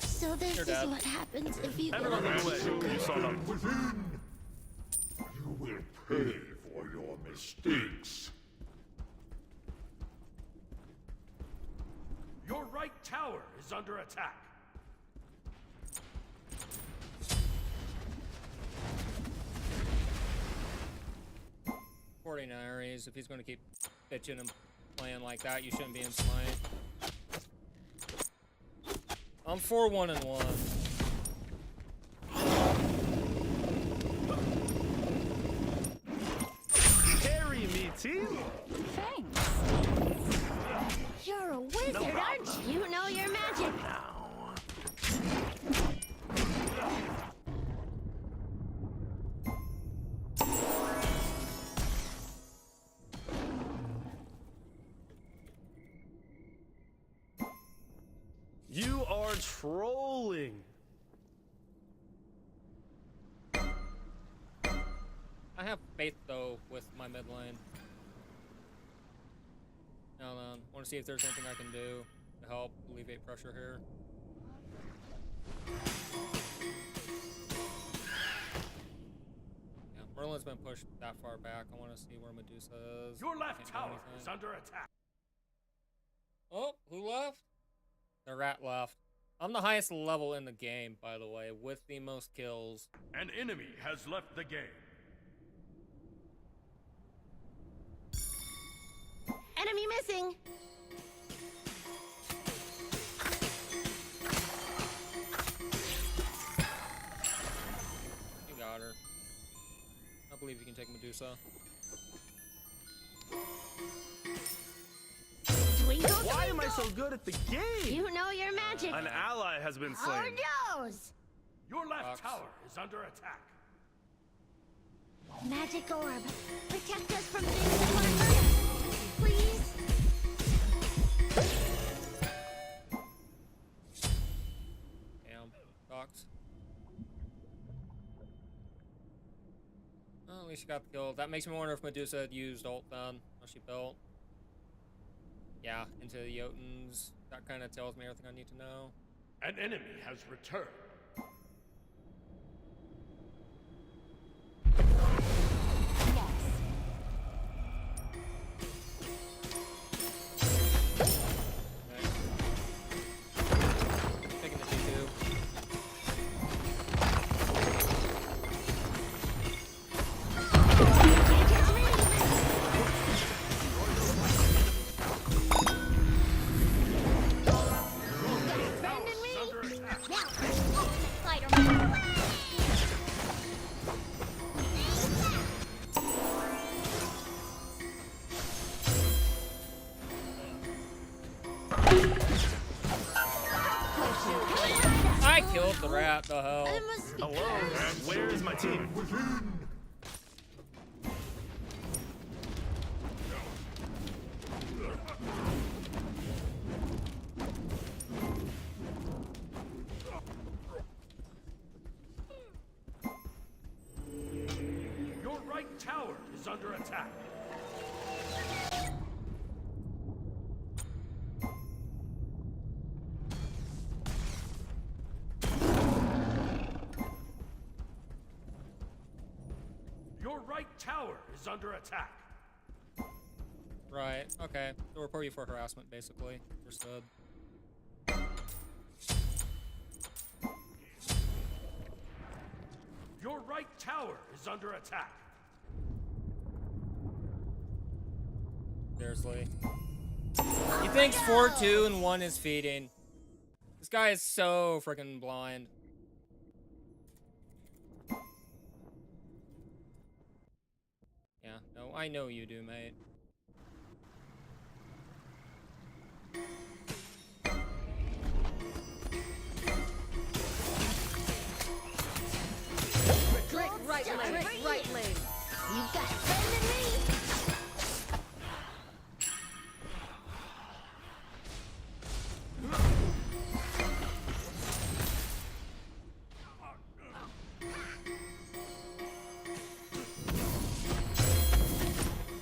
So this You're is dead. what happens if you Everyone move away. You saw them. Within. You will pay for your mistakes. Your right tower is under attack. Ares, if he's going to keep bitching and playing like that, you shouldn't be in Smite. I'm 4-1-1. Carry me, team. Thanks. You're a wizard, aren't you? You know your magic. You are trolling. I have faith, though, with my mid lane. Now then, want to see if there's anything I can do to help alleviate pressure here. Yeah, Merlin's been pushed that far back. I want to see where Medusa is. Your left Can't do tower anything. is under attack. Oh, who left? The rat left. I'm the highest level in the game, by the way, with the most kills. An enemy has left the game. Enemy missing. You got her. I believe you can take Medusa. Twinkle, Why am I twinkle. so good at the game? You know your magic. An ally has been Oh slain. noes! Your left Box. tower is under attack. Magic orb, protect us from things that want to hurt us. Please. Damn. Box. Well, at least she got the kill. That makes me wonder if Medusa had used ult then. How she built. Yeah, into the Jotuns. That kind of tells me everything I need to know. An enemy has returned. Taking the G2. Abandon me. Under attack. Now, Spider-Man. I killed the rat, the hell. It must be Hello, where is my team? Your right tower is under attack. Your right tower is under attack. Right, okay. They'll report you for harassment, basically. Understood. Your right tower is under attack. Seriously. He thinks 4-2 and 1 is feeding. This guy is so freaking blind. Yeah, no, I know you do, mate. right lane. You got a friend in me.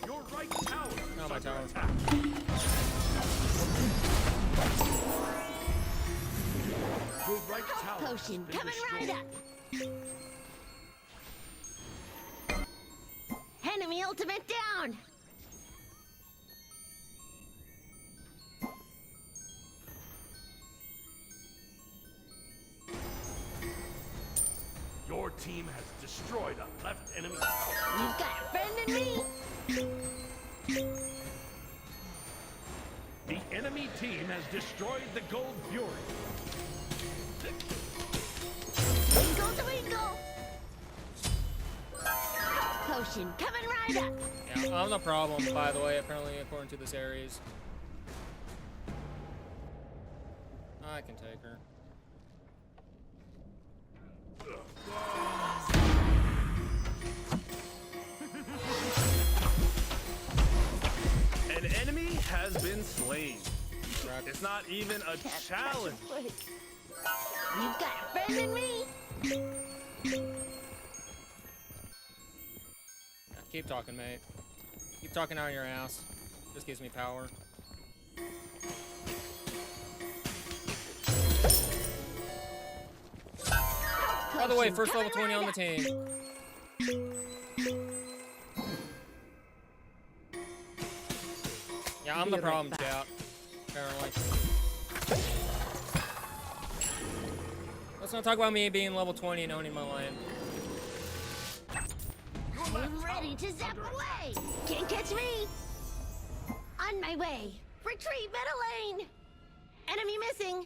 Your right tower is Not my under tower. attack. Your right tower has Potion been coming right destroyed. up. Enemy ultimate down. Your team has destroyed a left enemy tower. You've got a friend in me. The enemy team has destroyed the Gold Fury. Twinkle, twinkle. Potion coming right up. Yeah, I'm the problem, by the way, apparently, according to this Ares. I can take her. An enemy has been slain. It's not even a challenge. You've got a friend in me. Yeah, keep talking, mate. Keep talking out of your ass. Just gives me power. By the way, first level 20 on the team. Yeah, I'm the problem, chat. Apparently. Let's not talk about me being level 20 and owning my lane. I'm ready to zap away. Can't catch me. On my way. Retreat, middle lane. Enemy missing.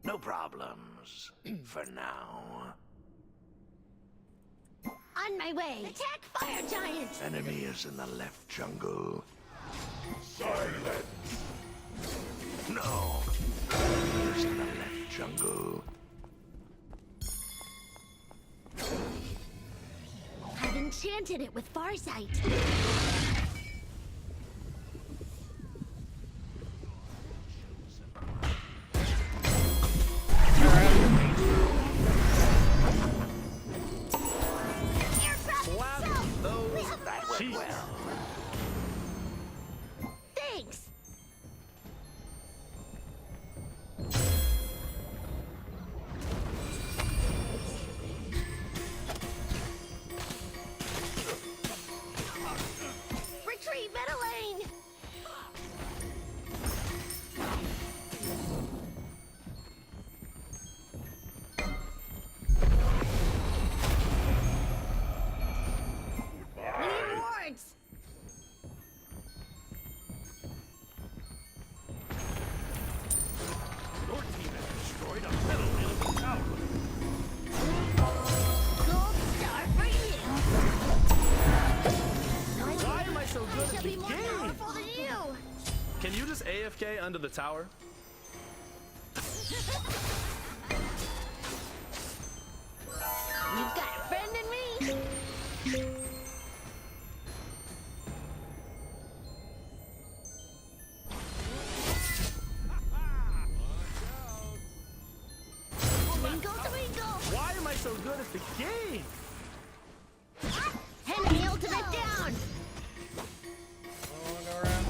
No problems. For now. On my way. Attack fire giant. Enemy is in the left jungle. Silence! No. Enemy is in the left jungle. I've enchanted it with Farsight. Slap those cheeks. Thanks. Retreat, middle lane. We need wards. Your team has destroyed a middle enemy tower. Gold star for you. Why am I so good I at shall the be more game? powerful than you. Can you just AFK under the tower? You've got a friend in me. Twinkle, twinkle. Why am I so good at the game? Enemy ultimate down. Oh, go around.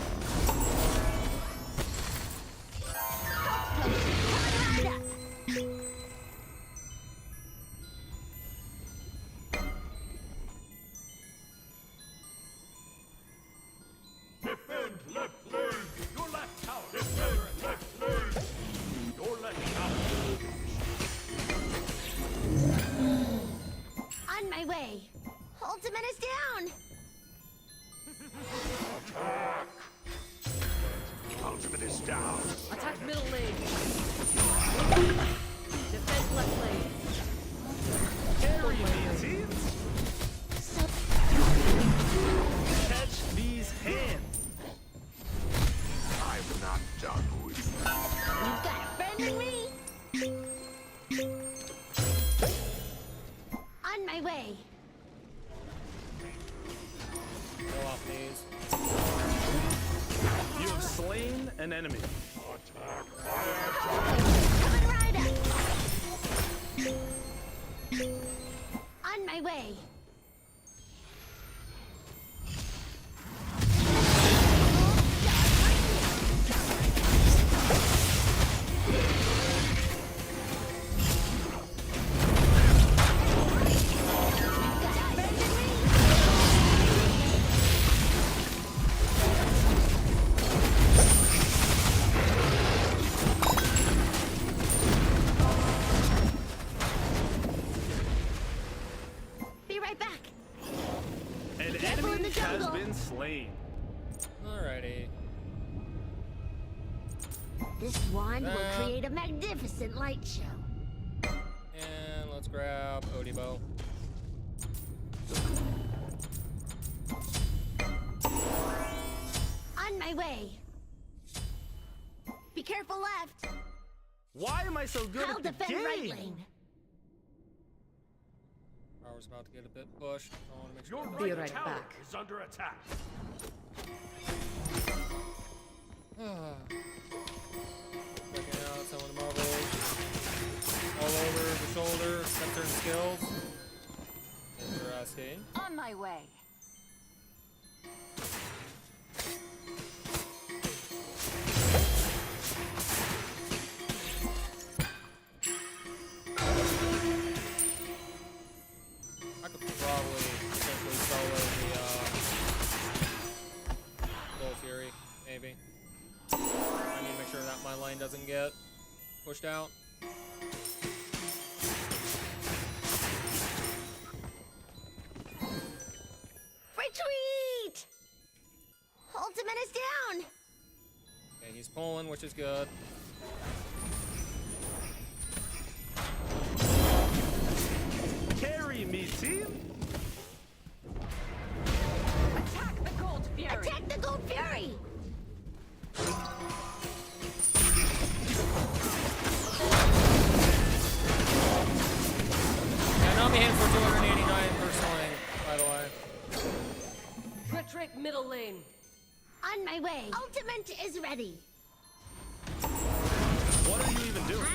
Coming right up. Defend left lane! Your left tower! Defend left lane! Your left tower! On my way. Ultimate is down. Attack! Ultimate is down. Attack middle lane. Defend left lane. Carry me, teams. Catch these hands. I'm not done with you. You've got a friend in me. On my way. Go off these. You have slain an enemy. Coming right up. On my way. Be right back. An Careful in enemy the has jungle. been slain. Alrighty. This wand will create a magnificent light show. And let's grab Odibo. On my way. Be careful left. Why am I so good I'll at the defend game? right lane. Power's about to get a bit pushed. I want to make sure. Your I Be don't- right tower back. is under attack. Checking out some of the marbles. All over the shoulder, except certain skills. Interesting. On my way. I could probably potentially solo the Bull Fury, maybe. I need to make sure that my lane doesn't get pushed out. Retreat! He's pulling, which is good. Carry me, team. Attack the Gold Fury! Attack the Gold Fury! Yeah, Nami hit for 289 per swing, by the way. Retreat middle lane. On my way. Ultimate is ready. What are you even doing?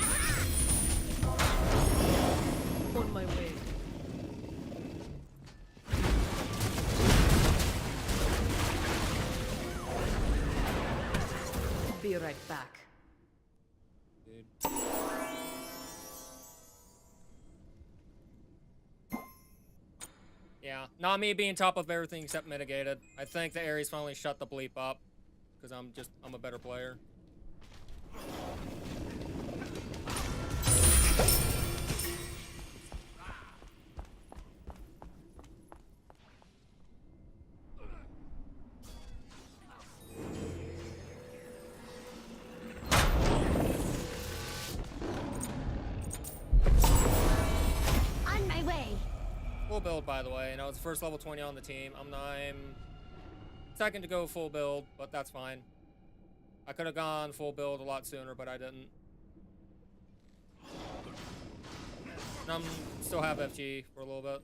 On my way. Be right back. Dude. Yeah, Nami being top of everything except mitigated. I think the Ares finally shut the bleep up because I'm a better player. On my way. Full build, by the way, and I was the first level 20 on the team. I'm second to go full build, but that's fine. I could have gone full build a lot sooner, but I didn't. And I'm still have FG for a little bit.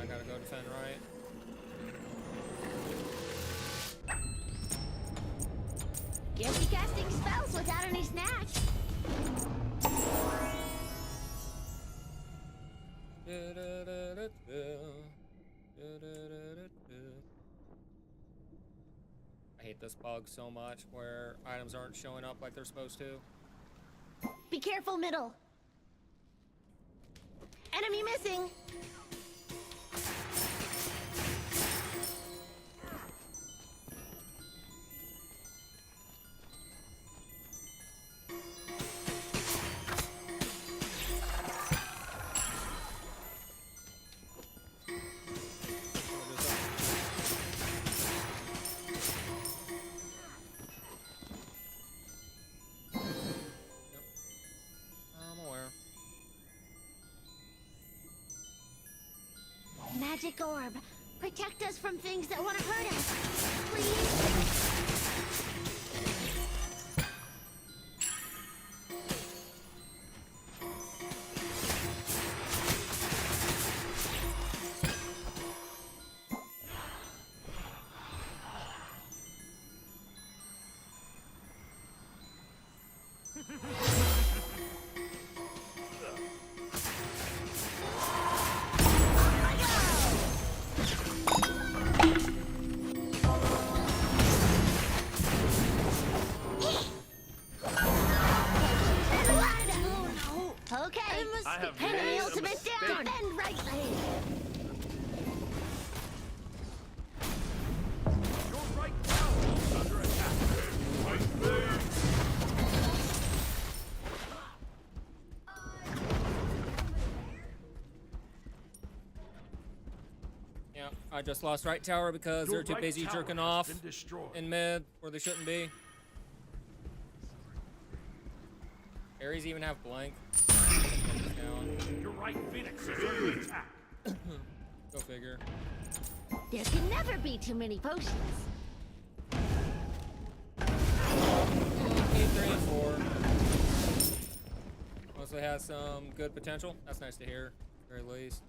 I gotta go defend right. Guess he casting spells without any snatch. I hate this bug so much where items aren't showing up like they're supposed to. Be careful, middle. Enemy missing. Magic orb. Protect us from things that want to hurt us. Please? I have Enemy made a ultimate mistake. down and right lane. Your right tower is under attack. Right there. Yeah, I just lost right tower because Your they're too right busy tower jerking has off been destroyed. in mid where they shouldn't be. Ares even have blank. Your right Phoenix is under attack. Go figure. There can never be too many potions. 8, 3, and 4. Mostly has some good potential. That's nice to hear, at the very least.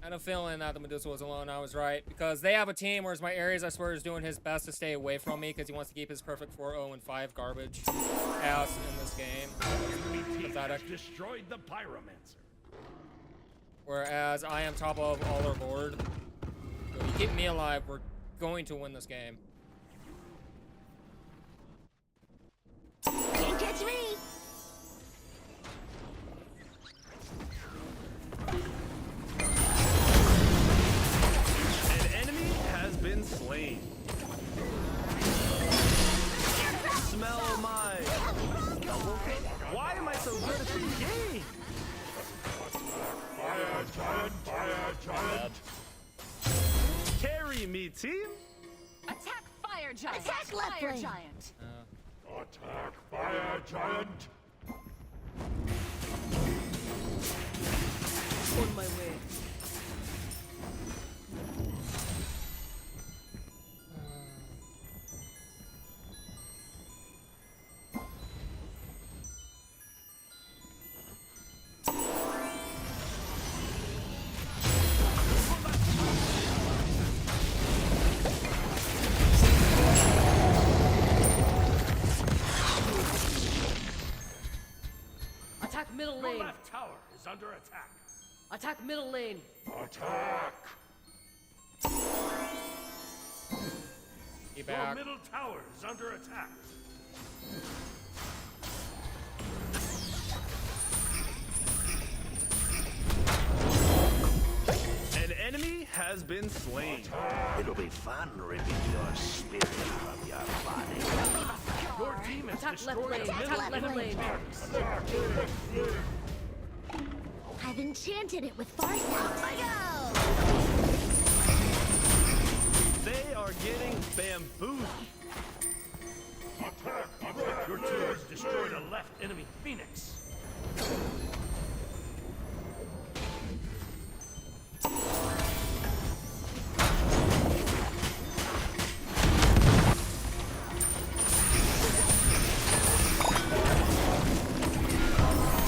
I had a feeling that the Medusa was alone. I was right because they have a team, whereas my Ares, I swear, is doing his best to stay away from me because he wants to keep his perfect 4-0-5 garbage ass in this game. Pathetic. Destroyed the Pyromancer. Whereas I am top of all our board. So if you keep me alive, we're going to win this game. Can't catch me. An enemy has been slain. Smell my... Why am I so good at the game? Fire giant, fire giant. Carry me, team. Attack fire giant. Attack left fire lane. giant. Attack fire giant. On my way. Attack middle Your lane. left tower is under attack. Attack middle lane. Attack. Be Your back. middle tower is under attack. An enemy has been slain. It'll be fun ripping your spirit from your body. Your team has Attack left destroyed lane. a middle Attack left lane. I've enchanted it with Farsight. Off I go! They are getting bamboozled. Attack! Your team has destroyed a left enemy phoenix.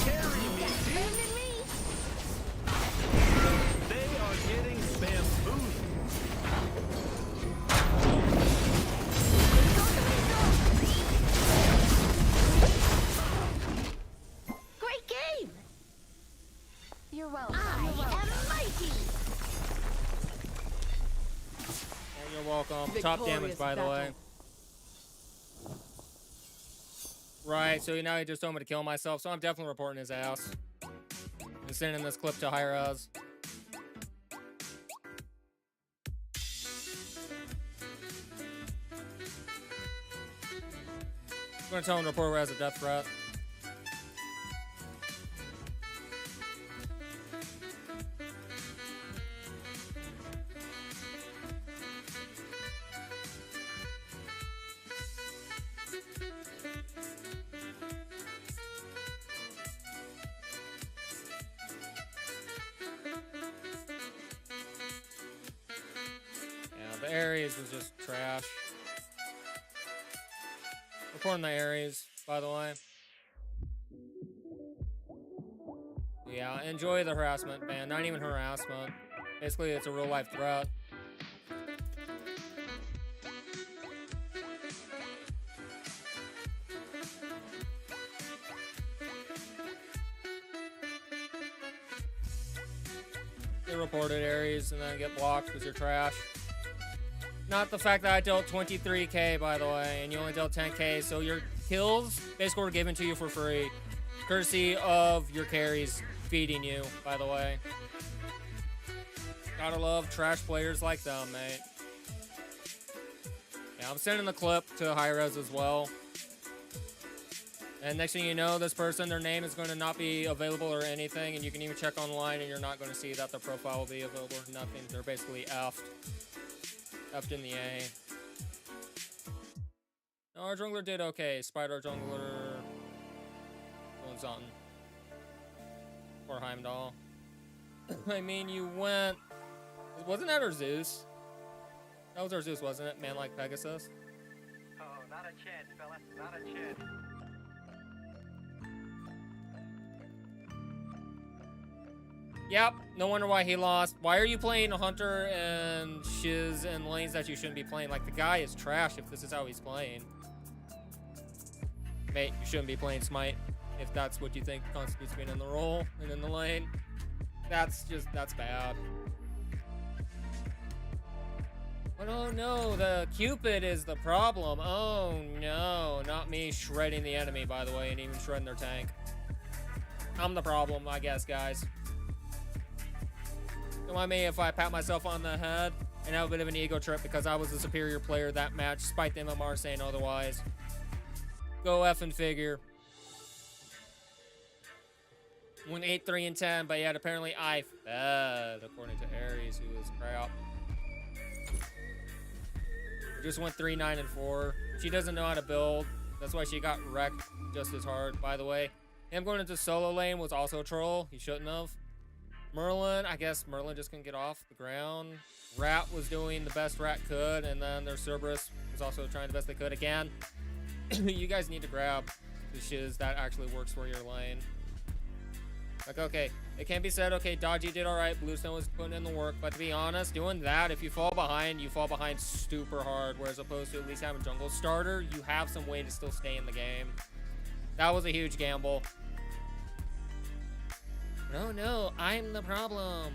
Carry me, team. Abandon me! They are getting bamboozled. Great game! You're welcome. I am mighty! Oh, you're welcome. Top damage, Victorious by the way. battle. Right, so now he just told me to kill myself, so I'm definitely reporting his ass. And sending this clip to Hi-Rez. I'm gonna tell him to report as a death threat. Yeah, the Ares was just trash. Reporting the Ares, by the way. Yeah, enjoy the harassment, man. Not even harassment. Basically, it's a real life threat. Get reported, Ares, and then get blocked because you're trash. Not the fact that I dealt 23k, by the way, and you only dealt 10k, so your kills basically were given to you for free. Courtesy of your carries feeding you, by the way. Gotta love trash players like them, mate. Yeah, I'm sending the clip to Hi-Rez as well. And next thing you know, this person, their name is going to not be available or anything, and you can even check online and you're not going to see that their profile will be available or nothing. They're basically effed. Effed in the A. No, our jungler did okay. Spider jungler doing something. Poor Heimdall. I mean, you went... Wasn't that our Zeus? That was our Zeus, wasn't it? Man like Pegasus? Oh, not a chance, fella. Not a chance. Yep, no wonder why he lost. Why are you playing Hunter and Shiz in lanes that you shouldn't be playing? Like, the guy is trash if this is how he's playing. Mate, you shouldn't be playing Smite if that's what you think constitutes being in the role and in the lane. That's bad. But oh no, the Cupid is the problem. Oh no, not me shredding the enemy, by the way, and even shredding their tank. I'm the problem, I guess, guys. Don't mind me if I pat myself on the head and have a bit of an ego trip because I was the superior player that match, despite the MMR saying otherwise. Go effing figure. Went 8, 3, and 10, but yet apparently I fed, according to Aries, who was crap. Just went 3, 9, and 4. She doesn't know how to build. That's why she got wrecked just as hard, by the way. Him going into solo lane was also a troll. He shouldn't have. Merlin, I guess Merlin just couldn't get off the ground. Rat was doing the best Rat could, and then their Cerberus was also trying the best they could again. You guys need to grab the shiz that actually works for your lane. Like, okay, it can be said, okay, Dodgy did all right, Bluestone was putting in the work, but to be honest, doing that, if you fall behind super hard, whereas opposed to at least having jungle starter, you have some way to still stay in the game. That was a huge gamble. No, I'm the problem.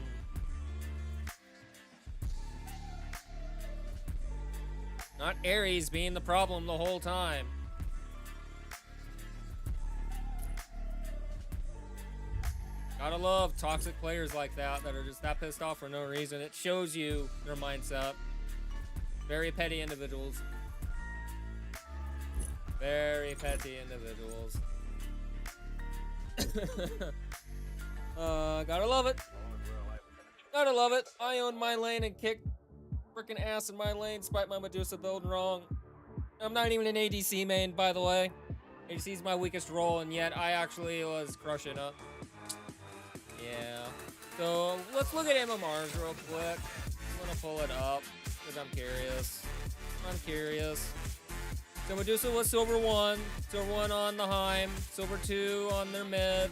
Not Ares being the problem the whole time. Gotta love toxic players like that are just that pissed off for no reason. It shows you their mindset. Very petty individuals. Very petty individuals. Gotta love it. Gotta love it. I own my lane and kick freaking ass in my lane despite my Medusa building wrong. I'm not even an ADC main, by the way. ADC is my weakest role, and yet I actually was crushing it. Yeah. So let's look at MMRs real quick. I'm gonna pull it up because I'm curious. So Medusa was silver 1 on the Heim, silver 2 on their mid.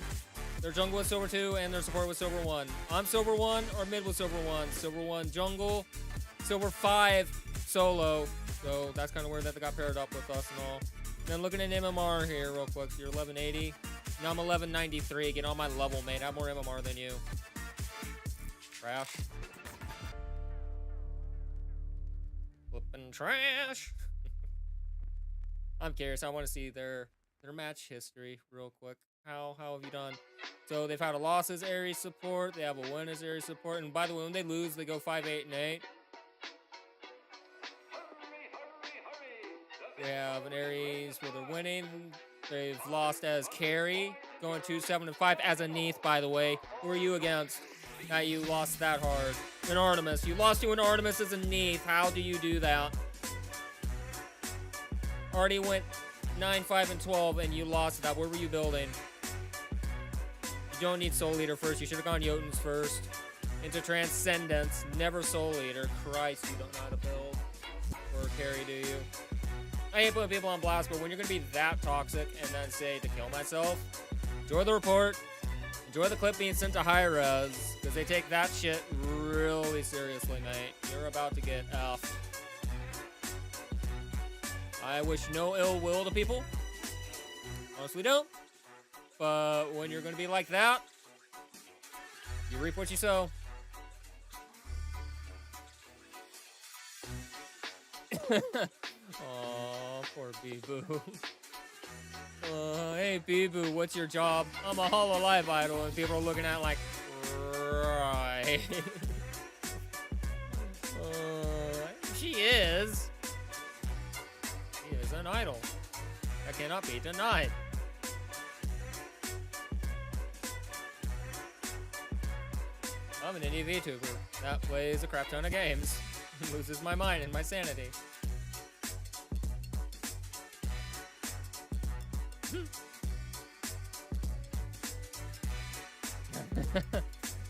Their jungle was silver 2 and their support was silver 1. I'm silver 1 or mid was silver 1. Silver 1 jungle, silver 5 solo. So that's kind of weird that they got paired up with us and all. Then looking at MMR here real quick. So you're 1180. Now I'm 1193. Get on my level, mate. I have more MMR than you. Trash. Flippin' trash. I'm curious. I want to see their match history real quick. How have you done? So they've had a loss as Ares support. They have a win as Ares support. And by the way, when they lose, they go 5, 8, and 8. We have an Ares where they're winning. They've lost as carry, going 2, 7, and 5 as a Neath, by the way. Who are you against? That you lost that hard. An Artemis. You lost to an Artemis as a Neath. How do you do that? Already went 9, 5, and 12, and you lost that. Where were you building? You don't need Soul Eater first. You should have gone Jotuns first. Into Transcendence. Never Soul Eater. Christ, you don't know how to build. Or carry, do you? I hate putting people on blast, but when you're going to be that toxic and then say to kill myself, enjoy the report. Enjoy the clip being sent to high res, because they take that shit really seriously, mate. You're about to get F. I wish no ill will to people. Honestly don't. But when you're going to be like that, you reap what you sow. Aw, poor Bee-Boo. Hey, Bee-Boo, what's your job? I'm a Hololive idol, and people are looking at it like, right. She is. She is an idol. That cannot be denied. I'm an indie VTuber that plays a crap ton of games and loses my mind and my sanity.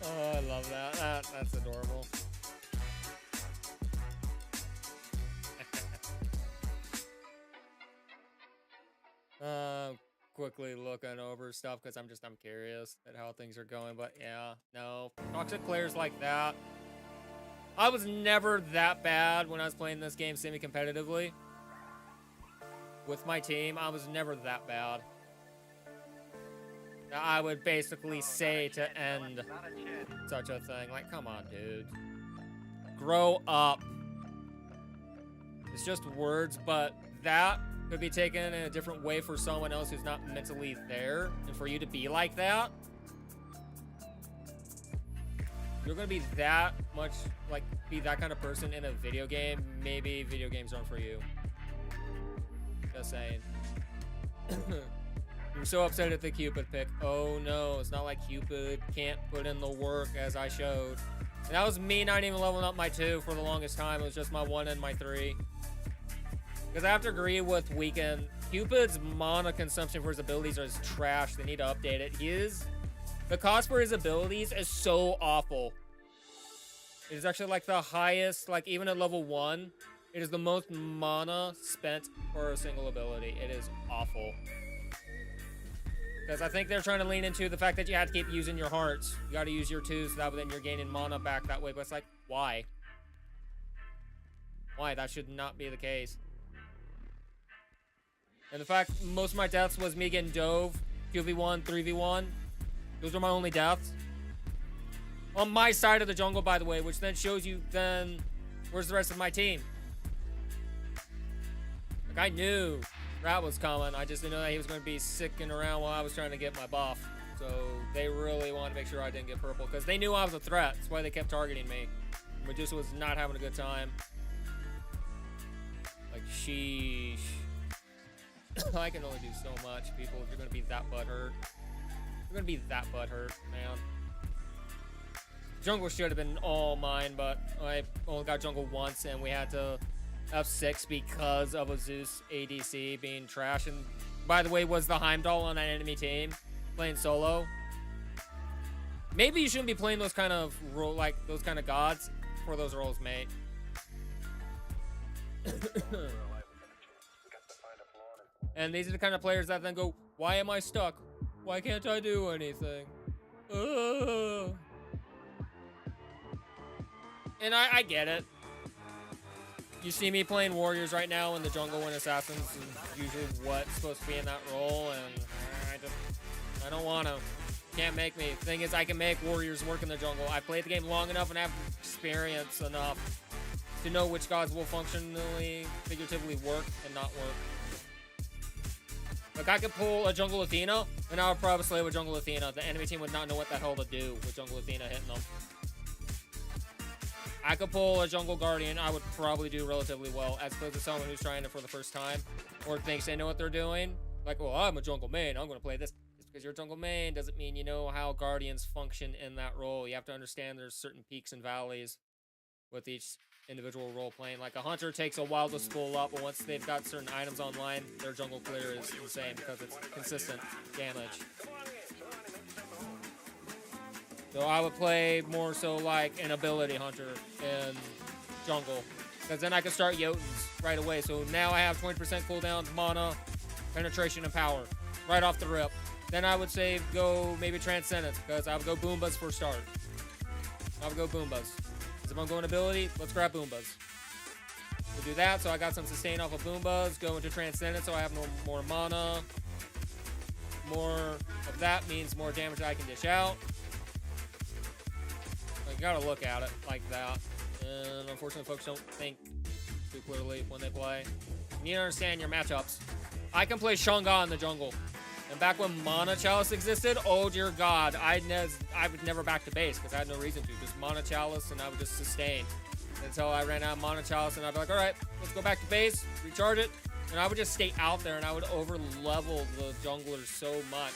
Oh, I love that. That's adorable. Quickly looking over stuff because I'm curious at how things are going, but yeah, no. Toxic players like that. I was never that bad when I was playing this game semi-competitively. With my team, I was never that bad. I would basically say to end such a thing. Like, come on, dude. Grow up. It's just words, but that could be taken in a different way for someone else who's not mentally there. And for you to be like that, you're gonna be that much, like, be that kind of person in a video game. Maybe video games aren't for you. Just saying. I'm so upset at the Cupid pick. Oh no, it's not like Cupid can't put in the work as I showed. And that was me not even leveling up my 2 for the longest time. It was just my 1 and my 3. Because I have to agree with Weekend. Cupid's mana consumption for his abilities is trash. They need to update it. The cost for his abilities is so awful. It is actually like the highest, like even at level 1, it is the most mana spent for a single ability. It is awful. Because I think they're trying to lean into the fact that you have to keep using your hearts. You got to use your 2 so that way then you're gaining mana back that way. But it's like, why? Why? That should not be the case. And the fact most of my deaths was me getting dove, 2v1, 3v1. Those are my only deaths. On my side of the jungle, by the way, which then shows you then where's the rest of my team. Like, I knew Rat was coming. I just didn't know that he was going to be sicking around while I was trying to get my buff. So they really wanted to make sure I didn't get purple because they knew I was a threat. That's why they kept targeting me. Medusa was not having a good time. Like, sheesh. I can only do so much, people, if you're going to be that butthurt. You're going to be that butthurt, man. Jungle should have been all mine, but I only got jungle once, and we had to F6 because of a Zeus ADC being trash. And by the way, was the Heimdall on an enemy team playing solo? Maybe you shouldn't be playing those kind of those kind of gods for those roles, mate. And these are the kind of players that then go, why am I stuck? Why can't I do anything? And I get it. You see me playing warriors right now in the jungle when assassins is usually what's supposed to be in that role, and I don't want to. Can't make me. Thing is, I can make warriors work in the jungle. I played the game long enough and have experience enough to know which gods will functionally, figuratively work and not work. Like, I could pull a jungle Athena, and I would probably slay with jungle Athena. The enemy team would not know what the hell to do with jungle Athena hitting them. I could pull a jungle Guardian, I would probably do relatively well, as opposed to someone who's trying it for the first time, or thinks they know what they're doing. Like, well, I'm a jungle main, I'm going to play this. Just because you're a jungle main doesn't mean you know how Guardians function in that role. You have to understand there's certain peaks and valleys with each individual role playing. Like, a hunter takes a while to spool up, but once they've got certain items online, their jungle clear is insane because it's consistent damage. So I would play more so like an ability hunter in jungle, because then I can start Jotuns right away. So now I have 20% cooldown, mana, penetration, and power right off the rip. Then I would say go maybe Transcendence, because I would go Boombas for start. I would go Boombas. Because if I'm going ability, let's grab Boombas. We'll do that, so I got some sustain off of Boombas, go into Transcendence so I have no more mana. More of that means more damage I can dish out. You gotta look at it like that. And unfortunately, folks don't think too clearly when they play. You need to understand your matchups. I can play Shunga in the jungle. And back when Mana Chalice existed, oh dear God, I would never back to base because I had no reason to. Just Mana Chalice and I would just sustain. Until I ran out of Mana Chalice and I'd be like, alright, let's go back to base, recharge it. And I would just stay out there and I would over level the junglers so much.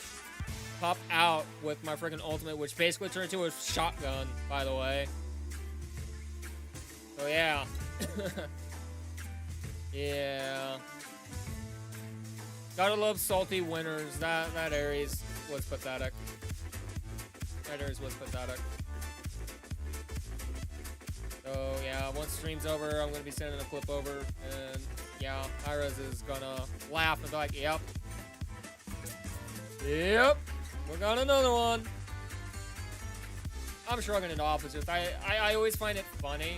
Pop out with my freaking ultimate, which basically turned into a shotgun, by the way. So yeah. Yeah. Gotta love salty winners. That Ares was pathetic. That Ares was pathetic. So yeah, once stream's over, I'm gonna be sending a clip over, and yeah, Iris is gonna laugh and be like, yep. Yep. We got another one. I'm shrugging it off. It's just I always find it funny.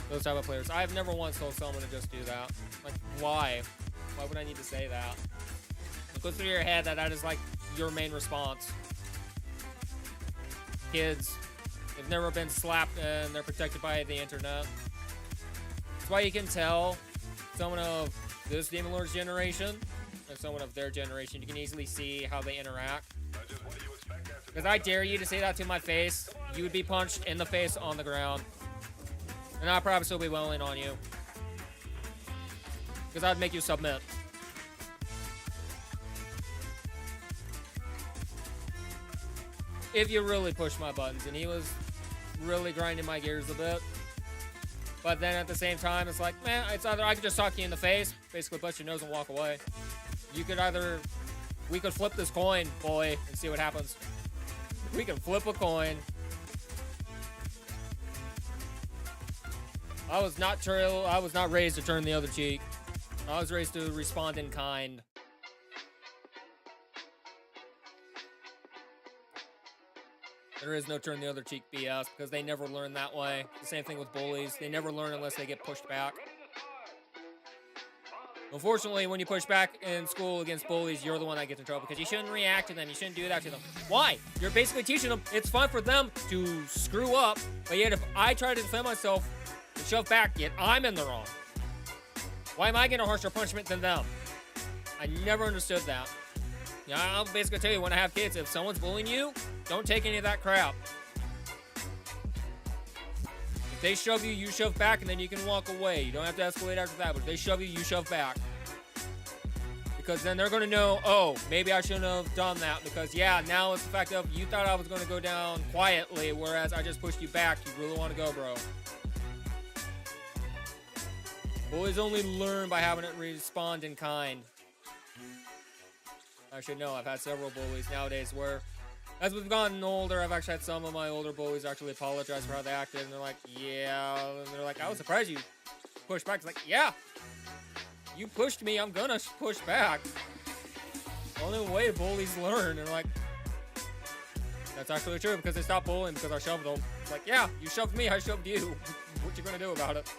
Those type of players. I've never once told someone to just do that. Like, why? Why would I need to say that? It goes through your head that is like your main response. Kids, they've never been slapped and they're protected by the internet. That's why you can tell someone of this Demon Lord's generation and someone of their generation, you can easily see how they interact. Because I dare you to say that to my face, you would be punched in the face on the ground. And I'd probably still be wailing on you. Because I'd make you submit. if you really push my buttons, and he was really grinding my gears a bit. But then at the same time, it's like, man, it's either I could just talk you in the face, basically punch your nose and walk away. You could either, we could flip this coin, boy, and see what happens. We can flip a coin. I was not raised to turn the other cheek. I was raised to respond in kind. There is no turn the other cheek BS because they never learn that way. The same thing with bullies. They never learn unless they get pushed back. Unfortunately, when you push back in school against bullies, you're the one that gets in trouble because you shouldn't react to them. You shouldn't do that to them. Why? You're basically teaching them it's fun for them to screw up, but yet if I try to defend myself and shove back, yet I'm in the wrong. Why am I getting a harsher punishment than them? I never understood that. Yeah, I'll basically tell you when I have kids, if someone's bullying you, don't take any of that crap. If they shove you, you shove back, and then you can walk away. You don't have to escalate after that, but if they shove you, you shove back. Because then they're going to know, oh, maybe I shouldn't have done that. Because, yeah, now it's the fact of you thought I was going to go down quietly, whereas I just pushed you back. You really want to go, bro. Bullies only learn by having it respond in kind. I should know, I've had several bullies nowadays where, as we've gotten older, I've actually had some of my older bullies actually apologize for how they acted, and they're like, yeah, and they're like, I was surprised you pushed back. It's like, yeah, you pushed me, I'm gonna push back. The only way bullies learn, and like, that's actually true, because they stopped bullying because I shoved them. It's like, yeah, you shoved me, I shoved you. What you gonna do about it?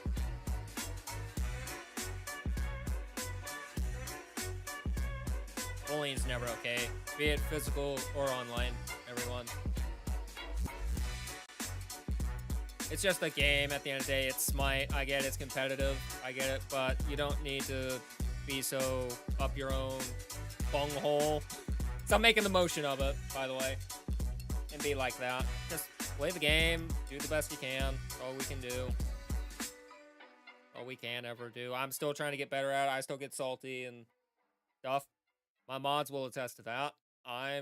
Bullying's never okay, be it physical or online, everyone. It's just a game at the end of the day. It's Smite. I get it's competitive. I get it, but you don't need to be so up your own bunghole. Stop making the motion of it, by the way, and be like that. Just play the game, do the best you can. All we can do. All we can ever do. I'm still trying to get better at it. I still get salty and stuff. My mods will attest to that. I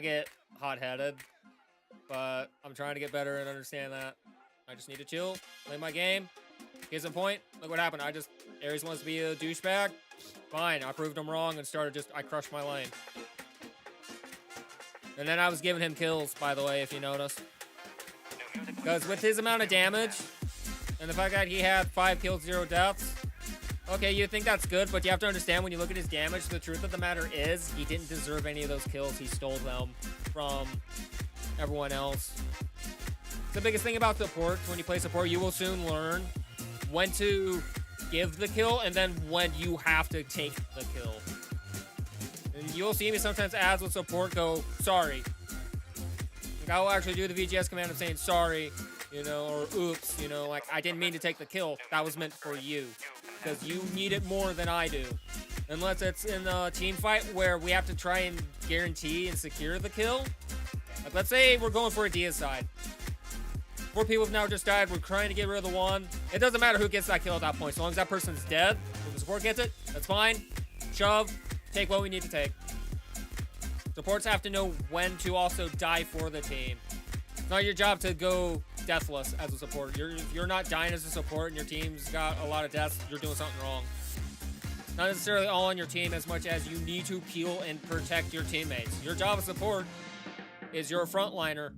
get hot-headed, but I'm trying to get better and understand that. I just need to chill, play my game. Case in point, look what happened. Ares wants to be a douchebag. Fine, I proved him wrong and I crushed my lane. And then I was giving him kills, by the way, if you notice. Because with his amount of damage, and the fact that he had 5 kills, 0 deaths, okay, you think that's good, but you have to understand when you look at his damage, the truth of the matter is he didn't deserve any of those kills. He stole them from everyone else. The biggest thing about supports, when you play support, you will soon learn when to give the kill and then when you have to take the kill. And you'll see me sometimes ads with support go, sorry. Like, I will actually do the VGS command of saying sorry, you know, or oops, you know, like I didn't mean to take the kill. That was meant for you. Because you need it more than I do. Unless it's in a team fight where we have to try and guarantee and secure the kill. Like, let's say we're going for a Dia side. 4 people have now just died. We're trying to get rid of the one. It doesn't matter who gets that kill at that point. So long as that person's dead, if the support gets it, that's fine. Shove. Take what we need to take. Supports have to know when to also die for the team. It's not your job to go deathless as a support. If you're not dying as a support and your team's got a lot of deaths, you're doing something wrong. Not necessarily all on your team as much as you need to peel and protect your teammates. Your job as support is you're a frontliner.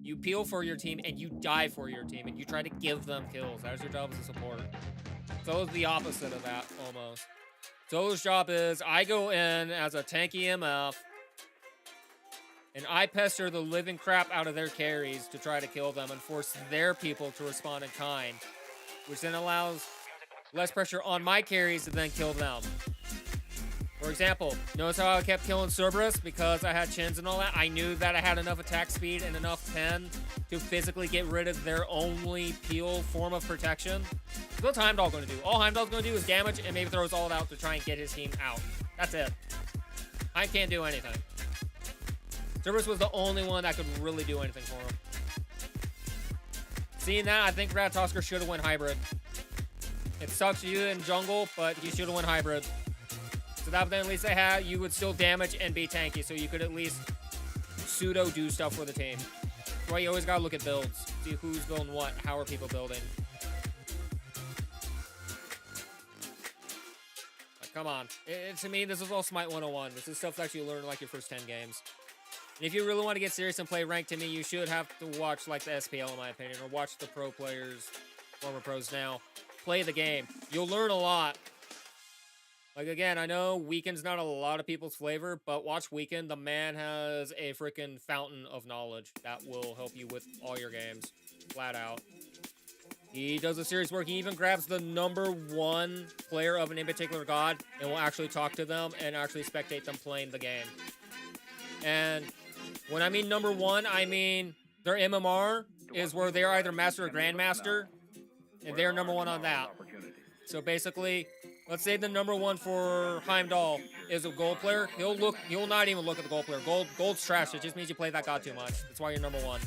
You peel for your team and you die for your team and you try to give them kills. That is your job as a support. Solo's the opposite of that, almost. Solo's job is I go in as a tanky MF and I pester the living crap out of their carries to try to kill them and force their people to respond in kind, which then allows less pressure on my carries to then kill them. For example, notice how I kept killing Cerberus because I had chins and all that? I knew that I had enough attack speed and enough pen to physically get rid of their only peel form of protection. What's Heimdall going to do? All Heimdall's going to do is damage and maybe throw his ult out to try and get his team out. That's it. I can't do anything. Cerberus was the only one that could really do anything for him. Seeing that, I think Ratatosker should have went hybrid. It sucks you in jungle, but he should have went hybrid. So that then at least you would still damage and be tanky, so you could at least pseudo do stuff for the team. That's why you always gotta look at builds. See who's building what, how are people building. Like, come on. To me, this is all Smite 101. This is stuff that you learn in like your first 10 games. And if you really want to get serious and play ranked, to me, you should have to watch like the SPL, in my opinion, or watch the pro players, former pros now. Play the game. You'll learn a lot. Like, again, I know Weekend's not a lot of people's flavor, but watch Weekend. The man has a freaking fountain of knowledge that will help you with all your games. Flat out. He does a serious work. He even grabs the #1 player of an in particular god and will actually talk to them and actually spectate them playing the game. And when I mean #1, I mean their MMR is where they're either Master or Grandmaster, and they're #1 on that. So basically, let's say the #1 for Heimdall is a gold player. He'll not even look at the gold player. Gold's trash. It just means you play that god too much. That's why you're #1.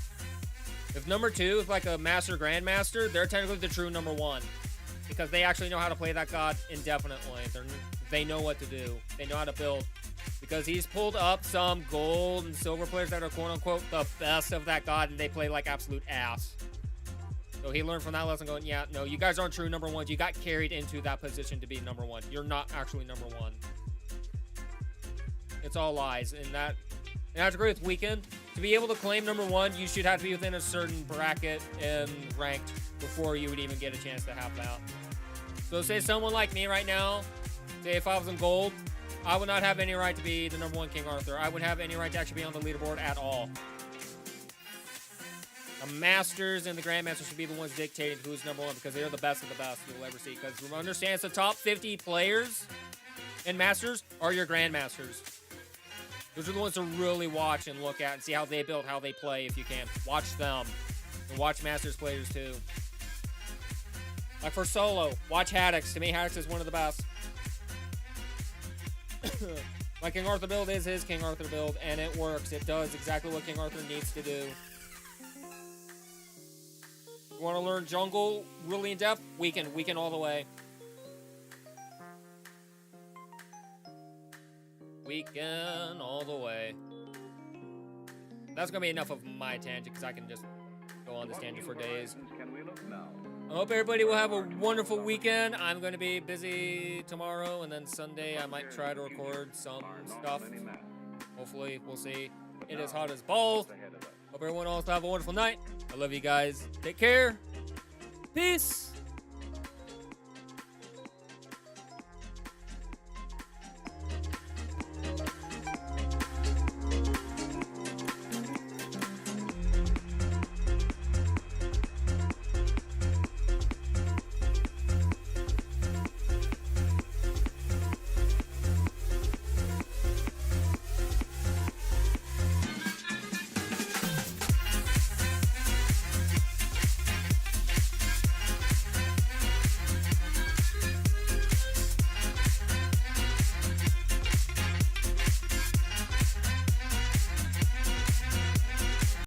If #2 is like a Master Grandmaster, they're technically the true #1 because they actually know how to play that god indefinitely. They know what to do. They know how to build. Because he's pulled up some gold and silver players that are quote-unquote the best of that god, and they play like absolute ass. So he learned from that lesson going, yeah, no, you guys aren't true #1s. You got carried into that position to be #1. You're not actually #1. It's all lies. And I agree with Weekend. To be able to claim #1, you should have to be within a certain bracket and ranked before you would even get a chance to have that. So say someone like me right now, say if I was in gold, I would not have any right to be the #1 King Arthur. I wouldn't have any right to actually be on the leaderboard at all. The Masters and the Grandmasters should be the ones dictating who's #1 because they're the best of the best you'll ever see. Because understand, it's the top 50 players and Masters are your Grandmasters. Those are the ones to really watch and look at and see how they build, how they play if you can. Watch them. And watch Masters players too. Like for solo, watch Haddix. To me, Haddix is one of the best. My King Arthur build is his King Arthur build, and it works. It does exactly what King Arthur needs to do. You want to learn jungle really in depth? Weekend all the way. Weekend all the way. That's going to be enough of my tangent, because I can just go on this tangent for days. I hope everybody will have a wonderful weekend. I'm going to be busy tomorrow, and then Sunday I might try to record some stuff. Hopefully, we'll see. It is hot as balls. Hope everyone else have a wonderful night. I love you guys. Take care. Peace.